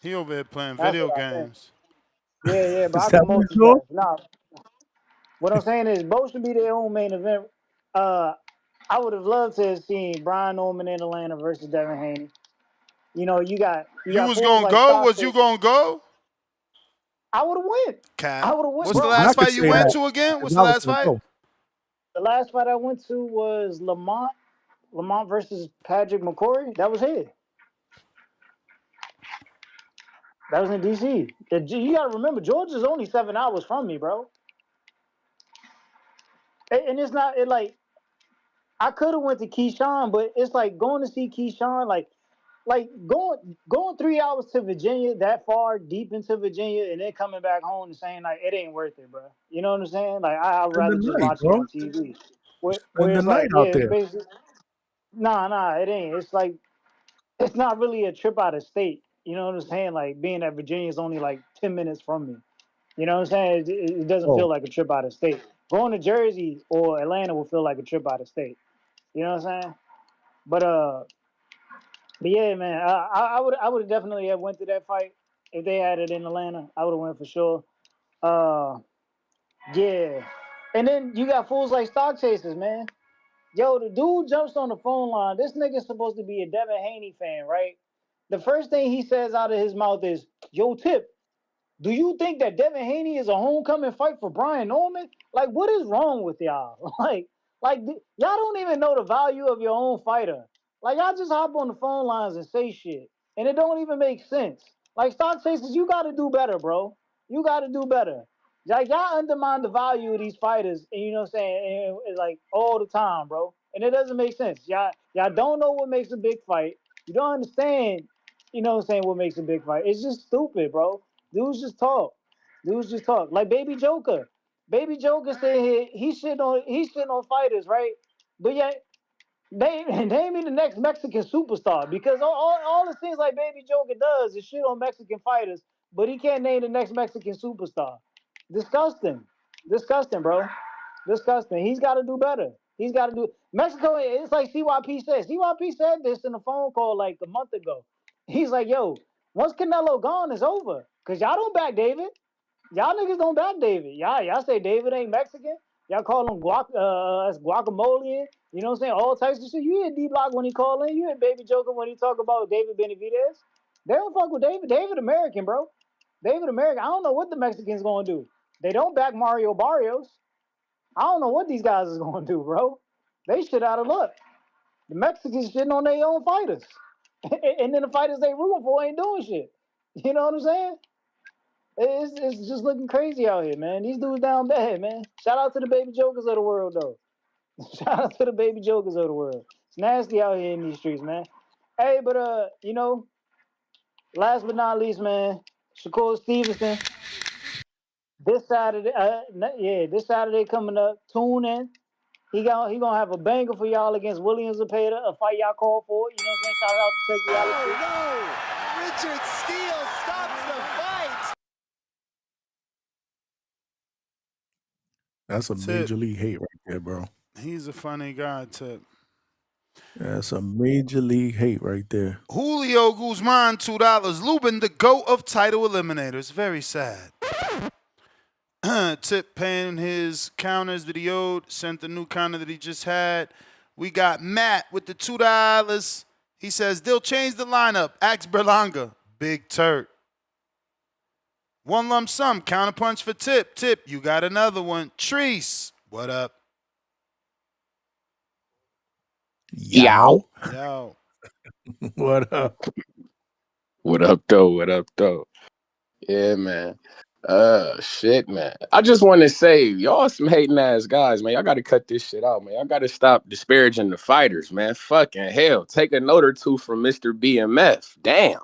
He over here playing
That's
video
what I think.
games.
Yeah, but
Is
I
that
can
what he's doing?
multitask. Nah, what I'm saying is both should be their own main event. Uh, I would have loved to have seen Brian Norman in Atlanta versus Devin Haney. You
You
got
was
fools
gonna
like
go? Was
Stockton.
you gonna go?
I would have went. I
Cap.
would have went,
What's the
bro.
And I
last
could
fight you
say
went
that
to again?
because
What's
I
the
was
last
gonna
fight?
go.
The last fight I went to was Lamont versus Patrick McCory. That was it. That was in DC. You got to remember, Georgia's only 7 hours from me, bro. And it's not like I could have went to Keyshawn, but it's like going to see Keyshawn, like going 3 hours to Virginia, that far deep into Virginia, and then coming back home and saying like it ain't worth it, bro. You know what I'm saying? Like I'd
Spend the
rather just
night,
watch it
bro.
on TV. Where
Spend the
it's
night
like, yeah,
out
it's
there.
basically nah, it ain't. It's like it's not really a trip out of state. You know what I'm saying? Like being that Virginia is only like 10 minutes from me. You know what I'm saying? It doesn't
Oh,
feel like a trip out of state. Going to Jersey or Atlanta will feel like a trip out of state. You know what I'm saying? But but yeah, man, I would have definitely have went to that fight if they had it in Atlanta. I would have went for sure. Uh, yeah, and then you got fools like stock chasers, man. Yo, the dude jumps on the phone line. This nigga's supposed to be a Devin Haney fan, right? The first thing he says out of his mouth is, "Yo, Tip, do you think that Devin Haney is a homecoming fight for Brian Norman? Like, what is wrong with y'all? Y'all don't even know the value of your own fighter. Like, y'all just hop on the phone lines and say shit, and it don't even make sense. Like, stock chasers, you got to do better, bro. You got to do better. Like, y'all undermine the value of these fighters, and you know what I'm saying? And it's like all the time, bro. And it doesn't make sense. Y'all don't know what makes a big fight. You don't understand, you know what I'm saying, what makes a big fight. It's just stupid, bro. Dudes just talk. Dudes just talk. Like Baby Joker. Baby Joker said he shitting on fighters, right? But yet Name me the next Mexican superstar, because all the things like Baby Joker does is shit on Mexican fighters, but he can't name the next Mexican superstar. Disgusting. Disgusting, bro. Disgusting. He's got to do better. He's got to do Mexico. It's like CYP said. CYP said this in a phone call like a month ago. He's like, yo, once Canelo gone, it's over. Cause y'all don't back David. Y'all niggas don't back David. Y'all say David ain't Mexican. Y'all call him guacamole. You know what I'm saying? All types of shit. You hear D Block when he call in. You hear Baby Joker when he talk about David Benavidez. They don't fuck with David. David American, bro. David American. I don't know what the Mexicans gonna do. They don't back Mario Barrios. I don't know what these guys is gonna do, bro. They shit out of luck. The Mexicans shitting on their own fighters, and then the fighters they rooting for ain't doing shit. You know what I'm saying? It's just looking crazy out here, man. These dudes down bad, man. Shout out to the Baby Jokers of the world, though. Shout out to the Baby Jokers of the world. It's nasty out here in these streets, man. Hey, but last but not least, man, Shakur Stevenson. This Saturday, this Saturday coming up. Tune in. He gonna have a banger for y'all against William Zepeda, a fight y'all called for. You know what I'm saying? Shout out to Turkey Alley.
No! Richard Steele stops the fight!
That's a
Tip.
major league hate right there, bro.
He's a funny guy, Tip.
That's a major league hate right there.
Julio Guzman, $2. Lubin, the GOAT of title eliminators. Very sad. Tip paying his counters that he owed, sent the new counter that he just had. We got Matt with the $2. He says, they'll change the lineup. Axe Berlanga, Big Turk. One lump sum, counterpunch for Tip. Tip, you got another one. Treese, what up?
Yow.
Yo.
What up?
What up, though? What up, though? Yeah, man. Shit, man. I just want to say, y'all some hating ass guys, man. Y'all got to cut this shit out, man. Y'all got to stop disparaging the fighters, man. Fucking hell. Take a note or two from Mr. BMF. Damn.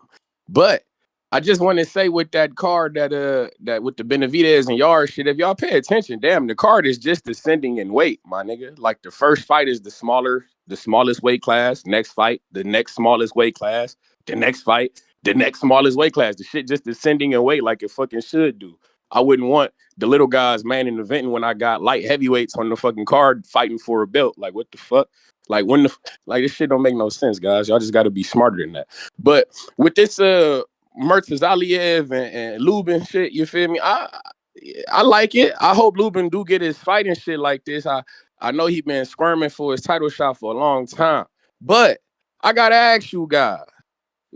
But I just want to say with that card that with the Benavidez and Yard shit, if y'all pay attention, damn, the card is just descending in weight, my nigga. Like the first fight is the smallest weight class. Next fight, the next smallest weight class. The next fight, the next smallest weight class. The shit just descending in weight like it fucking should do. I wouldn't want the little guys manning the event when I got light heavyweights on the fucking card fighting for a belt. Like, what the fuck? Like, this shit don't make no sense, guys. Y'all just got to be smarter than that. But with this Murtazaliev and Lubin shit, you feel me? I like it. I hope Lubin do get his fighting shit like this. I know he been squirming for his title shot for a long time. But I got to ask you guys,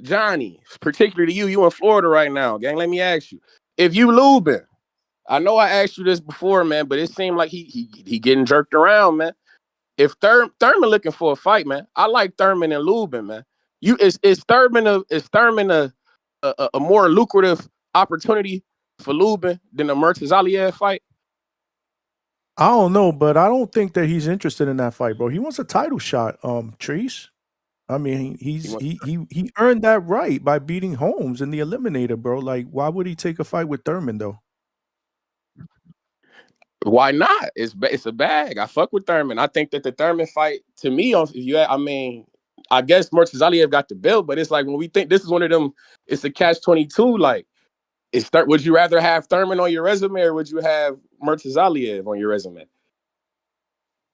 Johnny, particularly you in Florida right now, gang, let me ask you. If you Lubin, I know I asked you this before, man, but it seemed like he getting jerked around, man. If Thurman looking for a fight, man, I like Thurman and Lubin, man. Is Thurman a more lucrative opportunity for Lubin than the Murtazaliev fight?
I don't know, but I don't think that he's interested in that fight, bro. He wants a title shot, Treese. I mean, he earned that right by beating Holmes in the eliminator, bro. Like, why would he take a fight with Thurman though?
Why not? It's a bag. I fuck with Thurman. I think that the Thurman fight, to me, I guess Murtazaliev got the belt, but it's like when we think this is one of them, it's a catch-22. Like, would you rather have Thurman on your resume or would you have Murtazaliev on your resume?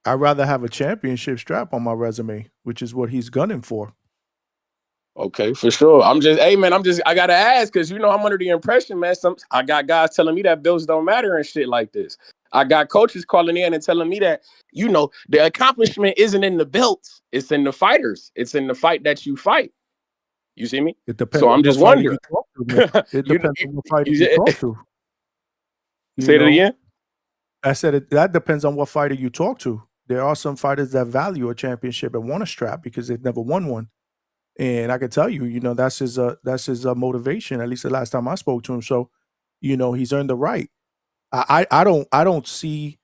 I'd rather have a championship strap on my resume, which is what he's gunning for.
Okay, for sure. I gotta ask because I'm under the impression, man. I got guys telling me that bills don't matter and shit like this. I got coaches calling in and telling me that, the accomplishment isn't in the belts, it's in the fighters. It's in the fight that you fight. You see me?
It depends
So
on
I'm just
what fighter
wondering.
you talk to. It depends on what fighter you talk to.
Say it again?
I said that depends on what fighter you talk to. There are some fighters that value a championship and want a strap because they've never won one. And I can tell you, that's his motivation. At least the last time I spoke to him. So, he's earned the right. I don't see,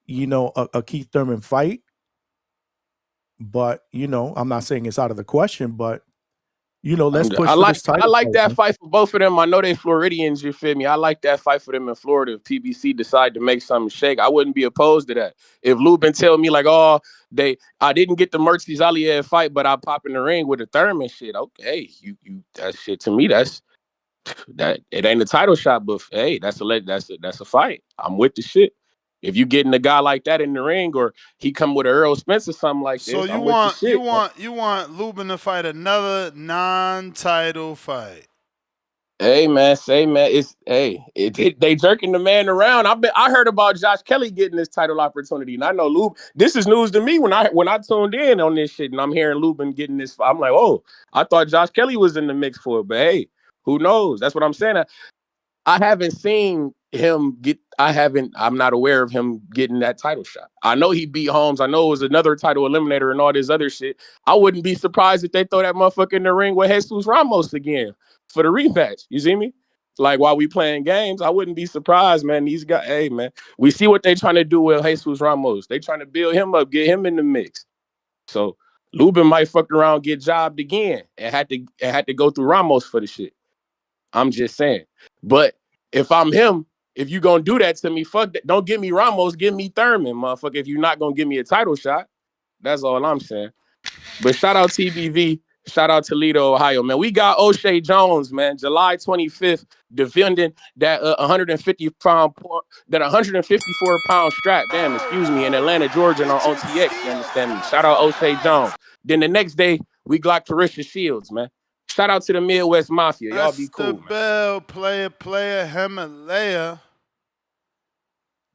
a Keith Thurman fight. But I'm not saying it's out of the question. But let's push
I
for
like
this
I
title
like
fight,
that
man.
fight for both of them. I know they Floridians, you feel me? I like that fight for them in Florida. If PBC decide to make something shake, I wouldn't be opposed to that. If Lubin tell me like, oh, I didn't get the Murtazaliev fight, but I pop in the ring with a Thurman shit. Okay, you that shit to me, that it ain't a title shot, but hey, that's a fight. I'm with the shit. If you getting a guy like that in the ring, or he come with an Earl Spence or something like
So
this,
you
I'm with the
want you
shit.
want you want Lubin to fight another non-title fight?
Hey man, they jerking the man around. I heard about Josh Kelly getting this title opportunity, and I know Lubin. This is news to me when I tuned in on this shit, and I'm hearing Lubin getting this. I'm like, oh, I thought Josh Kelly was in the mix for it, but hey, who knows? That's what I'm saying. I haven't seen him get. I'm not aware of him getting that title shot. I know he beat Holmes. I know it was another title eliminator and all this other shit. I wouldn't be surprised if they throw that motherfucker in the ring with Jesus Ramos again for the rematch. You see me? Like while we playing games, I wouldn't be surprised, man. These guys, hey man, we see what they trying to do with Jesus Ramos. They trying to build him up, get him in the mix. So Lubin might fuck around, get jobbed again, and had to go through Ramos for the shit. I'm just saying. But if I'm him, if you gonna do that to me, fuck that. Don't give me Ramos, give me Thurman, motherfucker. If you're not gonna give me a title shot, that's all I'm saying. But shout out TBV, shout out Toledo, Ohio, man. We got O'Shea Jones, man. July 25th, defending that 154-pound strap. Damn, excuse me, in Atlanta, Georgia, on OTX. You understand me? Shout out O'Shea Jones. Then the next day, we got Clarissa Shields, man. Shout out to the Midwest Mafia. Y'all be
That's the
cool, man.
bell, player, Himalaya.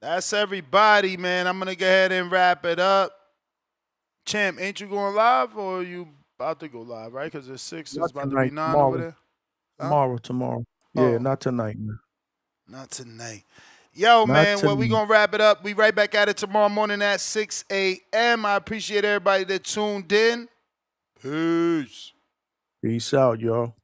That's everybody, man. I'm gonna go ahead and wrap it up. Champ, ain't you going live or are you about to go live, right? Because it's 6, it's
Not
about to be
tonight.
9 over
Tomorrow.
there. Huh?
Tomorrow. Yeah,
Oh,
not tonight, man.
not tonight. Yo,
Not
man, well, we
tonight.
going to wrap it up. We right back at it tomorrow morning at 6 a.m. I appreciate everybody that tuned in. Peace.
Peace out, y'all.